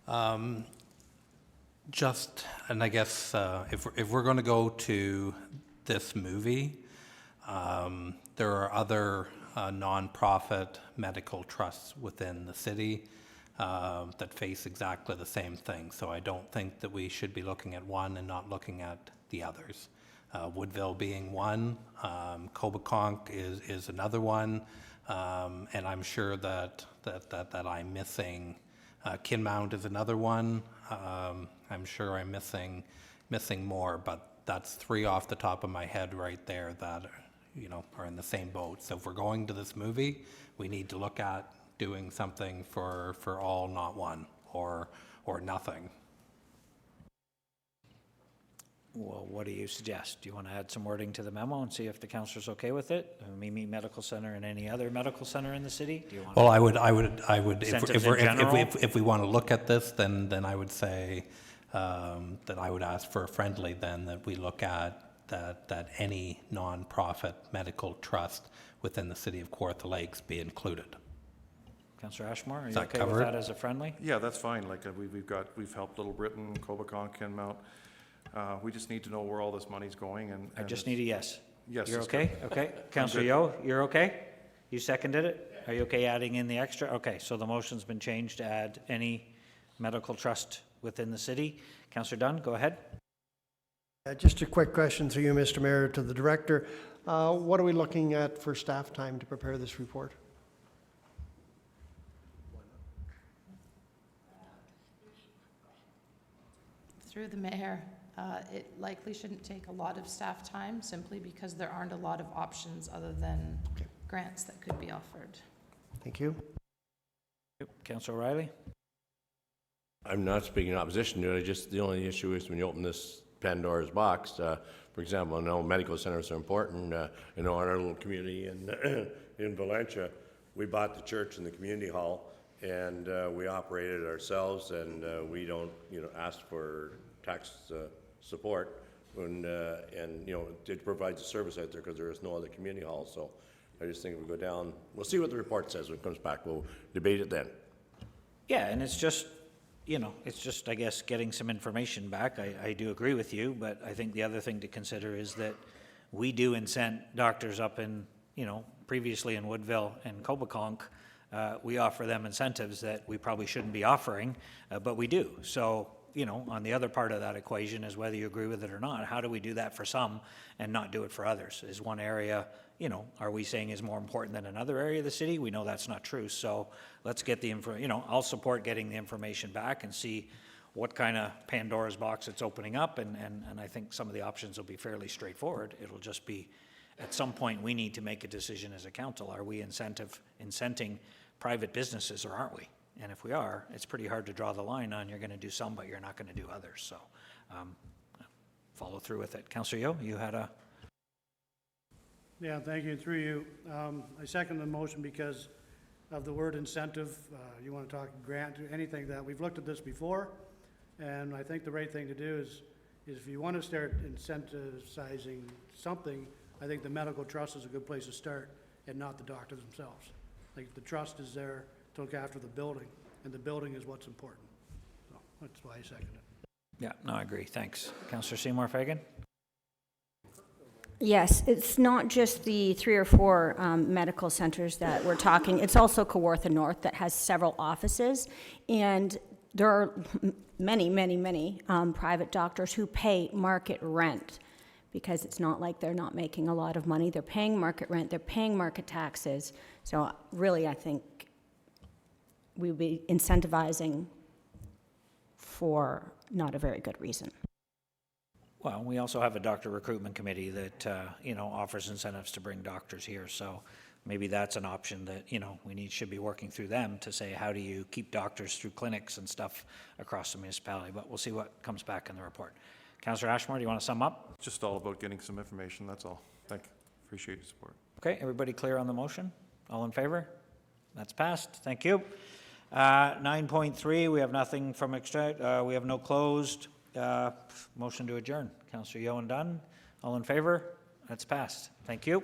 And I guess if we're going to go to this movie, there are other nonprofit medical trusts within the city that face exactly the same thing. So I don't think that we should be looking at one and not looking at the others. Woodville being one, Cobeconk is another one, and I'm sure that I'm missing. Kinmount is another one. I'm sure I'm missing more, but that's three off the top of my head right there that are in the same boat. So if we're going to this movie, we need to look at doing something for all, not one, or nothing. Well, what do you suggest? Do you want to add some wording to the memo and see if the councillor's okay with it? Mimi Medical Center and any other medical center in the city? Do you want? Well, I would. If we want to look at this, then I would say that I would ask for a friendly. Then that we look at that any nonprofit medical trust within the city of Kawartha Lakes be included. Councillor Ashmore, are you that okay covered? with that as a friendly? Yeah, that's fine. Like we've helped Little Britain, Cobeconk, Kinmount. We just need to know where all this money's going, and I just need a yes. Yes. You're it's okay? good. Okay. Councillor Yeo, you're okay? You seconded it? Are you okay adding in the extra? Okay, so the motion's been changed to add any medical trust within the city. Councillor Dunn, go ahead. Just a quick question through you, Mr. Mayor, to the director. What are we looking at for staff time to prepare this report? Through the mayor, it likely shouldn't take a lot of staff time simply because there aren't a lot of options other than grants that could be offered. Thank you. Councillor O'Reilly? I'm not speaking in opposition to it. Just the only issue is when you open this Pandora's box. For example, I know medical centers are important. I know in our little community in Valencia, we bought the church and the community hall, and we operated it ourselves, and we don't, ask for tax support, and it provides a service out there because there is no other community hall. So I just think if we go down, we'll see what the report says when it comes back. We'll debate it then. Yeah, and it's just, I guess, getting some information back. I do agree with you, but I think the other thing to consider is that we do incent doctors up in, previously in Woodville and Cobeconk. We offer them incentives that we probably shouldn't be offering, but we do. So, on the other part of that equation is whether you agree with it or not. How do we do that for some and not do it for others? Is one area, are we saying is more important than another area of the city? We know that's not true. So let's get the info, I'll support getting the information back and see what kind of Pandora's box it's opening up. And I think some of the options will be fairly straightforward. It'll just be, at some point, we need to make a decision as a council. Are we incenting private businesses or aren't we? And if we are, it's pretty hard to draw the line on you're going to do some, but you're not going to do others. So follow through with it. Councillor Yeo, you had a... Yeah, thank you. Through you, I second the motion because of the word incentive. You want to talk grant, anything that we've looked at this before, and I think the right thing to do is if you want to start incentivizing something, I think the medical trust is a good place to start, and not the doctors themselves. Like the trust is there to look after the building, and the building is what's important. So that's why I second it. Yeah, no, I agree. Thanks. Councillor Seymour Fagan? Yes, it's not just the 3 or 4 medical centers that we're talking. It's also Kawartha North that has several offices, and there are many private doctors who pay market rent because it's not like they're not making a lot of money. They're paying market rent, they're paying market taxes. So really, I think we would be incentivizing for not a very good reason. Well, we also have a doctor recruitment committee that, offers incentives to bring doctors here. So maybe that's an option that, should be working through them to say, how do you keep doctors through clinics and stuff across the municipality? But we'll see what comes back in the report. Councillor Ashmore, do you want to sum up? Just all about getting some information, that's all. Appreciate your support. Okay, everybody clear on the motion? All in favor? That's passed. Thank you. 9.3, we have nothing from extract, we have no closed. Motion to adjourn. Councillor Yeo and Dunn, all in favor? That's passed. Thank you.